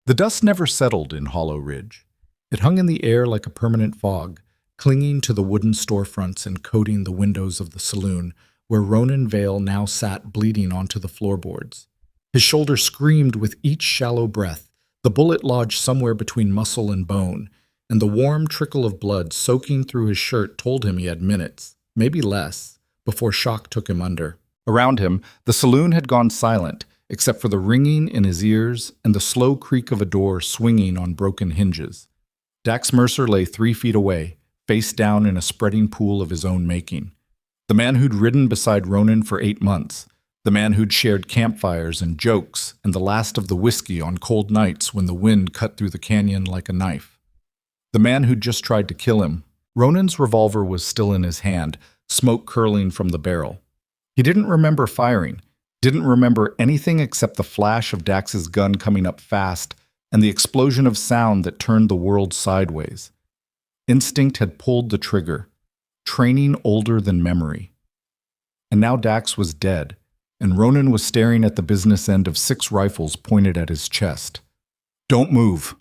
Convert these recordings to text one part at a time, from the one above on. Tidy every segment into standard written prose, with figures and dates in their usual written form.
The dust never settled in Hollow Ridge. It hung in the air like a permanent fog, clinging to the wooden storefronts and coating the windows of the saloon, where Ronan Vale now sat bleeding onto the floorboards. His shoulder screamed with each shallow breath, the bullet lodged somewhere between muscle and bone, and the warm trickle of blood soaking through his shirt told him he had minutes, maybe less, before shock took him under. Around him, the saloon had gone silent, except for the ringing in his ears and the slow creak of a door swinging on broken hinges. Dax Mercer lay 3 feet away, face down in a spreading pool of his own making. The man who'd ridden beside Ronan for 8 months, the man who'd shared campfires and jokes and the last of the whiskey on cold nights when the wind cut through the canyon like a knife. The man who'd just tried to kill him. Ronan's revolver was still in his hand, smoke curling from the barrel. He didn't remember firing, didn't remember anything except the flash of Dax's gun coming up fast and the explosion of sound that turned the world sideways. Instinct had pulled the trigger, training older than memory. And now Dax was dead, and Ronan was staring at the business end of 6 rifles pointed at his chest. "Don't move."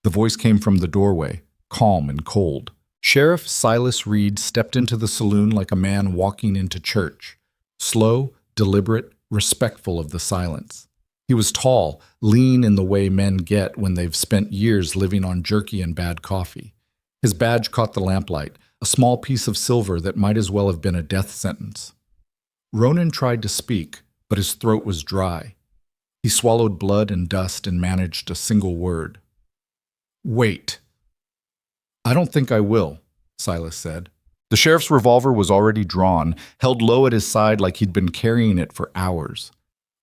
The voice came from the doorway, calm and cold. Sheriff Silas Reed stepped into the saloon like a man walking into church, slow, deliberate, respectful of the silence. He was tall, lean in the way men get when they've spent years living on jerky and bad coffee. His badge caught the lamplight, a small piece of silver that might as well have been a death sentence. Ronan tried to speak, but his throat was dry. He swallowed blood and dust and managed a single word. "Wait." "I don't think I will," Silas said. The sheriff's revolver was already drawn, held low at his side like he'd been carrying it for hours.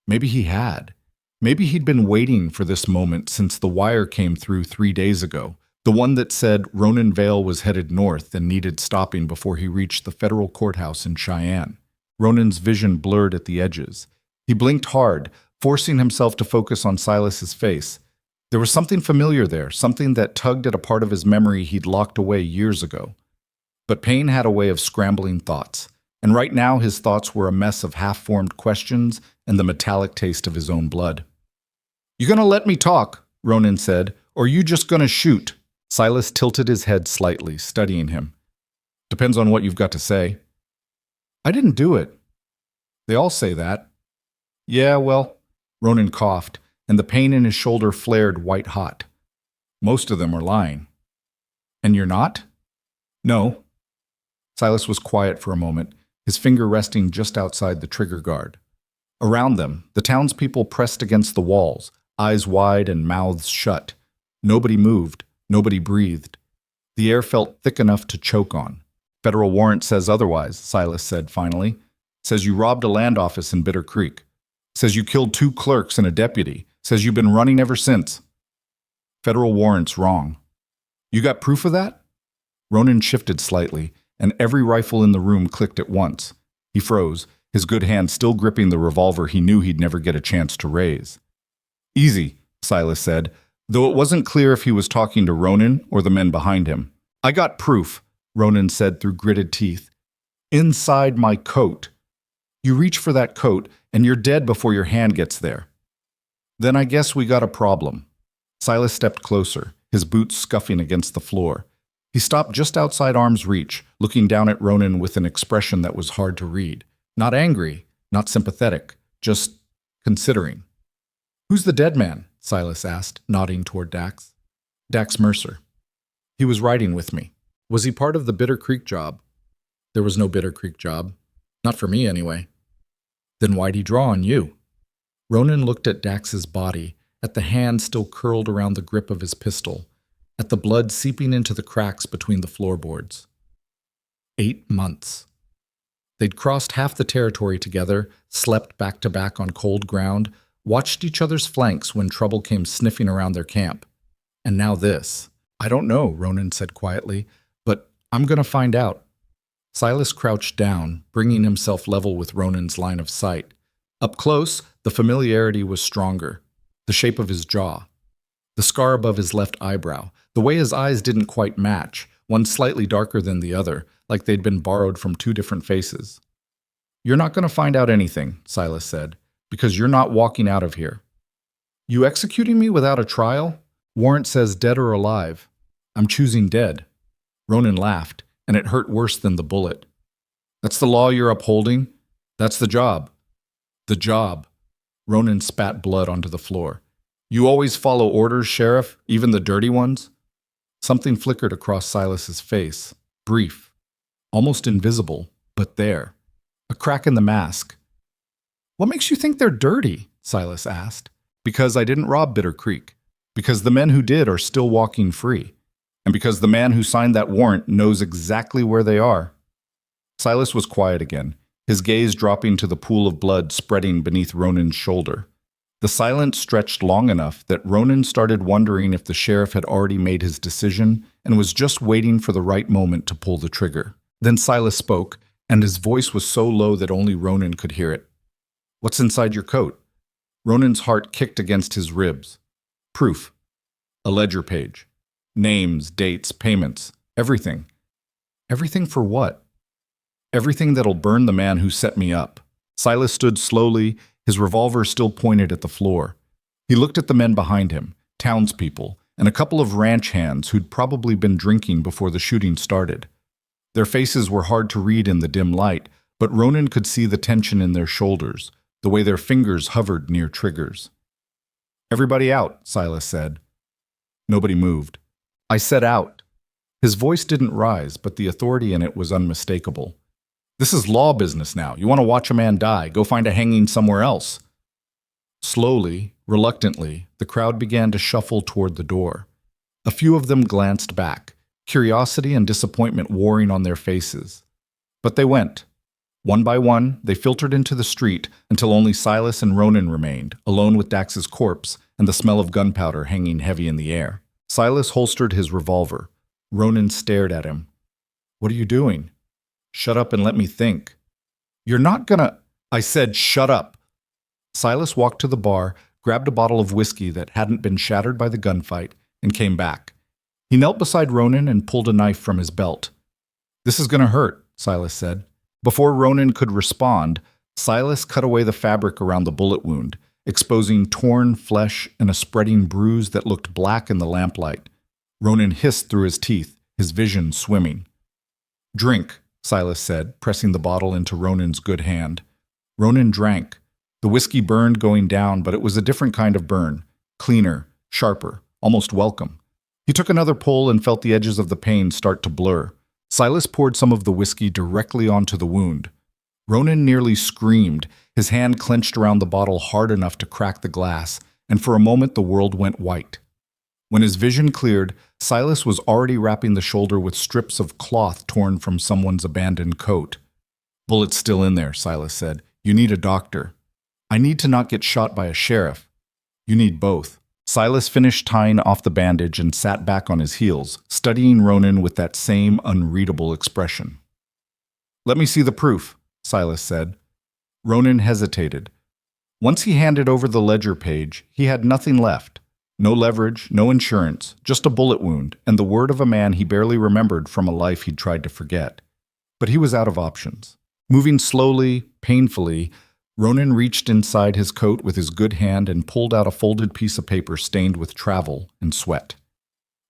Maybe he had. Maybe he'd been waiting for this moment since the wire came through 3 days ago, the one that said Ronan Vale was headed north and needed stopping before he reached the federal courthouse in Cheyenne. Ronan's vision blurred at the edges. He blinked hard, forcing himself to focus on Silas's face. There was something familiar there, something that tugged at a part of his memory he'd locked away years ago. But pain had a way of scrambling thoughts, and right now his thoughts were a mess of half-formed questions and the metallic taste of his own blood. "You gonna let me talk?" Ronan said, "or you just gonna shoot?" Silas tilted his head slightly, studying him. "Depends on what you've got to say." "I didn't do it." "They all say that." "Yeah, well," Ronan coughed, and the pain in his shoulder flared white-hot. "Most of them are lying." "And you're not?" "No." Silas was quiet for a moment, his finger resting just outside the trigger guard. Around them, the townspeople pressed against the walls, eyes wide and mouths shut. Nobody moved, nobody breathed. The air felt thick enough to choke on. "Federal warrant says otherwise," Silas said finally. "Says you robbed a land office in Bitter Creek. Says you killed 2 clerks and a deputy. Says you've been running ever since." "Federal warrant's wrong." "You got proof of that?" Ronan shifted slightly, and every rifle in the room clicked at once. He froze, his good hand still gripping the revolver he knew he'd never get a chance to raise. "Easy," Silas said, though it wasn't clear if he was talking to Ronan or the men behind him. "I got proof," Ronan said through gritted teeth. "Inside my coat. You reach for that coat, and you're dead before your hand gets there." "Then I guess we got a problem." Silas stepped closer, his boots scuffing against the floor. He stopped just outside arm's reach, looking down at Ronan with an expression that was hard to read. Not angry, not sympathetic, just considering. "Who's the dead man?" Silas asked, nodding toward Dax. "Dax Mercer. He was riding with me." "Was he part of the Bitter Creek job?" "There was no Bitter Creek job. Not for me, anyway." "Then why'd he draw on you?" Ronan looked at Dax's body, at the hand still curled around the grip of his pistol, at the blood seeping into the cracks between the floorboards. 8 months. They'd crossed half the territory together, slept back-to-back on cold ground, watched each other's flanks when trouble came sniffing around their camp. And now this. "I don't know," Ronan said quietly, "but I'm going to find out." Silas crouched down, bringing himself level with Ronan's line of sight. Up close, the familiarity was stronger. The shape of his jaw. The scar above his left eyebrow. The way his eyes didn't quite match, one slightly darker than the other, like they'd been borrowed from 2 different faces. "You're not going to find out anything," Silas said, "because you're not walking out of here." You executing me without a trial? Warrant says dead or alive. I'm choosing dead. Ronan laughed, and it hurt worse than the bullet. That's the law you're upholding? That's the job. The job. Ronan spat blood onto the floor. You always follow orders, Sheriff, even the dirty ones? Something flickered across Silas's face. Brief. Almost invisible, but there. A crack in the mask. What makes you think they're dirty? Silas asked. Because I didn't rob Bitter Creek. Because the men who did are still walking free. And because the man who signed that warrant knows exactly where they are. Silas was quiet again, his gaze dropping to the pool of blood spreading beneath Ronan's shoulder. The silence stretched long enough that Ronan started wondering if the sheriff had already made his decision and was just waiting for the right moment to pull the trigger. Then Silas spoke, and his voice was so low that only Ronan could hear it. What's inside your coat? Ronan's heart kicked against his ribs. Proof. A ledger page. Names, dates, payments. Everything. Everything for what? Everything that'll burn the man who set me up. Silas stood slowly, his revolver still pointed at the floor. He looked at the men behind him, townspeople, and a couple of ranch hands who'd probably been drinking before the shooting started. Their faces were hard to read in the dim light, but Ronan could see the tension in their shoulders, the way their fingers hovered near triggers. Everybody out, Silas said. Nobody moved. I said out. His voice didn't rise, but the authority in it was unmistakable. This is law business now. You want to watch a man die, go find a hanging somewhere else. Slowly, reluctantly, the crowd began to shuffle toward the door. A few of them glanced back, curiosity and disappointment warring on their faces. But they went. One by one, they filtered into the street until only Silas and Ronan remained, alone with Dax's corpse and the smell of gunpowder hanging heavy in the air. Silas holstered his revolver. Ronan stared at him. What are you doing? Shut up and let me think. You're not gonna... I said shut up. Silas walked to the bar, grabbed a bottle of whiskey that hadn't been shattered by the gunfight, and came back. He knelt beside Ronan and pulled a knife from his belt. This is gonna hurt, Silas said. Before Ronan could respond, Silas cut away the fabric around the bullet wound, exposing torn flesh and a spreading bruise that looked black in the lamplight. Ronan hissed through his teeth, his vision swimming. Drink, Silas said, pressing the bottle into Ronan's good hand. Ronan drank. The whiskey burned going down, but it was a different kind of burn. Cleaner, sharper, almost welcome. He took another pull and felt the edges of the pain start to blur. Silas poured some of the whiskey directly onto the wound. Ronan nearly screamed, his hand clenched around the bottle hard enough to crack the glass, and for a moment the world went white. When his vision cleared, Silas was already wrapping the shoulder with strips of cloth torn from someone's abandoned coat. Bullet's still in there, Silas said. You need a doctor. I need to not get shot by a sheriff. You need both. Silas finished tying off the bandage and sat back on his heels, studying Ronan with that same unreadable expression. Let me see the proof, Silas said. Ronan hesitated. Once he handed over the ledger page, he had nothing left. No leverage, no insurance, just a bullet wound, and the word of a man he barely remembered from a life he'd tried to forget. But he was out of options. Moving slowly, painfully, Ronan reached inside his coat with his good hand and pulled out a folded piece of paper stained with travel and sweat.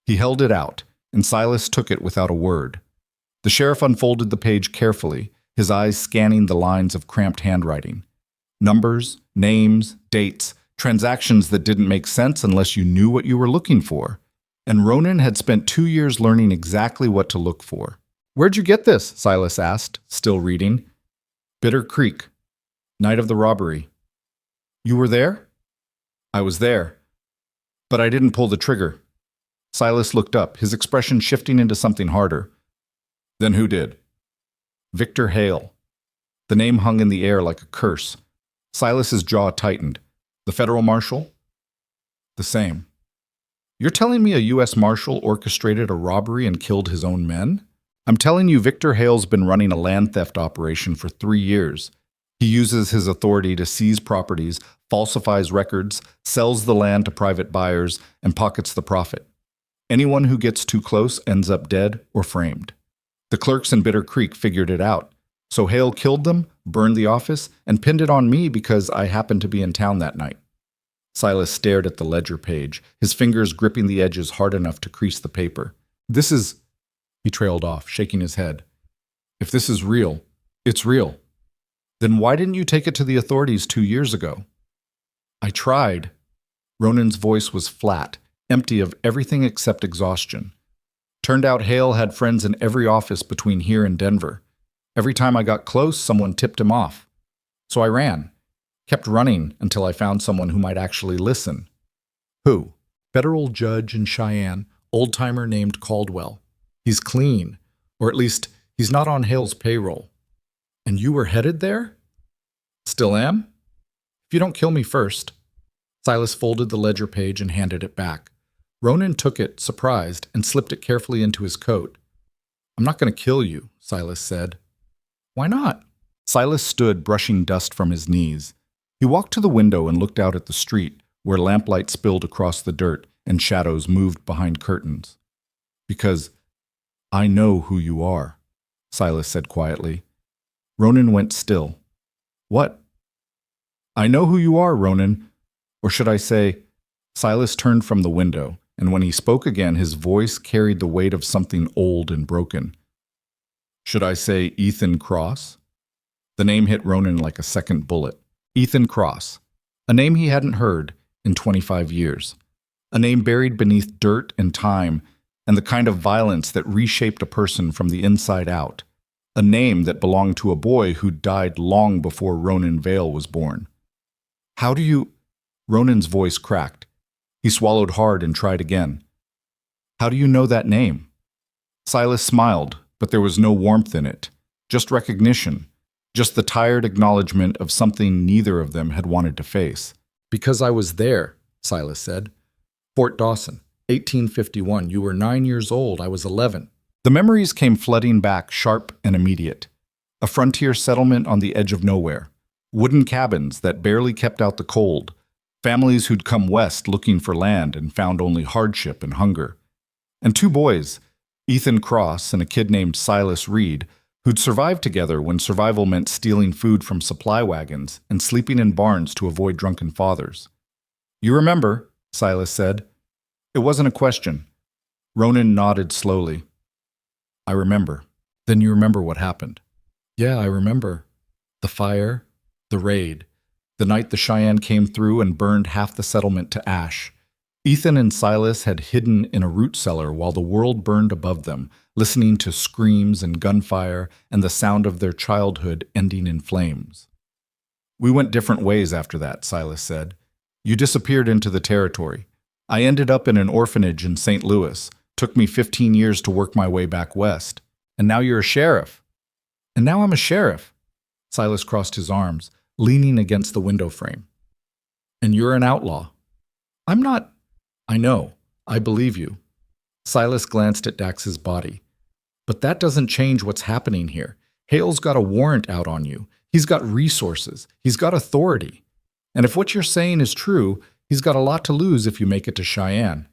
He held it out, and Silas took it without a word. The sheriff unfolded the page carefully, his eyes scanning the lines of cramped handwriting. Numbers, names, dates, transactions that didn't make sense unless you knew what you were looking for. And Ronan had spent 2 years learning exactly what to look for. Where'd you get this? Silas asked, still reading. Bitter Creek. Night of the robbery. You were there? I was there. But I didn't pull the trigger. Silas looked up, his expression shifting into something harder. Then who did? Victor Hale. The name hung in the air like a curse. Silas's jaw tightened. The federal marshal? The same. You're telling me a U.S. Marshal orchestrated a robbery and killed his own men? I'm telling you Victor Hale's been running a land theft operation for 3 years. He uses his authority to seize properties, falsifies records, sells the land to private buyers, and pockets the profit. Anyone who gets too close ends up dead or framed. The clerks in Bitter Creek figured it out. So Hale killed them, burned the office, and pinned it on me because I happened to be in town that night. Silas stared at the ledger page, his fingers gripping the edges hard enough to crease the paper. This is... He trailed off, shaking his head. If this is real, it's real. Then why didn't you take it to the authorities 2 years ago? I tried. Ronan's voice was flat, empty of everything except exhaustion. Turned out Hale had friends in every office between here and Denver. Every time I got close, someone tipped him off. So I ran. Kept running until I found someone who might actually listen. Who? Federal judge in Cheyenne, old-timer named Caldwell. He's clean, or at least he's not on Hale's payroll. And you were headed there? Still am? If you don't kill me first. Silas folded the ledger page and handed it back. Ronan took it, surprised, and slipped it carefully into his coat. I'm not going to kill you, Silas said. Why not? Silas stood, brushing dust from his knees. He walked to the window and looked out at the street, where lamplight spilled across the dirt and shadows moved behind curtains. Because I know who you are, Silas said quietly. Ronan went still. What? I know who you are, Ronan. Or should I say... Silas turned from the window, and when he spoke again, his voice carried the weight of something old and broken. Should I say Ethan Cross? The name hit Ronan like a second bullet. Ethan Cross. A name he hadn't heard in 25 years. A name buried beneath dirt and time, and the kind of violence that reshaped a person from the inside out. A name that belonged to a boy who died long before Ronan Vale was born. How do you... Ronan's voice cracked. He swallowed hard and tried again. How do you know that name? Silas smiled, but there was no warmth in it. Just recognition. Just the tired acknowledgement of something neither of them had wanted to face. Because I was there, Silas said. Fort Dawson, 1851. You were 9 years old. I was 11. The memories came flooding back, sharp and immediate. A frontier settlement on the edge of nowhere. Wooden cabins that barely kept out the cold. Families who'd come west looking for land and found only hardship and hunger. And 2 boys, Ethan Cross and a kid named Silas Reed, who'd survived together when survival meant stealing food from supply wagons and sleeping in barns to avoid drunken fathers. You remember, Silas said. It wasn't a question. Ronan nodded slowly. I remember. Then you remember what happened. Yeah, I remember. The fire, the raid, the night the Cheyenne came through and burned half the settlement to ash. Ethan and Silas had hidden in a root cellar while the world burned above them, listening to screams and gunfire and the sound of their childhood ending in flames. We went different ways after that, Silas said. You disappeared into the territory. I ended up in an orphanage in St. Louis. Took me 15 years to work my way back west. And now you're a sheriff. And now I'm a sheriff. Silas crossed his arms, leaning against the window frame. And you're an outlaw. I'm not... I know. I believe you. Silas glanced at Dax's body. But that doesn't change what's happening here. Hale's got a warrant out on you. He's got resources. He's got authority. And if what you're saying is true, he's got a lot to lose if you make it to Cheyenne.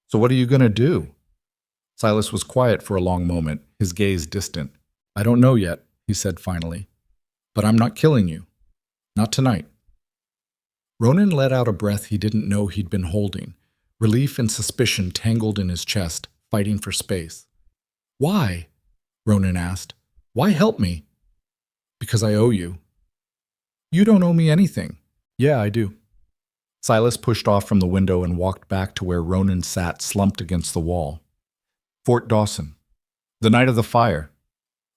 So what are you going to do? Silas was quiet for a long moment, his gaze distant. I don't know yet, he said finally. But I'm not killing you. Not tonight. Ronan let out a breath he didn't know he'd been holding. Relief and suspicion tangled in his chest, fighting for space. Why? Ronan asked. Why help me? Because I owe you. You don't owe me anything. Yeah, I do. Silas pushed off from the window and walked back to where Ronan sat slumped against the wall. Fort Dawson. The night of the fire.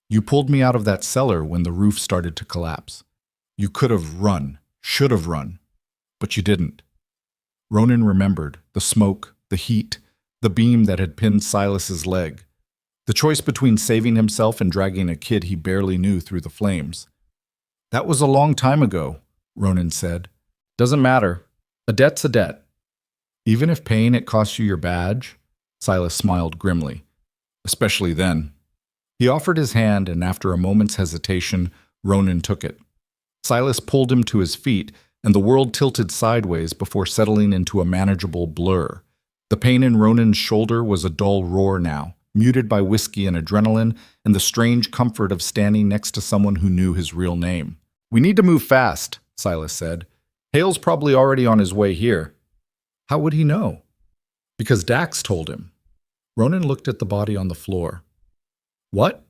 You pulled me out of that cellar when the roof started to collapse. You could have run, should have run, but you didn't. Ronan remembered the smoke, the heat, the beam that had pinned Silas's leg. The choice between saving himself and dragging a kid he barely knew through the flames. That was a long time ago, Ronan said. Doesn't matter. A debt's a debt. Even if paying it costs you your badge? Silas smiled grimly. Especially then. He offered his hand, and after a moment's hesitation, Ronan took it. Silas pulled him to his feet, and the world tilted sideways before settling into a manageable blur. The pain in Ronan's shoulder was a dull roar now, muted by whiskey and adrenaline, and the strange comfort of standing next to someone who knew his real name. We need to move fast, Silas said. Hale's probably already on his way here. How would he know? Because Dax told him. Ronan looked at the body on the floor. What?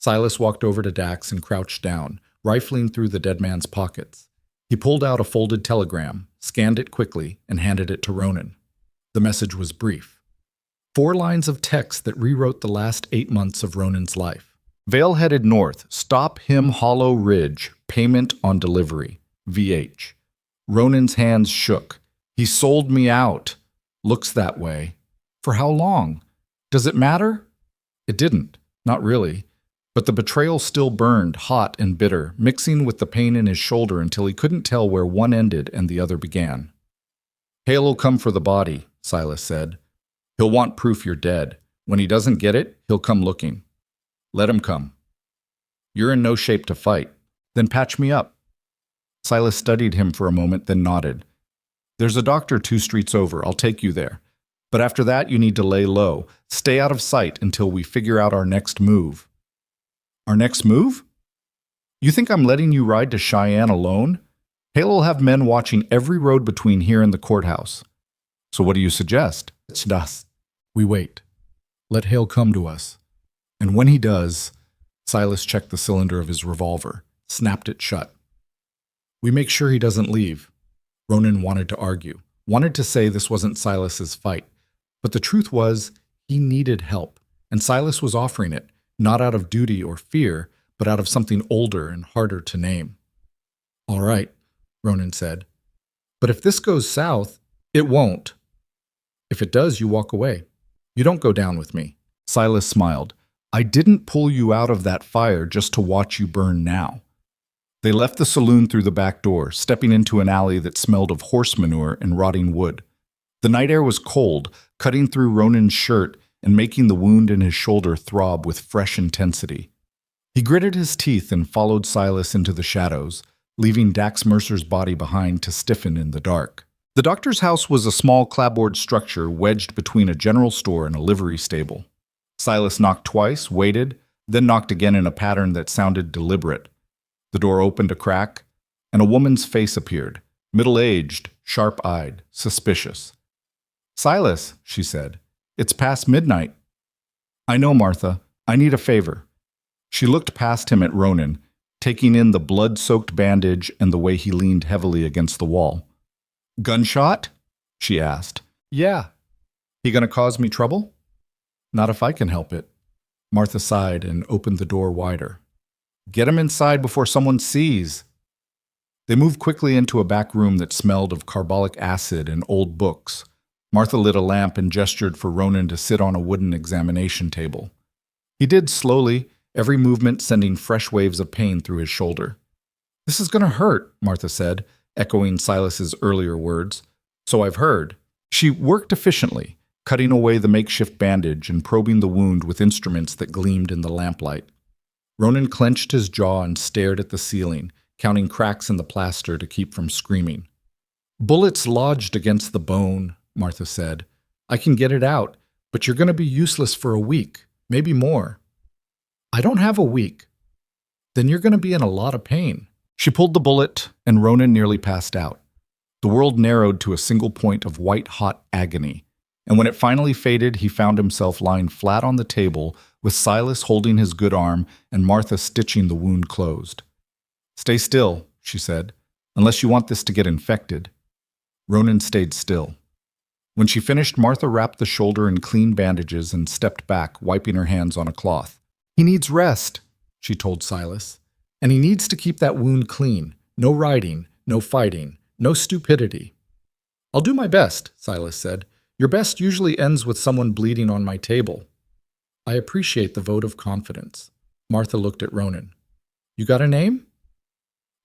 Silas walked over to Dax and crouched down, rifling through the dead man's pockets. He pulled out a folded telegram, scanned it quickly, and handed it to Ronan. The message was brief. 4 lines of text that rewrote the last 8 months of Ronan's life. Vale headed north. Stop him, Hollow Ridge. Payment on delivery. VH. Ronan's hands shook. He sold me out. Looks that way. For how long? Does it matter? It didn't. Not really. But the betrayal still burned, hot and bitter, mixing with the pain in his shoulder until he couldn't tell where one ended and the other began. Hale'll come for the body, Silas said. He'll want proof you're dead. When he doesn't get it, he'll come looking. Let him come. You're in no shape to fight. Then patch me up. Silas studied him for a moment, then nodded. There's a doctor 2 streets over. I'll take you there. But after that, you need to lay low. Stay out of sight until we figure out our next move. Our next move? You think I'm letting you ride to Cheyenne alone? Hale will have men watching every road between here and the courthouse. So what do you suggest? It's us. We wait. Let Hale come to us. And when he does, Silas checked the cylinder of his revolver, snapped it shut. We make sure he doesn't leave. Ronan wanted to argue, wanted to say this wasn't Silas's fight. But the truth was, he needed help, and Silas was offering it, not out of duty or fear, but out of something older and harder to name. All right, Ronan said. But if this goes south, it won't. If it does, you walk away. You don't go down with me. Silas smiled. I didn't pull you out of that fire just to watch you burn now. They left the saloon through the back door, stepping into an alley that smelled of horse manure and rotting wood. The night air was cold, cutting through Ronan's shirt and making the wound in his shoulder throb with fresh intensity. He gritted his teeth and followed Silas into the shadows, leaving Dax Mercer's body behind to stiffen in the dark. The doctor's house was a small clapboard structure wedged between a general store and a livery stable. Silas knocked twice, waited, then knocked again in a pattern that sounded deliberate. The door opened a crack, and a woman's face appeared, middle-aged, sharp-eyed, suspicious. Silas, she said, it's past midnight. I know, Martha. I need a favor. She looked past him at Ronan, taking in the blood-soaked bandage and the way he leaned heavily against the wall. Gunshot? She asked. Yeah. He gonna cause me trouble? Not if I can help it. Martha sighed and opened the door wider. Get him inside before someone sees. They moved quickly into a back room that smelled of carbolic acid and old books. Martha lit a lamp and gestured for Ronan to sit on a wooden examination table. He did slowly, every movement sending fresh waves of pain through his shoulder. This is going to hurt, Martha said, echoing Silas's earlier words. So I've heard. She worked efficiently, cutting away the makeshift bandage and probing the wound with instruments that gleamed in the lamplight. Ronan clenched his jaw and stared at the ceiling, counting cracks in the plaster to keep from screaming. Bullets lodged against the bone, Martha said. I can get it out, but you're going to be useless for a week, maybe more. I don't have a week. Then you're going to be in a lot of pain. She pulled the bullet, and Ronan nearly passed out. The world narrowed to a single point of white-hot agony, and when it finally faded, he found himself lying flat on the table with Silas holding his good arm and Martha stitching the wound closed. Stay still, she said, unless you want this to get infected. Ronan stayed still. When she finished, Martha wrapped the shoulder in clean bandages and stepped back, wiping her hands on a cloth. He needs rest, she told Silas, and he needs to keep that wound clean. No riding, no fighting, no stupidity. I'll do my best, Silas said. Your best usually ends with someone bleeding on my table. I appreciate the vote of confidence. Martha looked at Ronan. You got a name?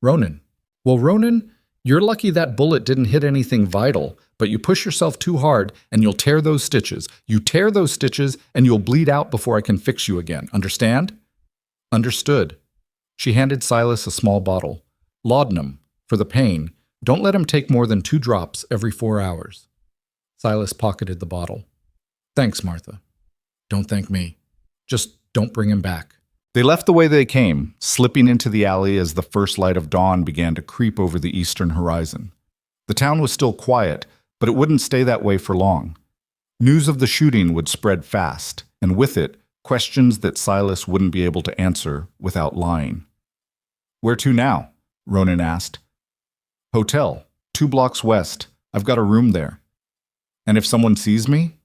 Ronan. Well, Ronan, you're lucky that bullet didn't hit anything vital, but you push yourself too hard and you'll tear those stitches. You tear those stitches and you'll bleed out before I can fix you again. Understand? Understood. She handed Silas a small bottle. Laudanum, for the pain. Don't let him take more than 2 drops every 4 hours. Silas pocketed the bottle. Thanks, Martha. Don't thank me. Just don't bring him back. They left the way they came, slipping into the alley as the first light of dawn began to creep over the eastern horizon. The town was still quiet, but it wouldn't stay that way for long. News of the shooting would spread fast, and with it, questions that Silas wouldn't be able to answer without lying. "Where to now?" Ronan asked. "Hotel, 2 blocks west. I've got a room there." "And if someone sees me?"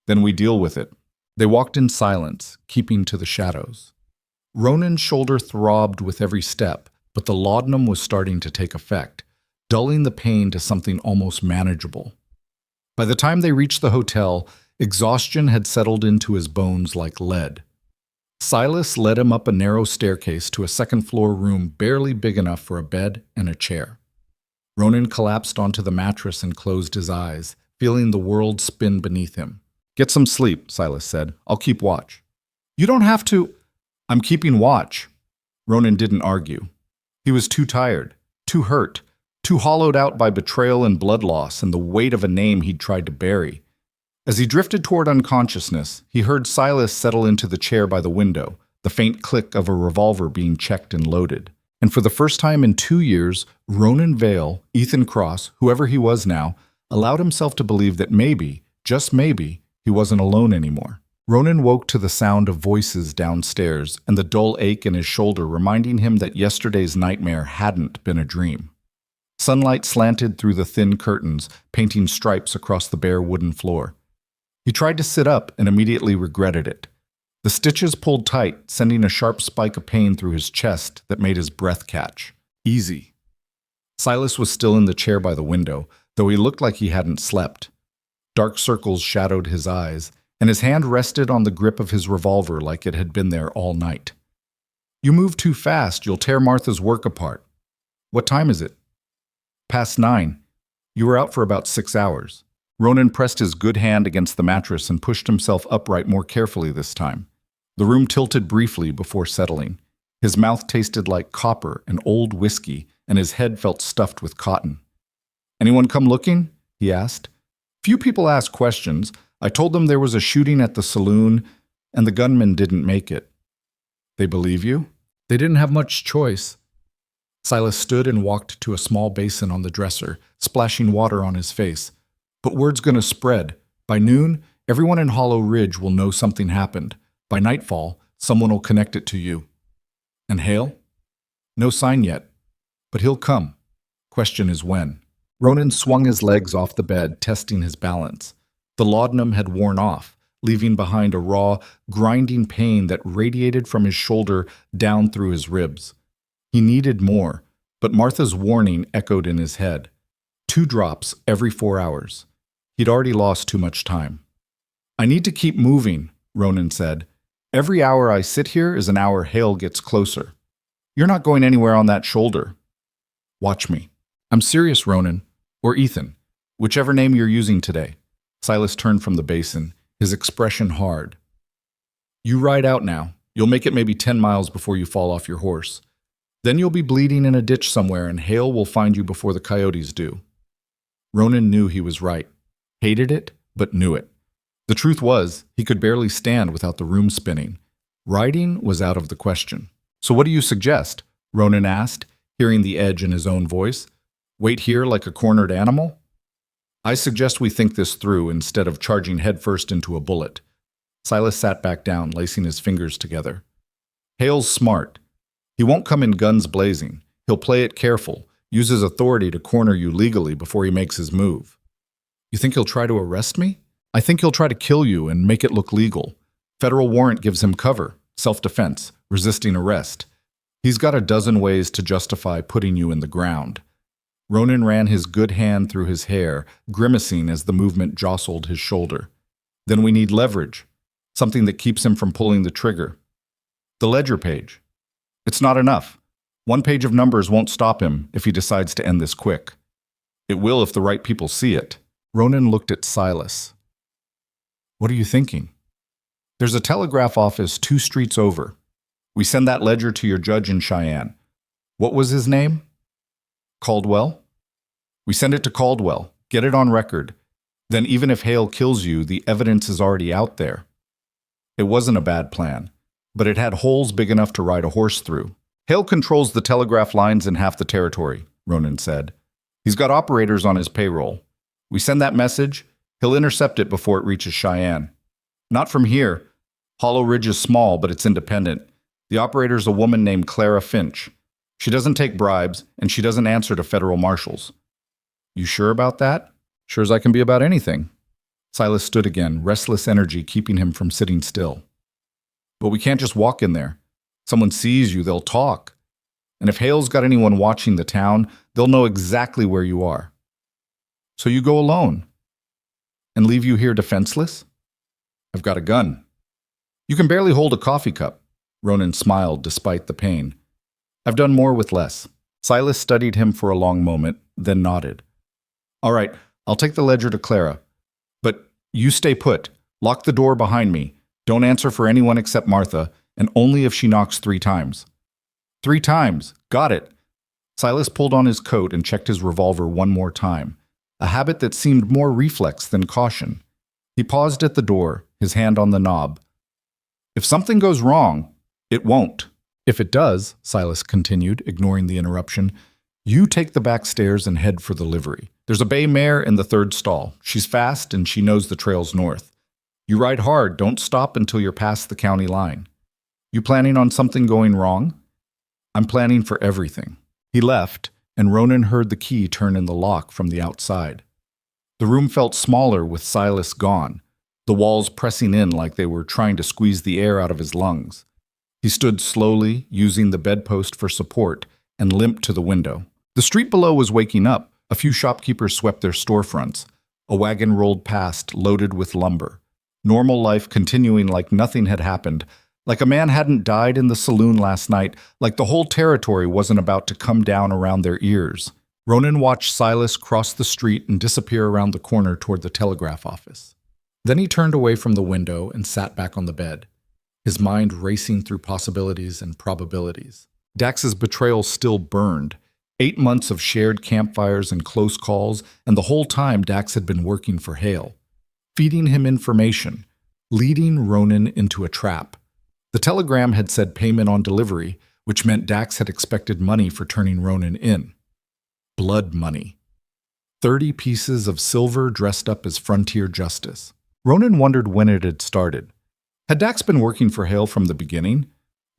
"Then we deal with it." They walked in silence, keeping to the shadows. Ronan's shoulder throbbed with every step, but the laudanum was starting to take effect, dulling the pain to something almost manageable. By the time they reached the hotel, exhaustion had settled into his bones like lead. Silas led him up a narrow staircase to a second-floor room barely big enough for a bed and a chair. Ronan collapsed onto the mattress and closed his eyes, feeling the world spin beneath him. "Get some sleep," Silas said. "I'll keep watch." "You don't have to." "I'm keeping watch." Ronan didn't argue. He was too tired, too hurt, too hollowed out by betrayal and blood loss and the weight of a name he'd tried to bury. As he drifted toward unconsciousness, he heard Silas settle into the chair by the window, the faint click of a revolver being checked and loaded. And for the first time in 2 years, Ronan Vale, Ethan Cross, whoever he was now, allowed himself to believe that maybe, just maybe, he wasn't alone anymore. Ronan woke to the sound of voices downstairs and the dull ache in his shoulder reminding him that yesterday's nightmare hadn't been a dream. Sunlight slanted through the thin curtains, painting stripes across the bare wooden floor. He tried to sit up and immediately regretted it. The stitches pulled tight, sending a sharp spike of pain through his chest that made his breath catch. Easy. Silas was still in the chair by the window, though he looked like he hadn't slept. Dark circles shadowed his eyes, and his hand rested on the grip of his revolver like it had been there all night. "You move too fast, you'll tear Martha's work apart." "What time is it?" "Past 9. You were out for about 6 hours. Ronan pressed his good hand against the mattress and pushed himself upright more carefully this time. The room tilted briefly before settling. His mouth tasted like copper and old whiskey, and his head felt stuffed with cotton. "Anyone come looking?" he asked. "Few people ask questions. I told them there was a shooting at the saloon, and the gunman didn't make it." "They believe you?" "They didn't have much choice." Silas stood and walked to a small basin on the dresser, splashing water on his face. "But word's gonna spread. By noon, everyone in Hollow Ridge will know something happened. By nightfall, someone will connect it to you." "And Hale?" "No sign yet. But he'll come. Question is when." Ronan swung his legs off the bed, testing his balance. The laudanum had worn off, leaving behind a raw, grinding pain that radiated from his shoulder down through his ribs. He needed more, but Martha's warning echoed in his head. 2 drops every 4 hours. He'd already lost too much time. "I need to keep moving," Ronan said. "Every hour I sit here is an hour Hale gets closer. You're not going anywhere on that shoulder. Watch me." "I'm serious, Ronan. Or Ethan. Whichever name you're using today." Silas turned from the basin, his expression hard. "You ride out now. You'll make it maybe 10 miles before you fall off your horse. Then you'll be bleeding in a ditch somewhere and Hale will find you before the coyotes do." Ronan knew he was right. Hated it, but knew it. The truth was, he could barely stand without the room spinning. Riding was out of the question. "So what do you suggest?" Ronan asked, hearing the edge in his own voice. "Wait here like a cornered animal?" "I suggest we think this through instead of charging headfirst into a bullet." Silas sat back down, lacing his fingers together. "Hale's smart. He won't come in guns blazing. He'll play it careful, use his authority to corner you legally before he makes his move." "You think he'll try to arrest me?" "I think he'll try to kill you and make it look legal. Federal warrant gives him cover, self-defense, resisting arrest. He's got a dozen ways to justify putting you in the ground." Ronan ran his good hand through his hair, grimacing as the movement jostled his shoulder. "Then we need leverage, something that keeps him from pulling the trigger." "The ledger page." "It's not enough. 1 page of numbers won't stop him if he decides to end this quick." "It will if the right people see it." Ronan looked at Silas. "What are you thinking?" "There's a telegraph office 2 streets over. We send that ledger to your judge in Cheyenne. What was his name?" "Caldwell?" "We send it to Caldwell, get it on record. Then even if Hale kills you, the evidence is already out there." It wasn't a bad plan. but it had holes big enough to ride a horse through. Hale controls the telegraph lines in half the territory, Ronan said. He's got operators on his payroll. We send that message, he'll intercept it before it reaches Cheyenne. Not from here. Hollow Ridge is small, but it's independent. The operator's a woman named Clara Finch. She doesn't take bribes, and she doesn't answer to federal marshals. You sure about that? Sure as I can be about anything. Silas stood again, restless energy keeping him from sitting still. But we can't just walk in there. Someone sees you, they'll talk. And if Hale's got anyone watching the town, they'll know exactly where you are. So you go alone. And leave you here defenseless? I've got a gun. You can barely hold a coffee cup. Ronan smiled despite the pain. I've done more with less. Silas studied him for a long moment, then nodded. All right, I'll take the ledger to Clara. But you stay put. Lock the door behind me. Don't answer for anyone except Martha, and only if she knocks 3 times. 3 times. Got it. Silas pulled on his coat and checked his revolver one more time, a habit that seemed more reflex than caution. He paused at the door, his hand on the knob. If something goes wrong, it won't. If it does, Silas continued, ignoring the interruption, you take the back stairs and head for the livery. There's a bay mare in the 3rd stall. She's fast and she knows the trails north. You ride hard, don't stop until you're past the county line. You planning on something going wrong? I'm planning for everything. He left, and Ronan heard the key turn in the lock from the outside. The room felt smaller with Silas gone, the walls pressing in like they were trying to squeeze the air out of his lungs. He stood slowly, using the bedpost for support, and limped to the window. The street below was waking up. A few shopkeepers swept their storefronts. A wagon rolled past, loaded with lumber. Normal life continuing like nothing had happened, like a man hadn't died in the saloon last night, like the whole territory wasn't about to come down around their ears. Ronan watched Silas cross the street and disappear around the corner toward the telegraph office. Then he turned away from the window and sat back on the bed, his mind racing through possibilities and probabilities. Dax's betrayal still burned. 8 months of shared campfires and close calls, and the whole time Dax had been working for Hale, feeding him information, leading Ronan into a trap. The telegram had said payment on delivery, which meant Dax had expected money for turning Ronan in. Blood money. 30 pieces of silver dressed up as frontier justice. Ronan wondered when it had started. Had Dax been working for Hale from the beginning?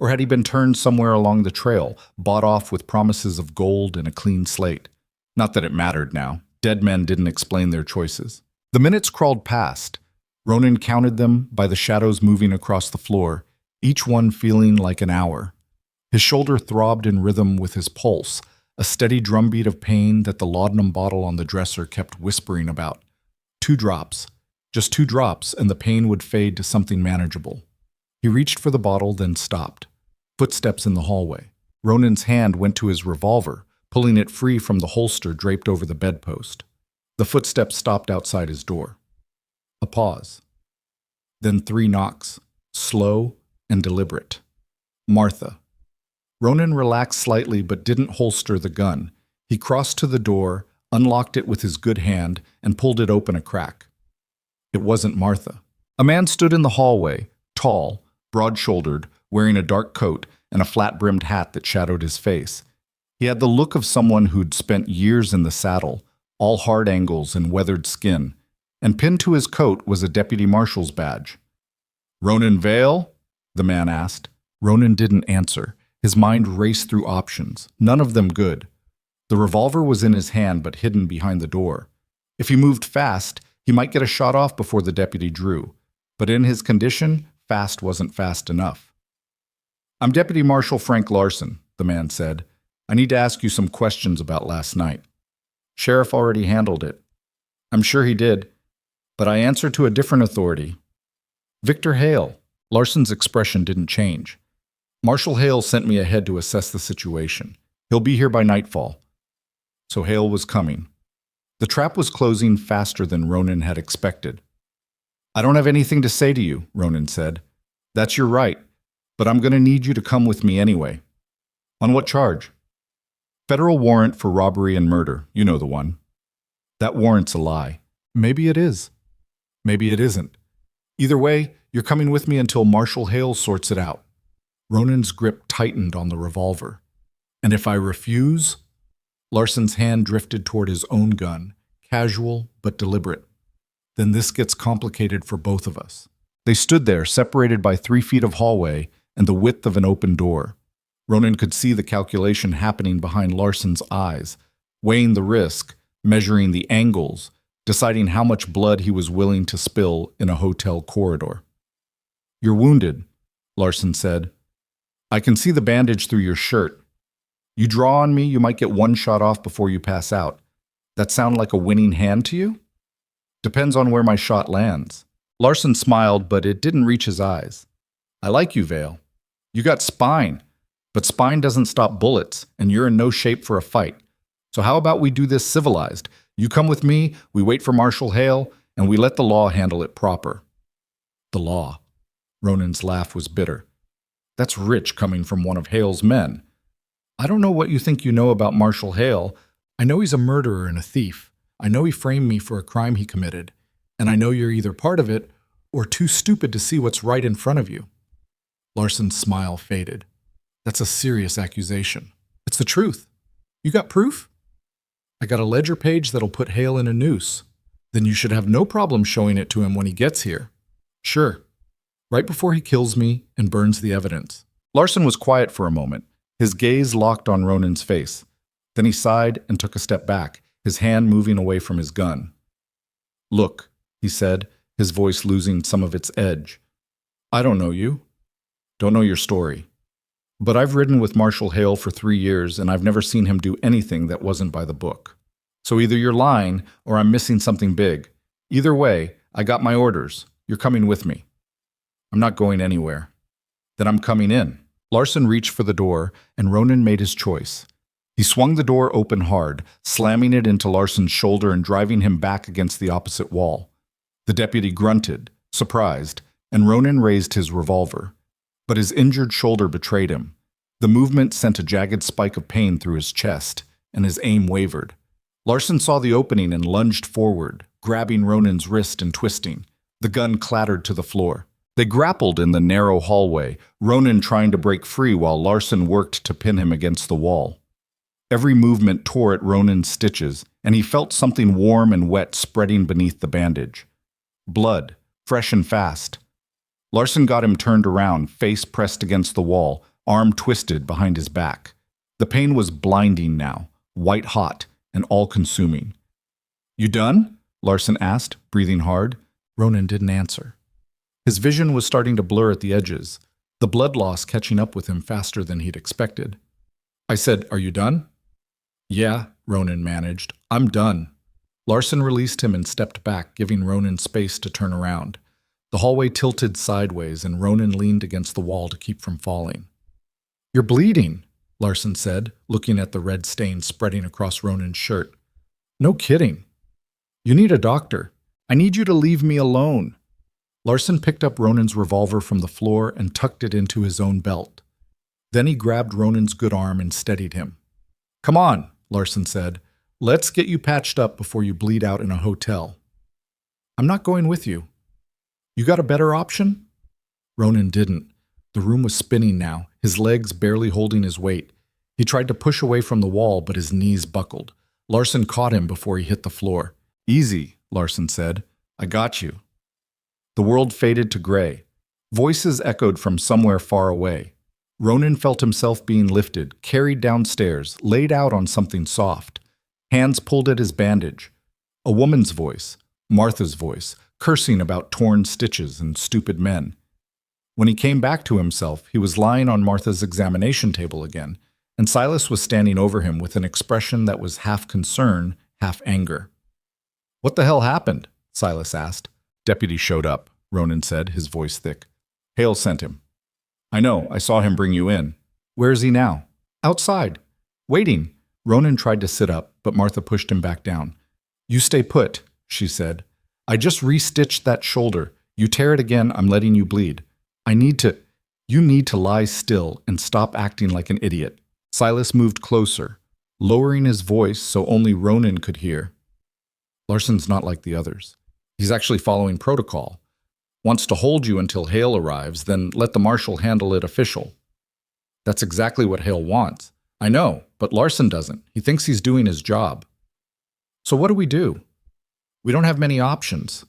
Or had he been turned somewhere along the trail, bought off with promises of gold and a clean slate? Not that it mattered now. Dead men didn't explain their choices. The minutes crawled past. Ronan counted them by the shadows moving across the floor, each one feeling like an hour. His shoulder throbbed in rhythm with his pulse, a steady drumbeat of pain that the laudanum bottle on the dresser kept whispering about. 2 drops. Just 2 drops, and the pain would fade to something manageable. He reached for the bottle, then stopped. Footsteps in the hallway. Ronan's hand went to his revolver, pulling it free from the holster draped over the bedpost. The footsteps stopped outside his door. A pause. Then 3 knocks, slow and deliberate. Martha. Ronan relaxed slightly but didn't holster the gun. He crossed to the door, unlocked it with his good hand, and pulled it open a crack. It wasn't Martha. A man stood in the hallway, tall, broad-shouldered, wearing a dark coat and a flat-brimmed hat that shadowed his face. He had the look of someone who'd spent years in the saddle, all hard angles and weathered skin, and pinned to his coat was a deputy marshal's badge. "Ronan Vale?" the man asked. Ronan didn't answer. His mind raced through options, none of them good. The revolver was in his hand but hidden behind the door. If he moved fast, he might get a shot off before the deputy drew. But in his condition, fast wasn't fast enough. "I'm Deputy Marshal Frank Larson," the man said. "I need to ask you some questions about last night." "Sheriff already handled it." "I'm sure he did, but I answer to a different authority." "Victor Hale." Larson's expression didn't change. "Marshal Hale sent me ahead to assess the situation. He'll be here by nightfall." So Hale was coming. The trap was closing faster than Ronan had expected. "I don't have anything to say to you," Ronan said. "That's your right, but I'm going to need you to come with me anyway." "On what charge?" "Federal warrant for robbery and murder. You know the one." "That warrant's a lie." "Maybe it is. Maybe it isn't. Either way, you're coming with me until Marshal Hale sorts it out." Ronan's grip tightened on the revolver. And if I refuse? Larson's hand drifted toward his own gun, casual but deliberate. Then this gets complicated for both of us. They stood there, separated by 3 feet of hallway and the width of an open door. Ronan could see the calculation happening behind Larson's eyes, weighing the risk, measuring the angles, deciding how much blood he was willing to spill in a hotel corridor. "You're wounded," Larson said. "I can see the bandage through your shirt. You draw on me, you might get 1 shot off before you pass out. That sound like a winning hand to you?" "Depends on where my shot lands." Larson smiled, but it didn't reach his eyes. "I like you, Vale. You got spine, but spine doesn't stop bullets, and you're in no shape for a fight. So how about we do this civilized? You come with me, we wait for Marshal Hale, and we let the law handle it proper." "The law." Ronan's laugh was bitter. "That's rich coming from one of Hale's men. I don't know what you think you know about Marshal Hale. I know he's a murderer and a thief. I know he framed me for a crime he committed. And I know you're either part of it or too stupid to see what's right in front of you." Larson's smile faded. "That's a serious accusation." "It's the truth. You got proof?" "I got a ledger page that'll put Hale in a noose. Then you should have no problem showing it to him when he gets here." "Sure. Right before he kills me and burns the evidence." Larson was quiet for a moment, his gaze locked on Ronan's face. Then he sighed and took a step back, his hand moving away from his gun. "Look," he said, his voice losing some of its edge. "I don't know you. Don't know your story. But I've ridden with Marshal Hale for 3 years, and I've never seen him do anything that wasn't by the book. So either you're lying, or I'm missing something big. Either way, I got my orders. You're coming with me." "I'm not going anywhere." "Then I'm coming in." Larson reached for the door, and Ronan made his choice. He swung the door open hard, slamming it into Larson's shoulder and driving him back against the opposite wall. The deputy grunted, surprised, and Ronan raised his revolver. But his injured shoulder betrayed him. The movement sent a jagged spike of pain through his chest, and his aim wavered. Larson saw the opening and lunged forward, grabbing Ronan's wrist and twisting. The gun clattered to the floor. They grappled in the narrow hallway, Ronan trying to break free while Larson worked to pin him against the wall. Every movement tore at Ronan's stitches, and he felt something warm and wet spreading beneath the bandage. Blood, fresh and fast. Larson got him turned around, face pressed against the wall, arm twisted behind his back. The pain was blinding now, white-hot and all-consuming. "You done?" Larson asked, breathing hard. Ronan didn't answer. His vision was starting to blur at the edges, the blood loss catching up with him faster than he'd expected. "I said, are you done?" "Yeah," Ronan managed. "I'm done." Larson released him and stepped back, giving Ronan space to turn around. The hallway tilted sideways, and Ronan leaned against the wall to keep from falling. "You're bleeding," Larson said, looking at the red stain spreading across Ronan's shirt. "No kidding. You need a doctor. I need you to leave me alone." Larson picked up Ronan's revolver from the floor and tucked it into his own belt. Then he grabbed Ronan's good arm and steadied him. "Come on," Larson said. "Let's get you patched up before you bleed out in a hotel." "I'm not going with you." "You got a better option?" Ronan didn't. The room was spinning now, his legs barely holding his weight. He tried to push away from the wall, but his knees buckled. Larson caught him before he hit the floor. "Easy," Larson said. "I got you." The world faded to gray. Voices echoed from somewhere far away. Ronan felt himself being lifted, carried downstairs, laid out on something soft. Hands pulled at his bandage. A woman's voice, Martha's voice, cursing about torn stitches and stupid men. When he came back to himself, he was lying on Martha's examination table again, and Silas was standing over him with an expression that was half concern, half anger. "What the hell happened?" Silas asked. "Deputy showed up," Ronan said, his voice thick. "Hale sent him." "I know, I saw him bring you in." "Where is he now?" "Outside. Waiting." Ronan tried to sit up, but Martha pushed him back down. "You stay put," she said. "I just re-stitched that shoulder. You tear it again, I'm letting you bleed. You need to lie still and stop acting like an idiot." Silas moved closer, lowering his voice so only Ronan could hear. "Larson's not like the others. He's actually following protocol. Wants to hold you until Hale arrives, then let the marshal handle it official." That's exactly what Hale wants. I know, but Larson doesn't. He thinks he's doing his job. So what do? We don't have many options.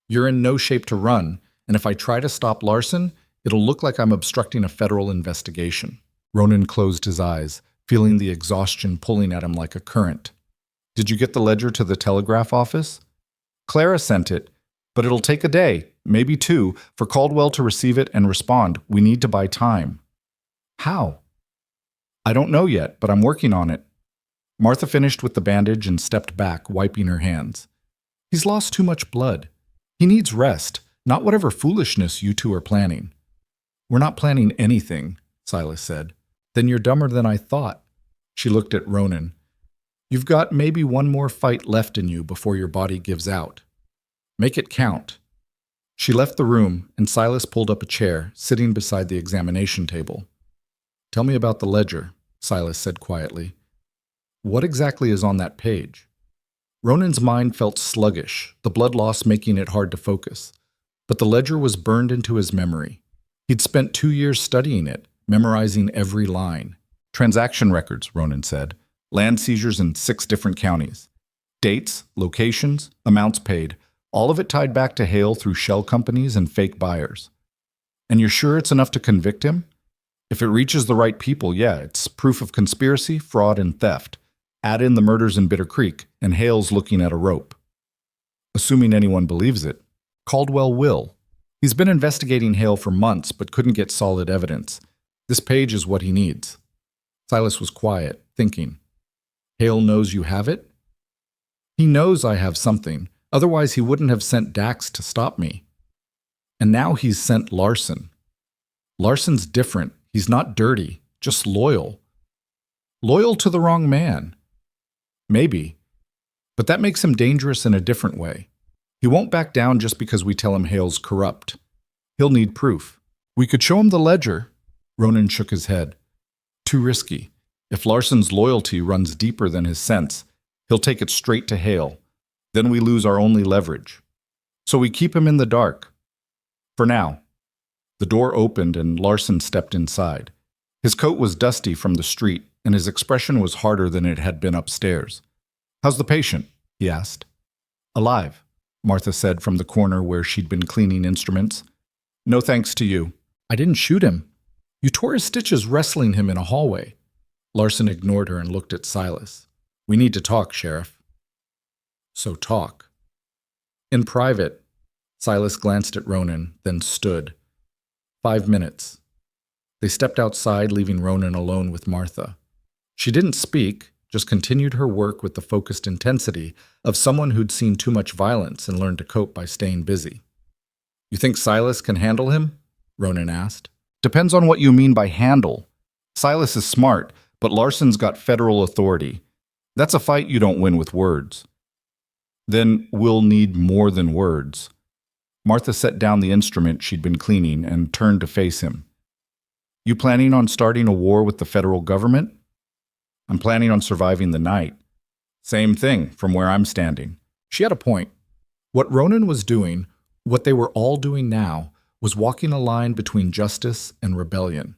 You're in no shape to run, and if I try to stop Larson, it'll look like I'm obstructing a federal investigation. Ronan closed his eyes, feeling the exhaustion pulling at him like a current. Did you get the ledger to the telegraph office? Clara sent it, but it'll take a day, maybe two, for Caldwell to receive it and respond. We need to buy time. How? I don't know yet, but I'm working on it. Martha finished with the bandage and stepped back, wiping her hands. He's lost too much blood. He needs rest, not whatever foolishness you two are planning. We're not planning anything, Silas said. Then you're dumber than I thought. She looked at Ronan. You've got maybe one more fight left in you before your body gives out. Make it count. She left the room, and Silas pulled up a chair, sitting beside the examination table. Tell me about the ledger, Silas said quietly. What exactly is on that page? Ronan's mind felt sluggish, the blood loss making it hard to focus. But the ledger was burned into his memory. He'd spent 2 years studying it, memorizing every line. Transaction records, Ronan said. Land seizures in 6 different counties. Dates, locations, amounts paid, all of it tied back to Hale through shell companies and fake buyers. And you're sure it's enough to convict him? If it reaches the right people, yeah, it's proof of conspiracy, fraud, and theft. Add in the murders in Bitter Creek, and Hale's looking at a rope. Assuming anyone believes it, Caldwell will. He's been investigating Hale for months, but couldn't get solid evidence. This page is what he needs. Silas was quiet, thinking. Hale knows you have it? He knows I have something. Otherwise, he wouldn't have sent Dax to stop me. And now he's sent Larson. Larson's different. He's not dirty, just loyal. Loyal to the wrong man. Maybe. But that makes him dangerous in a different way. He won't back down just because we tell him Hale's corrupt. He'll need proof. We could show him the ledger. Ronan shook his head. Too risky. If Larson's loyalty runs deeper than his sense, he'll take it straight to Hale. Then we lose our only leverage. So we keep him in the dark. For now. The door opened and Larson stepped inside. His coat was dusty from the street, and his expression was harder than it had been upstairs. How's the patient? He asked. Alive, Martha said from the corner where she'd been cleaning instruments. No thanks to you. I didn't shoot him. You tore his stitches wrestling him in a hallway. Larson ignored her and looked at Silas. We need to talk, Sheriff. So talk. In private, Silas glanced at Ronan, then stood. 5 minutes. They stepped outside, leaving Ronan alone with Martha. She didn't speak, just continued her work with the focused intensity of someone who'd seen too much violence and learned to cope by staying busy. You think Silas can handle him? Ronan asked. Depends on what you mean by handle. Silas is smart, but Larson's got federal authority. That's a fight you don't win with words. Then we'll need more than words. Martha set down the instrument she'd been cleaning and turned to face him. You planning on starting a war with the federal government? I'm planning on surviving the night. Same thing from where I'm standing. She had a point. What Ronan was doing, what they were all doing now, was walking a line between justice and rebellion.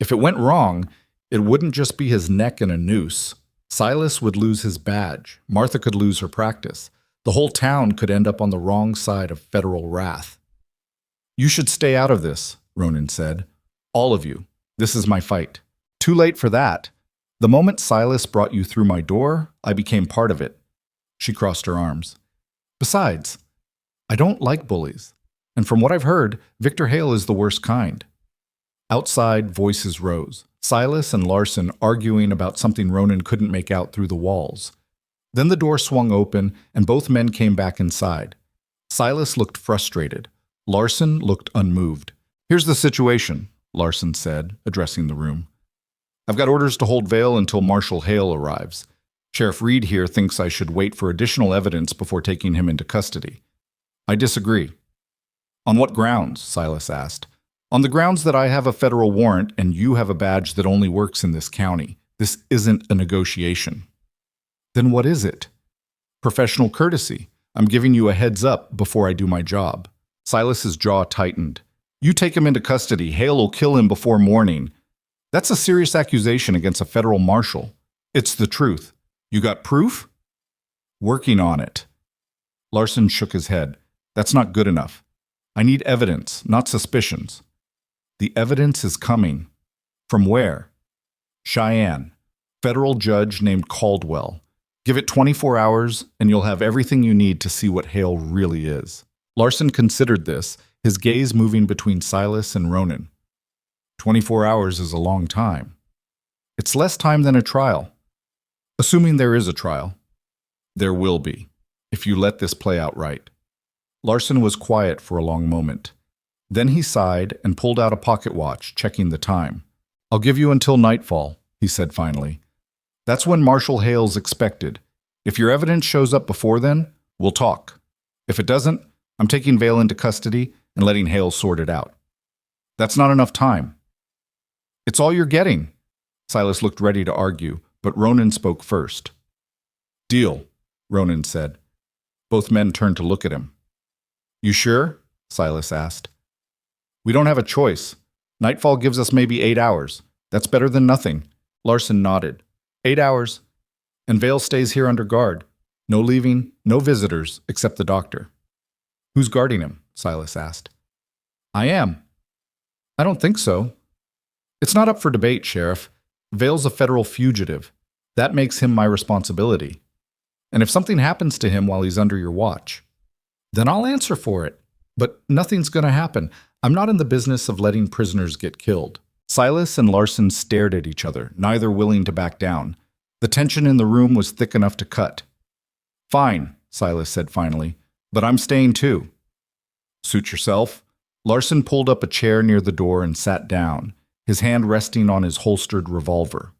If it went wrong, it wouldn't just be his neck in a noose. Silas would lose his badge. Martha could lose her practice. The whole town could end up on the wrong side of federal wrath. You should stay out of this, Ronan said. All of you. This is my fight. Too late for that. The moment Silas brought you through my door, I became part of it. She crossed her arms. Besides, I don't like bullies. And from what I've heard, Victor Hale is the worst kind. Outside, voices rose. Silas and Larson arguing about something Ronan couldn't make out through the walls. Then the door swung open, and both men came back inside. Silas looked frustrated. Larson looked unmoved. Here's the situation, Larson said, addressing the room. I've got orders to hold Vale until Marshal Hale arrives. Sheriff Reed here thinks I should wait for additional evidence before taking him into custody. I disagree. On what grounds? Silas asked. On the grounds that I have a federal warrant and you have a badge that only works in this county. This isn't a negotiation. Then what is it? Professional courtesy. I'm giving you a heads up before I do my job. Silas's jaw tightened. You take him into custody. Hale will kill him before morning. That's a serious accusation against a federal marshal. It's the truth. You got proof? Working on it. Larson shook his head. That's not good enough. I need evidence, not suspicions. The evidence is coming. From where? Cheyenne. Federal judge named Caldwell. Give it 24 hours, and you'll have everything you need to see what Hale really is. Larson considered this, his gaze moving between Silas and Ronan. 24 hours is a long time. It's less time than a trial. Assuming there is a trial. There will be, if you let this play out right. Larson was quiet for a long moment. Then he sighed and pulled out a pocket watch, checking the time. I'll give you until nightfall, he said finally. That's when Marshal Hale's expected. If your evidence shows up before then, we'll talk. If it doesn't, I'm taking Vale into custody and letting Hale sort it out. That's not enough time. It's all you're getting. Silas looked ready to argue, but Ronan spoke first. Deal, Ronan said. Both men turned to look at him. You sure? Silas asked. We don't have a choice. Nightfall gives us maybe 8 hours. That's better than nothing. Larson nodded. 8 hours. And Vale stays here under guard. No leaving, no visitors, except the doctor. Who's guarding him? Silas asked. I am. I don't think so. It's not up for debate, Sheriff. Vale's a federal fugitive. That makes him my responsibility. And if something happens to him while he's under your watch, then I'll answer for it. But nothing's going to happen. I'm not in the business of letting prisoners get killed. Silas and Larson stared at each other, neither willing to back down. The tension in the room was thick enough to cut. Fine, Silas said finally, but I'm staying too. Suit yourself. Larson pulled up a chair near the door and sat down, his hand resting on his holstered revolver.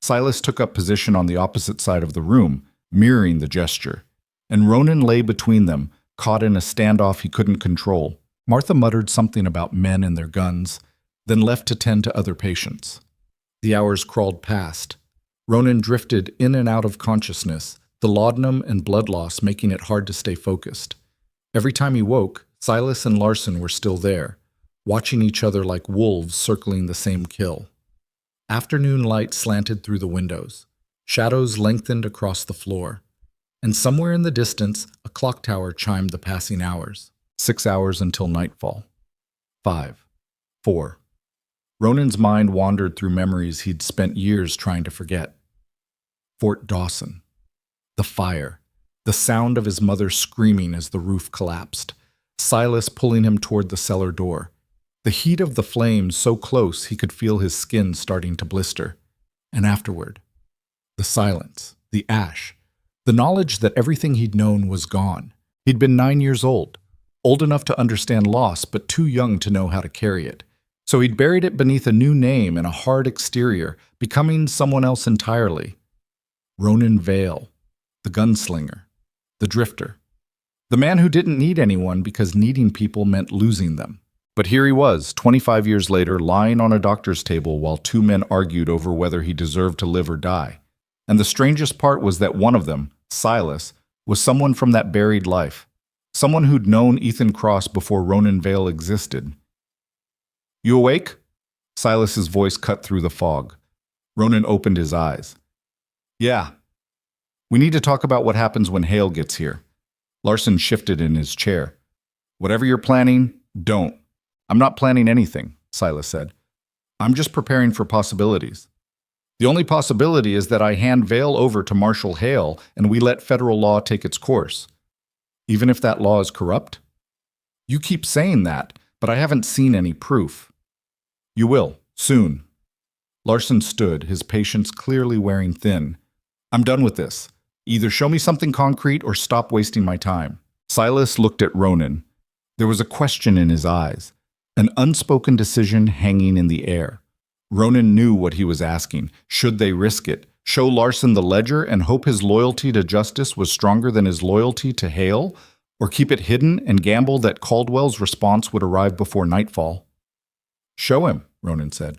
Silas took up position on the opposite side of the room, mirroring the gesture, and Ronan lay between them, caught in a standoff he couldn't control. Martha muttered something about men and their guns, then left to tend to other patients. The hours crawled past. Ronan drifted in and out of consciousness, the laudanum and blood loss making it hard to stay focused. Every time he woke, Silas and Larson were still there, watching each other like wolves circling the same kill. Afternoon light slanted through the windows. Shadows lengthened across the floor. And somewhere in the distance, a clock tower chimed the passing hours. 6 hours until nightfall. 5. 4. Ronan's mind wandered through memories he'd spent years trying to forget. Fort Dawson. The fire. The sound of his mother screaming as the roof collapsed. Silas pulling him toward the cellar door. The heat of the flames so close he could feel his skin starting to blister. And afterward, the silence, the ash, the knowledge that everything he'd known was gone. He'd been 9 years old enough to understand loss, but too young to know how to carry it. So he'd buried it beneath a new name and a hard exterior, becoming someone else entirely. Ronan Vale, the gunslinger, the drifter, the man who didn't need anyone because needing people meant losing them. But here he was, 25 years later, lying on a doctor's table while two men argued over whether he deserved to live or die. And the strangest part was that one of them, Silas, was someone from that buried life. Someone who'd known Ethan Cross before Ronan Vale existed. You awake? Silas's voice cut through the fog. Ronan opened his eyes. Yeah. We need to talk about what happens when Hale gets here. Larson shifted in his chair. Whatever you're planning, don't. I'm not planning anything, Silas said. I'm just preparing for possibilities. The only possibility is that I hand Vale over to Marshal Hale and we let federal law take its course. Even if that law is corrupt? You keep saying that, but I haven't seen any proof. You will, soon. Larson stood, his patience clearly wearing thin. I'm done with this. Either show me something concrete or stop wasting my time. Silas looked at Ronan. There was a question in his eyes, an unspoken decision hanging in the air. Ronan knew what he was asking. Should they risk it? Show Larson the ledger and hope his loyalty to justice was stronger than his loyalty to Hale? Or keep it hidden and gamble that Caldwell's response would arrive before nightfall? Show him, Ronan said.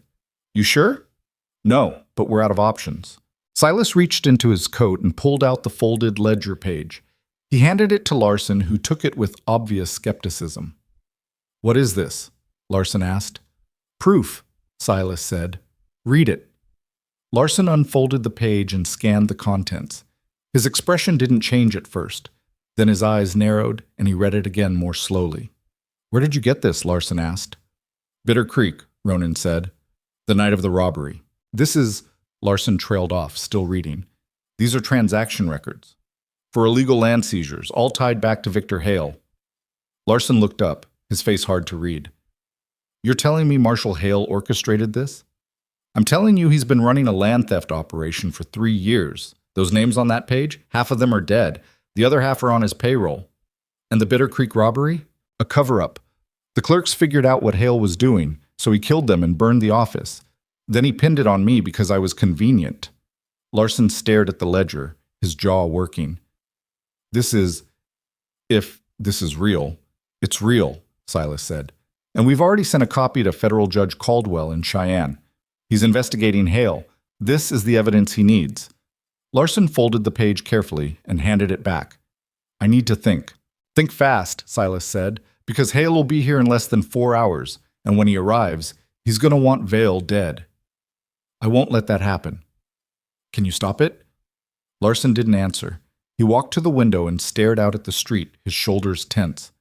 You sure? No, but we're out of options. Silas reached into his coat and pulled out the folded ledger page. He handed it to Larson, who took it with obvious skepticism. What is this? Larson asked. Proof, Silas said. Read it. Larson unfolded the page and scanned the contents. His expression didn't change at first. Then his eyes narrowed, and he read it again more slowly. Where did you get this? Larson asked. Bitter Creek, Ronan said. The night of the robbery. This is... Larson trailed off, still reading. These are transaction records. For illegal land seizures, all tied back to Victor Hale. Larson looked up, his face hard to read. You're telling me Marshal Hale orchestrated this? I'm telling you he's been running a land theft operation for 3 years. Those names on that page, half of them are dead. The other half are on his payroll. And the Bitter Creek robbery? A cover-up. The clerks figured out what Hale was doing, so he killed them and burned the office. Then he pinned it on me because I was convenient. Larson stared at the ledger, his jaw working. If this is real, it's real, Silas said. And we've already sent a copy to Federal Judge Caldwell in Cheyenne. He's investigating Hale. This is the evidence he needs. Larson folded the page carefully and handed it back. I need to think. Think fast, Silas said, because Hale will be here in less than 4 hours, and when he arrives, he's going to want Vale dead. I won't let that happen. Can you stop it? Larson didn't answer. He walked to the window and stared out at the street, his shoulders tense.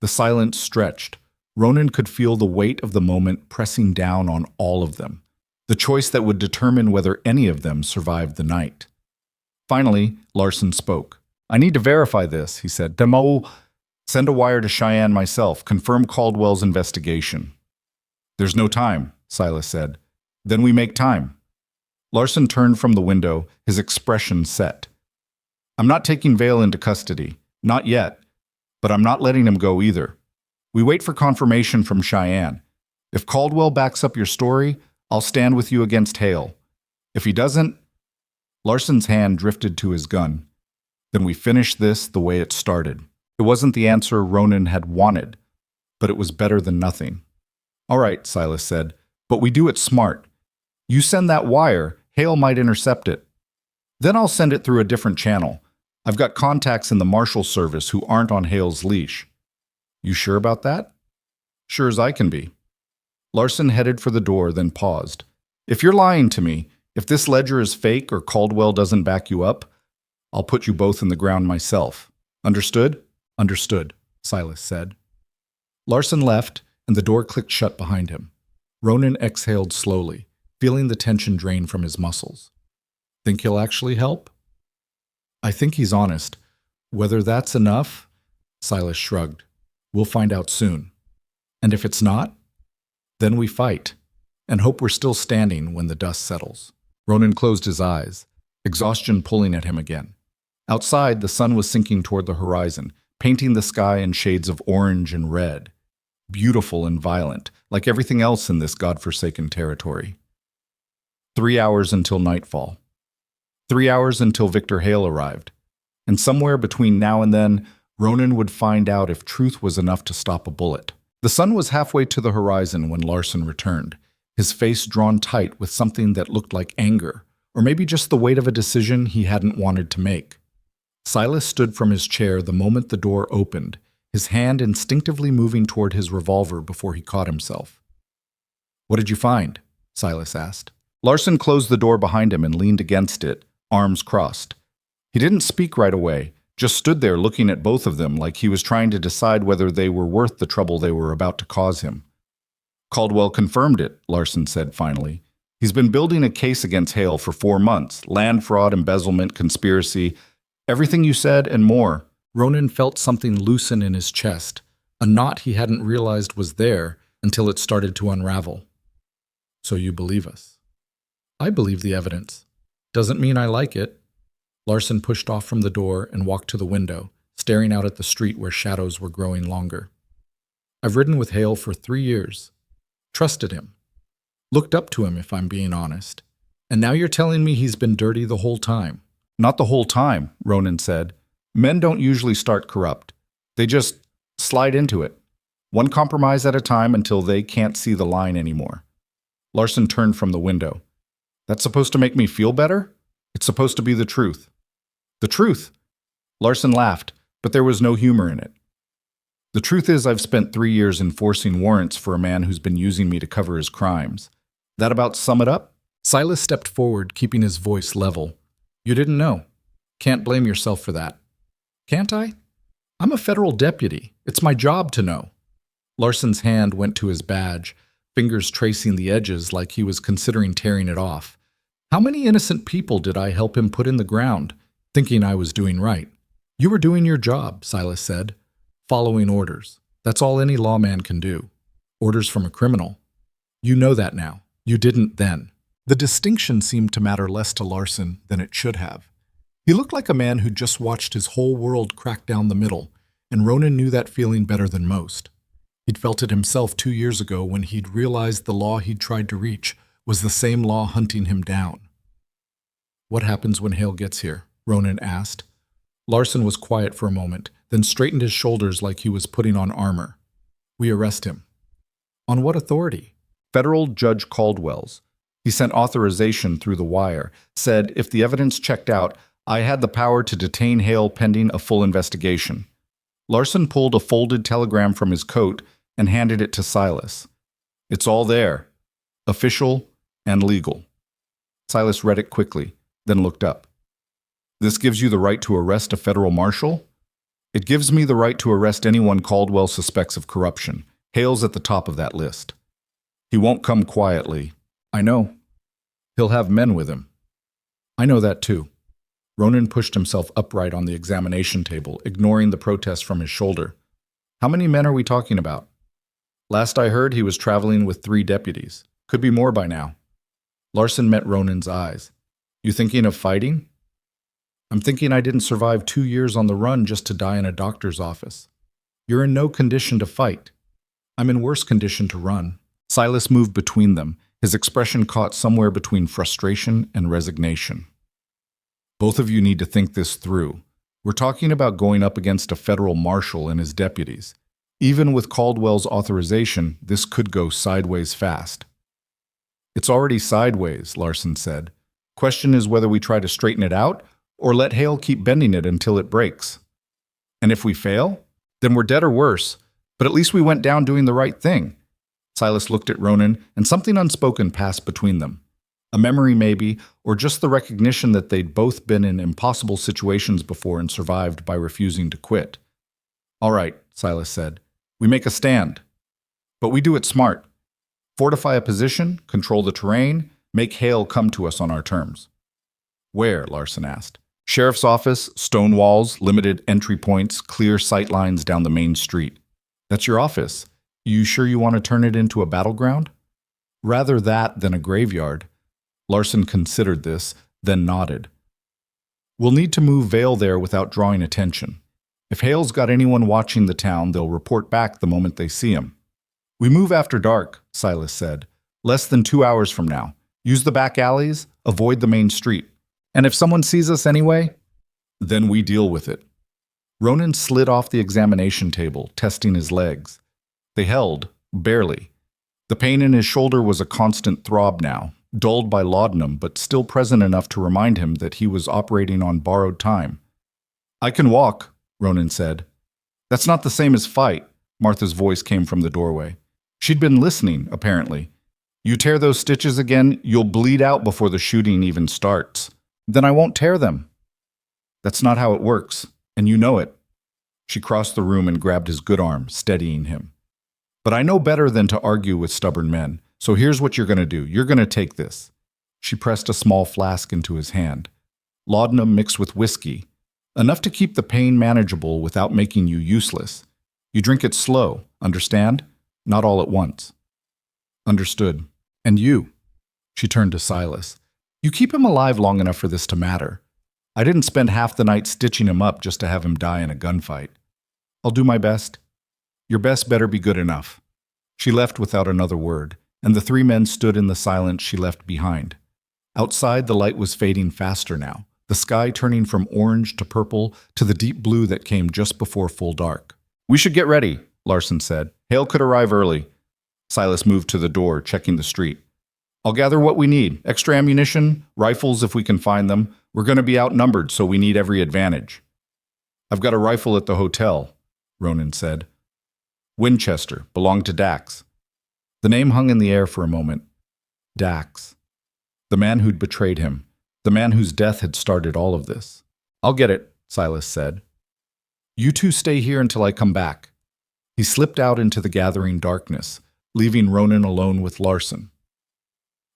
The silence stretched. Ronan could feel the weight of the moment pressing down on all of them, the choice that would determine whether any of them survived the night. Finally, Larson spoke. I need to verify this, he said. Demo, send a wire to Cheyenne myself. Confirm Caldwell's investigation. There's no time, Silas said. Then we make time. Larson turned from the window, his expression set. I'm not taking Vale into custody. Not yet. But I'm not letting him go either. We wait for confirmation from Cheyenne. If Caldwell backs up your story, I'll stand with you against Hale. If he doesn't... Larson's hand drifted to his gun. Then we finish this the way it started. It wasn't the answer Ronan had wanted, but it was better than nothing. All right, Silas said, but we do it smart. You send that wire, Hale might intercept it. Then I'll send it through a different channel. I've got contacts in the Marshal Service who aren't on Hale's leash. You sure about that? Sure as I can be. Larson headed for the door, then paused. If you're lying to me, if this ledger is fake or Caldwell doesn't back you up, I'll put you both in the ground myself. Understood? Understood, Silas said. Larson left, and the door clicked shut behind him. Ronan exhaled slowly, feeling the tension drain from his muscles. Think he'll actually help? I think he's honest. Whether that's enough? Silas shrugged. We'll find out soon. And if it's not, then we fight, and hope we're still standing when the dust settles. Ronan closed his eyes, exhaustion pulling at him again. Outside, the sun was sinking toward the horizon, painting the sky in shades of orange and red. Beautiful and violent, like everything else in this godforsaken territory. 3 hours until nightfall. 3 hours until Victor Hale arrived. And somewhere between now and then, Ronan would find out if truth was enough to stop a bullet. The sun was halfway to the horizon when Larson returned, his face drawn tight with something that looked like anger, or maybe just the weight of a decision he hadn't wanted to make. Silas stood from his chair the moment the door opened, his hand instinctively moving toward his revolver before he caught himself. What did you find? Silas asked. Larson closed the door behind him and leaned against it, arms crossed. He didn't speak right away, just stood there looking at both of them like he was trying to decide whether they were worth the trouble they were about to cause him. Caldwell confirmed it, Larson said finally. He's been building a case against Hale for 4 months. Land fraud, embezzlement, conspiracy, everything you said and more. Ronan felt something loosen in his chest, a knot he hadn't realized was there until it started to unravel. So you believe us? I believe the evidence. Doesn't mean I like it. Larson pushed off from the door and walked to the window, staring out at the street where shadows were growing longer. I've ridden with Hale for 3 years. Trusted him. Looked up to him, if I'm being honest. And now you're telling me he's been dirty the whole time. Not the whole time, Ronan said. Men don't usually start corrupt. They just slide into it. One compromise at a time until they can't see the line anymore. Larson turned from the window. That's supposed to make me feel better? It's supposed to be the truth. The truth? Larson laughed, but there was no humor in it. The truth is I've spent 3 years enforcing warrants for a man who's been using me to cover his crimes. That about sum it up? Silas stepped forward, keeping his voice level. You didn't know. Can't blame yourself for that. Can't I? I'm a federal deputy. It's my job to know. Larson's hand went to his badge, fingers tracing the edges like he was considering tearing it off. How many innocent people did I help him put in the ground, thinking I was doing right? You were doing your job, Silas said. Following orders. That's all any lawman can do. Orders from a criminal. You know that now. You didn't then. The distinction seemed to matter less to Larson than it should have. He looked like a man who'd just watched his whole world crack down the middle, and Ronan knew that feeling better than most. He'd felt it himself 2 years ago when he'd realized the law he'd tried to reach was the same law hunting him down. What happens when Hale gets here? Ronan asked. Larson was quiet for a moment, then straightened his shoulders like he was putting on armor. We arrest him. On what authority? Federal Judge Caldwell's. He sent authorization through the wire, said if the evidence checked out, I had the power to detain Hale pending a full investigation. Larson pulled a folded telegram from his coat and handed it to Silas. It's all there. Official and legal. Silas read it quickly, then looked up. This gives you the right to arrest a federal marshal? It gives me the right to arrest anyone Caldwell suspects of corruption. Hale's at the top of that list. He won't come quietly. I know. He'll have men with him. I know that too. Ronan pushed himself upright on the examination table, ignoring the protest from his shoulder. How many men are we talking about? Last I heard, he was traveling with 3 deputies. Could be more by now. Larson met Ronan's eyes. You thinking of fighting? I'm thinking I didn't survive 2 years on the run just to die in a doctor's office. You're in no condition to fight. I'm in worse condition to run. Silas moved between them, his expression caught somewhere between frustration and resignation. Both of you need to think this through. We're talking about going up against a federal marshal and his deputies. Even with Caldwell's authorization, this could go sideways fast. It's already sideways, Larson said. Question is whether we try to straighten it out or let Hale keep bending it until it breaks. And if we fail, then we're dead or worse, but at least we went down doing the right thing. Silas looked at Ronan, and something unspoken passed between them. A memory maybe, or just the recognition that they'd both been in impossible situations before and survived by refusing to quit. All right, Silas said. We make a stand. But we do it smart. Fortify a position, control the terrain, make Hale come to us on our terms. Where? Larson asked. Sheriff's office, stone walls, limited entry points, clear sight lines down the main street. That's your office. You sure you want to turn it into a battleground? Rather that than a graveyard. Larson considered this, then nodded. We'll need to move Vale there without drawing attention. If Hale's got anyone watching the town, they'll report back the moment they see him. We move after dark, Silas said. Less than 2 hours from now. Use the back alleys, avoid the main street. And if someone sees us anyway, then we deal with it. Ronan slid off the examination table, testing his legs. They held, barely. The pain in his shoulder was a constant throb now, dulled by laudanum, but still present enough to remind him that he was operating on borrowed time. I can walk, Ronan said. That's not the same as fight, Martha's voice came from the doorway. She'd been listening, apparently. You tear those stitches again, you'll bleed out before the shooting even starts. Then I won't tear them. That's not how it works, and you know it. She crossed the room and grabbed his good arm, steadying him. But I know better than to argue with stubborn men, so here's what you're going to do. You're going to take this. She pressed a small flask into his hand. Laudanum mixed with whiskey, enough to keep the pain manageable without making you useless. You drink it slow, understand? Not all at once. Understood. And you? She turned to Silas. You keep him alive long enough for this to matter. I didn't spend half the night stitching him up just to have him die in a gunfight. I'll do my best. Your best better be good enough. She left without another word, and the 3 men stood in the silence she left behind. Outside, the light was fading faster now, the sky turning from orange to purple to the deep blue that came just before full dark. We should get ready, Larson said. Hale could arrive early. Silas moved to the door, checking the street. I'll gather what we need. Extra ammunition, rifles if we can find them. We're going to be outnumbered, so we need every advantage. I've got a rifle at the hotel, Ronan said. Winchester, belonged to Dax. The name hung in the air for a moment. Dax. The man who'd betrayed him. The man whose death had started all of this. "I'll get it," Silas said. "You two stay here until I come back." He slipped out into the gathering darkness, leaving Ronan alone with Larson.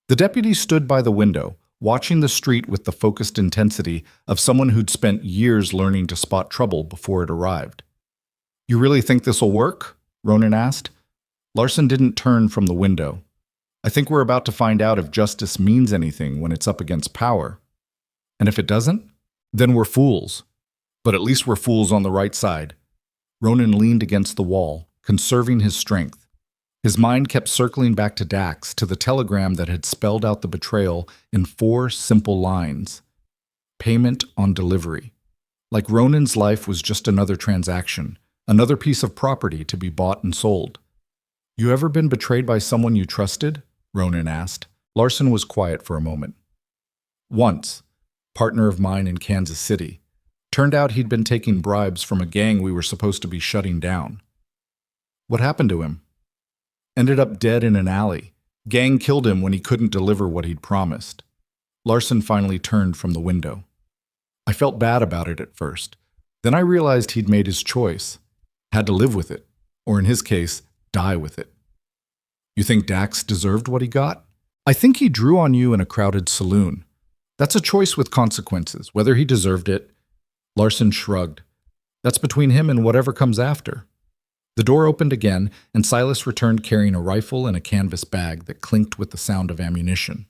The deputy stood by the window, watching the street with the focused intensity of someone who'd spent years learning to spot trouble before it arrived. "You really think this'll work?" Ronan asked. Larson didn't turn from the window. "I think we're about to find out if justice means anything when it's up against power. And if it doesn't, then we're fools. But at least we're fools on the right side." Ronan leaned against the wall, conserving his strength. His mind kept circling back to Dax, to the telegram that had spelled out the betrayal in 4 simple lines. Payment on delivery. Like Ronan's life was just another transaction, another piece of property to be bought and sold. "You ever been betrayed by someone you trusted?" Ronan asked. Larson was quiet for a moment. "Once. Partner of mine in Kansas City. Turned out he'd been taking bribes from a gang we were supposed to be shutting down." "What happened to him?" "Ended up dead in an alley. Gang killed him when he couldn't deliver what he'd promised." Larson finally turned from the window. "I felt bad about it at first. Then I realized he'd made his choice. Had to live with it. Or in his case, die with it." "You think Dax deserved what he got?" "I think he drew on you in a crowded saloon. That's a choice with consequences, whether he deserved it." Larson shrugged. "That's between him and whatever comes after." The door opened again, and Silas returned carrying a rifle and a canvas bag that clinked with the sound of ammunition.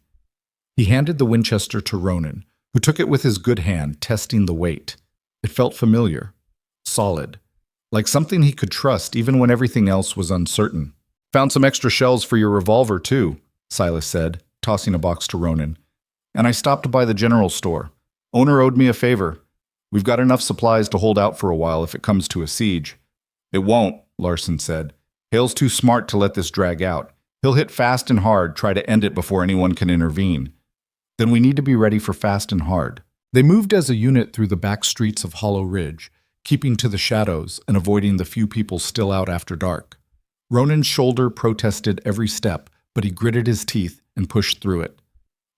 He handed the Winchester to Ronan, who took it with his good hand, testing the weight. It felt familiar, solid, like something he could trust even when everything else was uncertain. "Found some extra shells for your revolver, too," Silas said, tossing a box to Ronan. "And I stopped by the general store. Owner owed me a favor. We've got enough supplies to hold out for a while if it comes to a siege." "It won't," Larson said. "Hale's too smart to let this drag out. He'll hit fast and hard, try to end it before anyone can intervene. Then we need to be ready for fast and hard." They moved as a unit through the back streets of Hollow Ridge, keeping to the shadows and avoiding the few people still out after dark. Ronan's shoulder protested every step, but he gritted his teeth and pushed through it.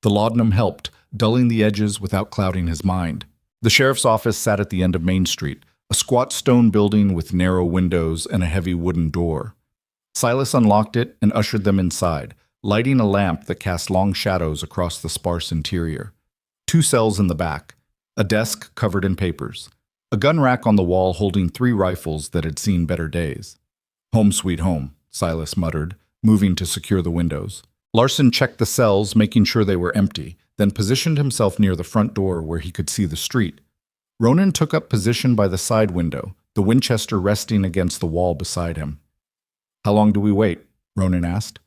The laudanum helped, dulling the edges without clouding his mind. The sheriff's office sat at the end of Main Street, a squat stone building with narrow windows and a heavy wooden door. Silas unlocked it and ushered them inside, lighting a lamp that cast long shadows across the sparse interior. 2 cells in the back, a desk covered in papers, a gun rack on the wall holding 3 rifles that had seen better days. "Home sweet home," Silas muttered, moving to secure the windows. Larson checked the cells, making sure they were empty, then positioned himself near the front door where he could see the street. Ronan took up position by the side window, the Winchester resting against the wall beside him. "How long do we wait?" Ronan asked.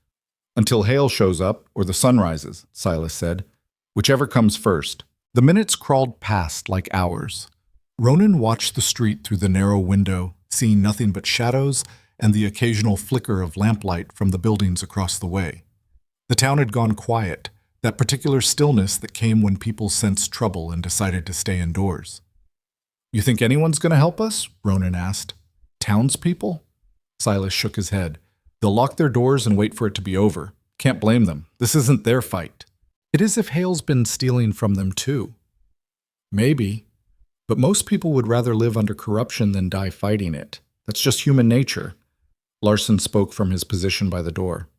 "Until Hale shows up or the sun rises," Silas said. "Whichever comes first." The minutes crawled past like hours. Ronan watched the street through the narrow window, seeing nothing but shadows and the occasional flicker of lamplight from the buildings across the way. The town had gone quiet, that particular stillness that came when people sensed trouble and decided to stay indoors. "You think anyone's going to help us?" Ronan asked. "Townspeople?" Silas shook his head. "They'll lock their doors and wait for it to be over. Can't blame them. This isn't their fight." "It is if Hale's been stealing from them too." "Maybe. But most people would rather live under corruption than die fighting it. That's just human nature." Larson spoke from his position by the door.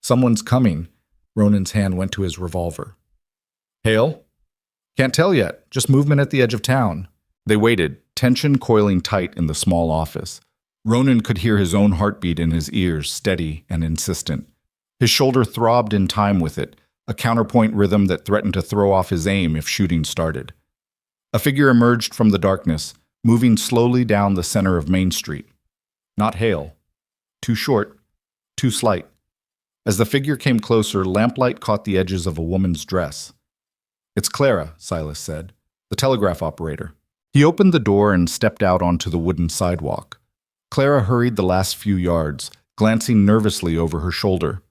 "Someone's coming." Ronan's hand went to his revolver. "Hale?" "Can't tell yet. Just movement at the edge of town." They waited, tension coiling tight in the small office. Ronan could hear his own heartbeat in his ears, steady and insistent. His shoulder throbbed in time with it, a counterpoint rhythm that threatened to throw off his aim if shooting started. A figure emerged from the darkness, moving slowly down the center of Main Street. Not Hale. Too short, too slight. As the figure came closer, lamplight caught the edges of a woman's dress. "It's Clara," Silas said, "the telegraph operator." He opened the door and stepped out onto the wooden sidewalk. Clara hurried the last few yards, glancing nervously over her shoulder.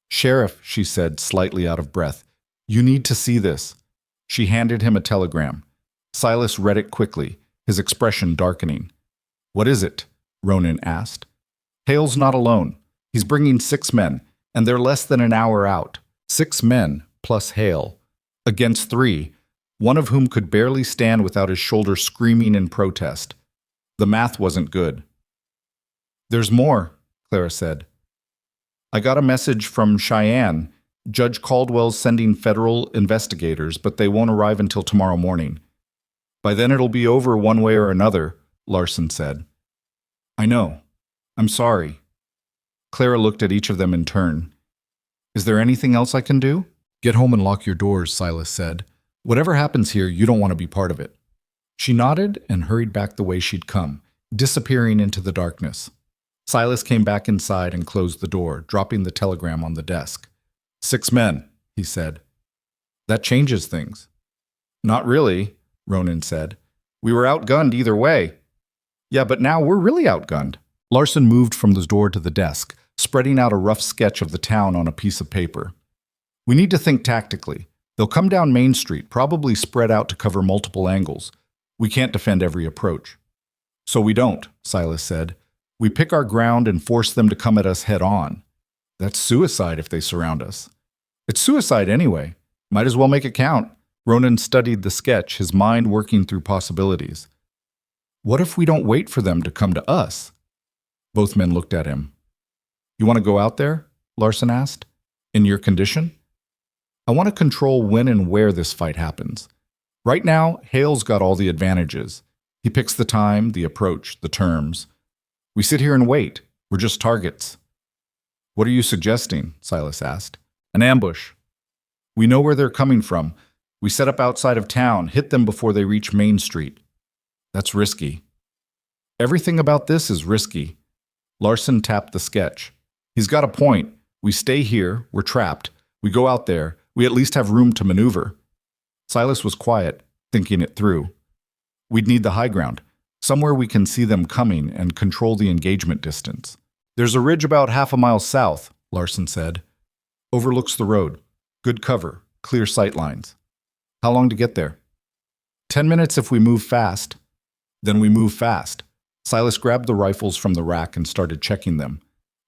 "Sheriff," she said, slightly out of breath, "you need to see this." She handed him a telegram. Silas read it quickly, his expression darkening. "What is it?" Ronan asked. "Hale's not alone. He's bringing 6 men, and they're less than an hour out. 6 men, plus Hale, against 3, one of whom could barely stand without his shoulder screaming in protest. The math wasn't good. "There's more," Clara said. "I got a message from Cheyenne. Judge Caldwell's sending federal investigators, but they won't arrive until tomorrow morning. By then it'll be over one way or another," Larson said. "I know. I'm sorry." Clara looked at each of them in turn. "Is there anything else I can do?" "Get home and lock your doors," Silas said. "Whatever happens here, you don't want to be part of it." She nodded and hurried back the way she'd come, disappearing into the darkness. Silas came back inside and closed the door, dropping the telegram on the desk. 6 men, he said. "That changes things." "Not really," Ronan said. "We were outgunned either way." "Yeah, but now we're really outgunned." Larson moved from the door to the desk, spreading out a rough sketch of the town on a piece of paper. "We need to think tactically. They'll come down Main Street, probably spread out to cover multiple angles. We can't defend every approach." "So we don't," Silas said. "We pick our ground and force them to come at us head on. That's suicide if they surround us." "It's suicide anyway. Might as well make it count." Ronan studied the sketch, his mind working through possibilities. "What if we don't wait for them to come to us?" Both men looked at him. "You want to go out there?" Larson asked. "In your condition?" "I want to control when and where this fight happens. Right now, Hale's got all the advantages. He picks the time, the approach, the terms. We sit here and wait. We're just targets." "What are you suggesting?" Silas asked. "An ambush. We know where they're coming from. We set up outside of town, hit them before they reach Main Street." "That's risky." "Everything about this is risky." Larson tapped the sketch. "He's got a point. We stay here, we're trapped. We go out there, we at least have room to maneuver." Silas was quiet, thinking it through. "We'd need the high ground, somewhere we can see them coming and control the engagement distance." "There's a ridge about half a mile south," Larson said. "Overlooks the road. Good cover, clear sight lines." "How long to get there?" 10 minutes if we move fast." "Then we move fast." Silas grabbed the rifles from the rack and started checking them.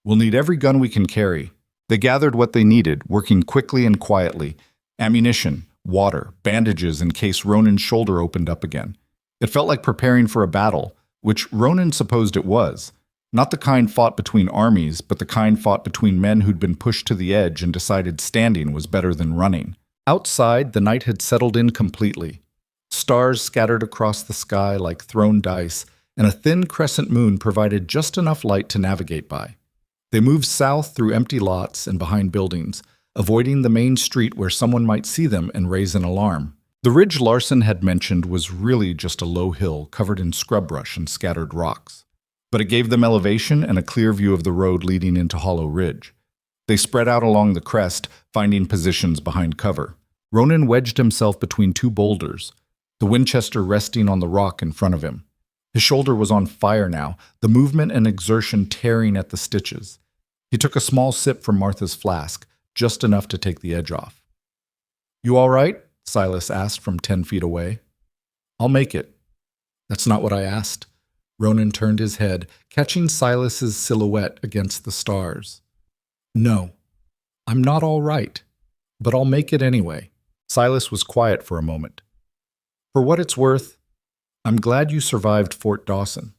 "We'll need every gun we can carry." They gathered what they needed, working quickly and quietly. Ammunition, water, bandages in case Ronan's shoulder opened up again. It felt like preparing for a battle, which Ronan supposed it was. Not the kind fought between armies, but the kind fought between men who'd been pushed to the edge and decided standing was better than running. Outside, the night had settled in completely. Stars scattered across the sky like thrown dice, and a thin crescent moon provided just enough light to navigate by. They moved south through empty lots and behind buildings, avoiding the main street where someone might see them and raise an alarm. The ridge Larson had mentioned was really just a low hill covered in scrub brush and scattered rocks. But it gave them elevation and a clear view of the road leading into Hollow Ridge. They spread out along the crest, finding positions behind cover. Ronan wedged himself between 2 boulders, the Winchester resting on the rock in front of him. His shoulder was on fire now, the movement and exertion tearing at the stitches. He took a small sip from Martha's flask, just enough to take the edge off. "You all right?" Silas asked from 10 feet away. "I'll make it." "That's not what I asked." Ronan turned his head, catching Silas's silhouette against the stars. "No, I'm not all right, but I'll make it anyway." Silas was quiet for a moment. "For what it's worth, I'm glad you survived Fort Dawson.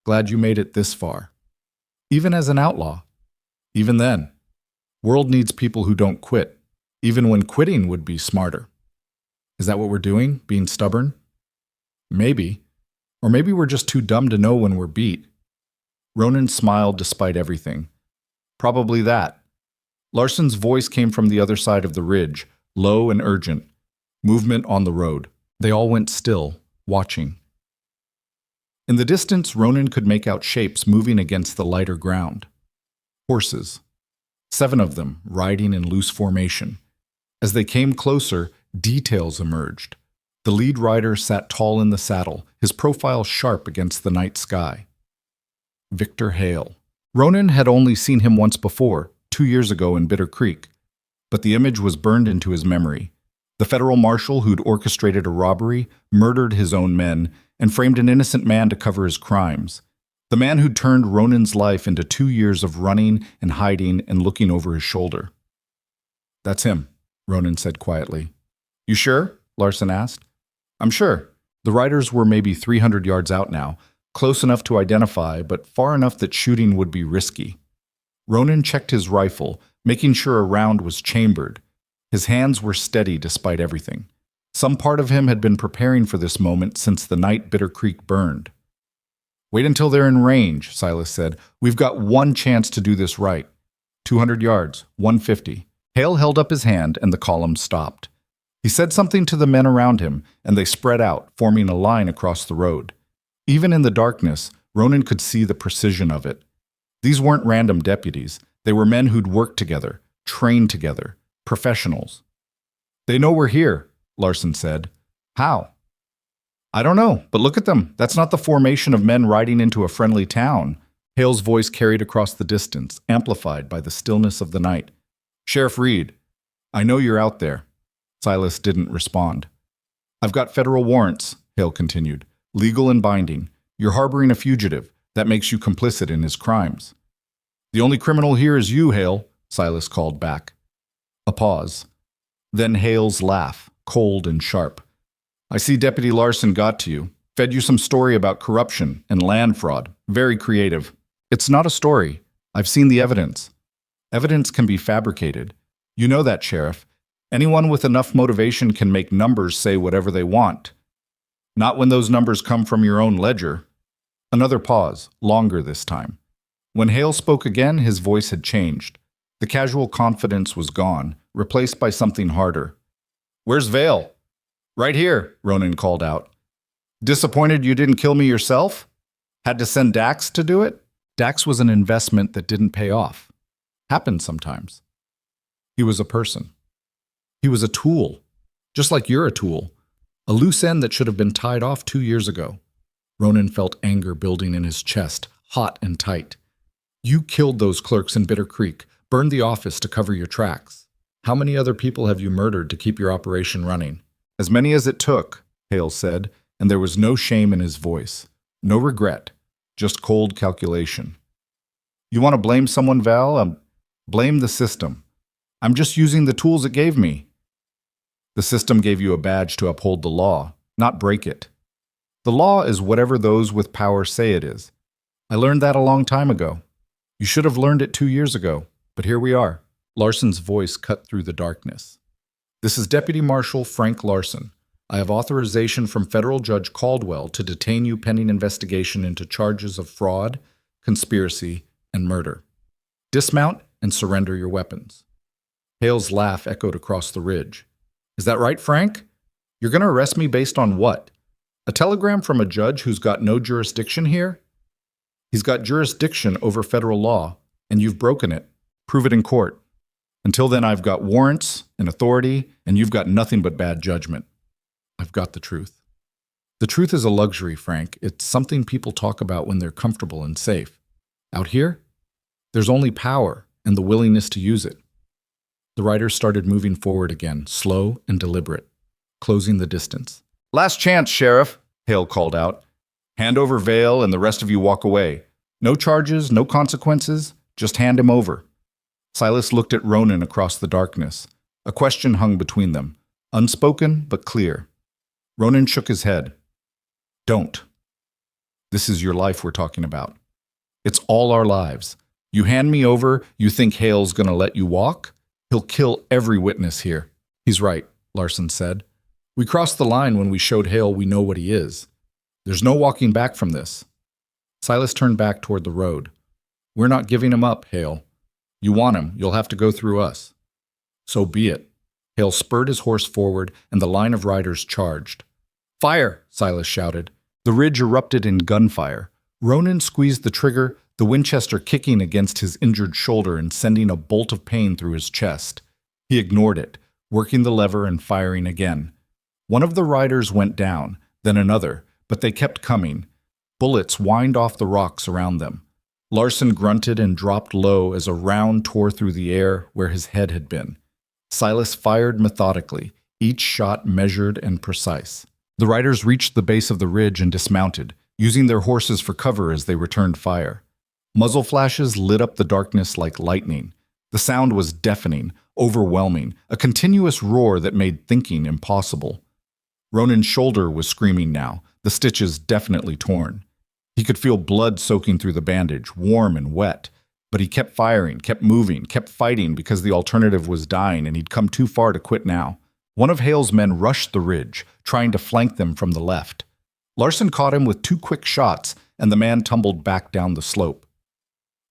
Glad you made it this far. Even as an outlaw. Even then. World needs people who don't quit, even when quitting would be smarter. Is that what we're doing, being stubborn? Maybe. Or maybe we're just too dumb to know when we're beat." Ronan smiled despite everything. "Probably that." Larson's voice came from the other side of the ridge, low and urgent. Movement on the road. They all went still, watching. In the distance, Ronan could make out shapes moving against the lighter ground. Horses. 7 of them, riding in loose formation. As they came closer, details emerged. The lead rider sat tall in the saddle, his profile sharp against the night sky. Victor Hale. Ronan had only seen him once before, 2 years ago in Bitter Creek, but the image was burned into his memory. The federal marshal who'd orchestrated a robbery, murdered his own men, and framed an innocent man to cover his crimes. The man who'd turned Ronan's life into 2 years of running and hiding and looking over his shoulder. "That's him," Ronan said quietly. You sure? Larson asked. I'm sure. The riders were maybe 300 yards out now, close enough to identify, but far enough that shooting would be risky. Ronan checked his rifle, making sure a round was chambered. His hands were steady despite everything. Some part of him had been preparing for this moment since the night Bitter Creek burned. Wait until they're in range, Silas said. We've got one chance to do this right. 200 yards, 150. Hale held up his hand and the column stopped. He said something to the men around him, and they spread out, forming a line across the road. Even in the darkness, Ronan could see the precision of it. These weren't random deputies. They were men who'd worked together, trained together, professionals. They know we're here, Larson said. How? I don't know, but look at them. That's not the formation of men riding into a friendly town. Hale's voice carried across the distance, amplified by the stillness of the night. Sheriff Reed, I know you're out there. Silas didn't respond. I've got federal warrants, Hale continued. Legal and binding. You're harboring a fugitive. That makes you complicit in his crimes. The only criminal here is you, Hale, Silas called back. A pause. Then Hale's laugh, cold and sharp. I see Deputy Larson got to you. Fed you some story about corruption and land fraud. Very creative. It's not a story. I've seen the evidence. Evidence can be fabricated. You know that, Sheriff. Anyone with enough motivation can make numbers say whatever they want. Not when those numbers come from your own ledger. Another pause, longer this time. When Hale spoke again, his voice had changed. The casual confidence was gone, replaced by something harder. Where's Vale? Right here, Ronan called out. Disappointed you didn't kill me yourself? Had to send Dax to do it? Dax was an investment that didn't pay off. Happened sometimes. He was a person. He was a tool, just like you're a tool. A loose end that should have been tied off 2 years ago. Ronan felt anger building in his chest, hot and tight. You killed those clerks in Bitter Creek, burned the office to cover your tracks. How many other people have you murdered to keep your operation running? As many as it took, Hale said, and there was no shame in his voice. No regret, just cold calculation. You want to blame someone, Val? Blame the system. I'm just using the tools it gave me. The system gave you a badge to uphold the law, not break it. The law is whatever those with power say it is. I learned that a long time ago. You should have learned it 2 years ago, but here we are. Larson's voice cut through the darkness. This is Deputy Marshal Frank Larson. I have authorization from Federal Judge Caldwell to detain you pending investigation into charges of fraud, conspiracy, and murder. Dismount and surrender your weapons. Hale's laugh echoed across the ridge. Is that right, Frank? You're going to arrest me based on what? A telegram from a judge who's got no jurisdiction here? He's got jurisdiction over federal law, and you've broken it. Prove it in court. Until then, I've got warrants and authority, and you've got nothing but bad judgment. I've got the truth. The truth is a luxury, Frank. It's something people talk about when they're comfortable and safe. Out here, there's only power and the willingness to use it. The riders started moving forward again, slow and deliberate, closing the distance. Last chance, Sheriff, Hale called out. Hand over Vale and the rest of you walk away. No charges, no consequences, just hand him over. Silas looked at Ronan across the darkness. A question hung between them, unspoken but clear. Ronan shook his head. Don't. This is your life we're talking about. It's all our lives. You hand me over, you think Hale's going to let you walk? He'll kill every witness here. He's right, Larson said. We crossed the line when we showed Hale we know what he is. There's no walking back from this. Silas turned back toward the road. We're not giving him up, Hale. You want him, you'll have to go through us. So be it. Hale spurred his horse forward, and the line of riders charged. Fire! Silas shouted. The ridge erupted in gunfire. Ronan squeezed the trigger, the Winchester kicking against his injured shoulder and sending a bolt of pain through his chest. He ignored it, working the lever and firing again. One of the riders went down, then another, but they kept coming. Bullets whined off the rocks around them. Larson grunted and dropped low as a round tore through the air where his head had been. Silas fired methodically, each shot measured and precise. The riders reached the base of the ridge and dismounted, using their horses for cover as they returned fire. Muzzle flashes lit up the darkness like lightning. The sound was deafening, overwhelming, a continuous roar that made thinking impossible. Ronan's shoulder was screaming now, the stitches definitely torn. He could feel blood soaking through the bandage, warm and wet. But he kept firing, kept moving, kept fighting because the alternative was dying and he'd come too far to quit now. One of Hale's men rushed the ridge, trying to flank them from the left. Larson caught him with 2 quick shots, and the man tumbled back down the slope.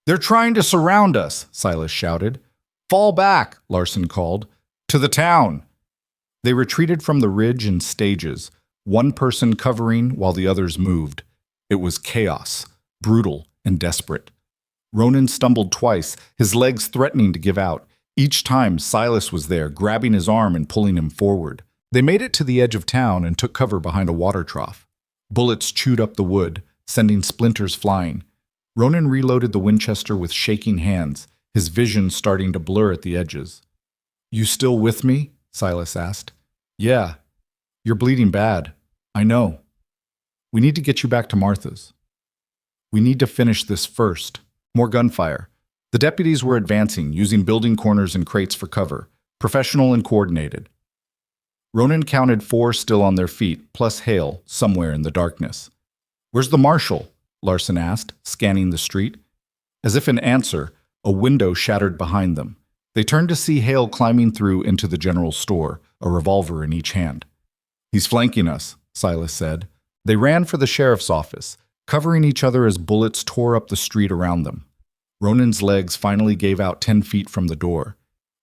"They're trying to surround us," Silas shouted. "Fall back," Larson called. "To the town." They retreated from the ridge in stages, one person covering while the others moved. It was chaos, brutal and desperate. Ronan stumbled twice, his legs threatening to give out. Each time, Silas was there, grabbing his arm and pulling him forward. They made it to the edge of town and took cover behind a water trough. Bullets chewed up the wood, sending splinters flying. Ronan reloaded the Winchester with shaking hands, his vision starting to blur at the edges. "You still with me?" Silas asked. "Yeah. You're bleeding bad. I know. We need to get you back to Martha's. We need to finish this first." More gunfire. The deputies were advancing, using building corners and crates for cover, professional and coordinated. Ronan counted 4 still on their feet, plus Hale, somewhere in the darkness. "Where's the marshal?" Larson asked, scanning the street. As if in answer, a window shattered behind them. They turned to see Hale climbing through into the general store, a revolver in each hand. "He's flanking us," Silas said. They ran for the sheriff's office, covering each other as bullets tore up the street around them. Ronan's legs finally gave out 10 feet from the door.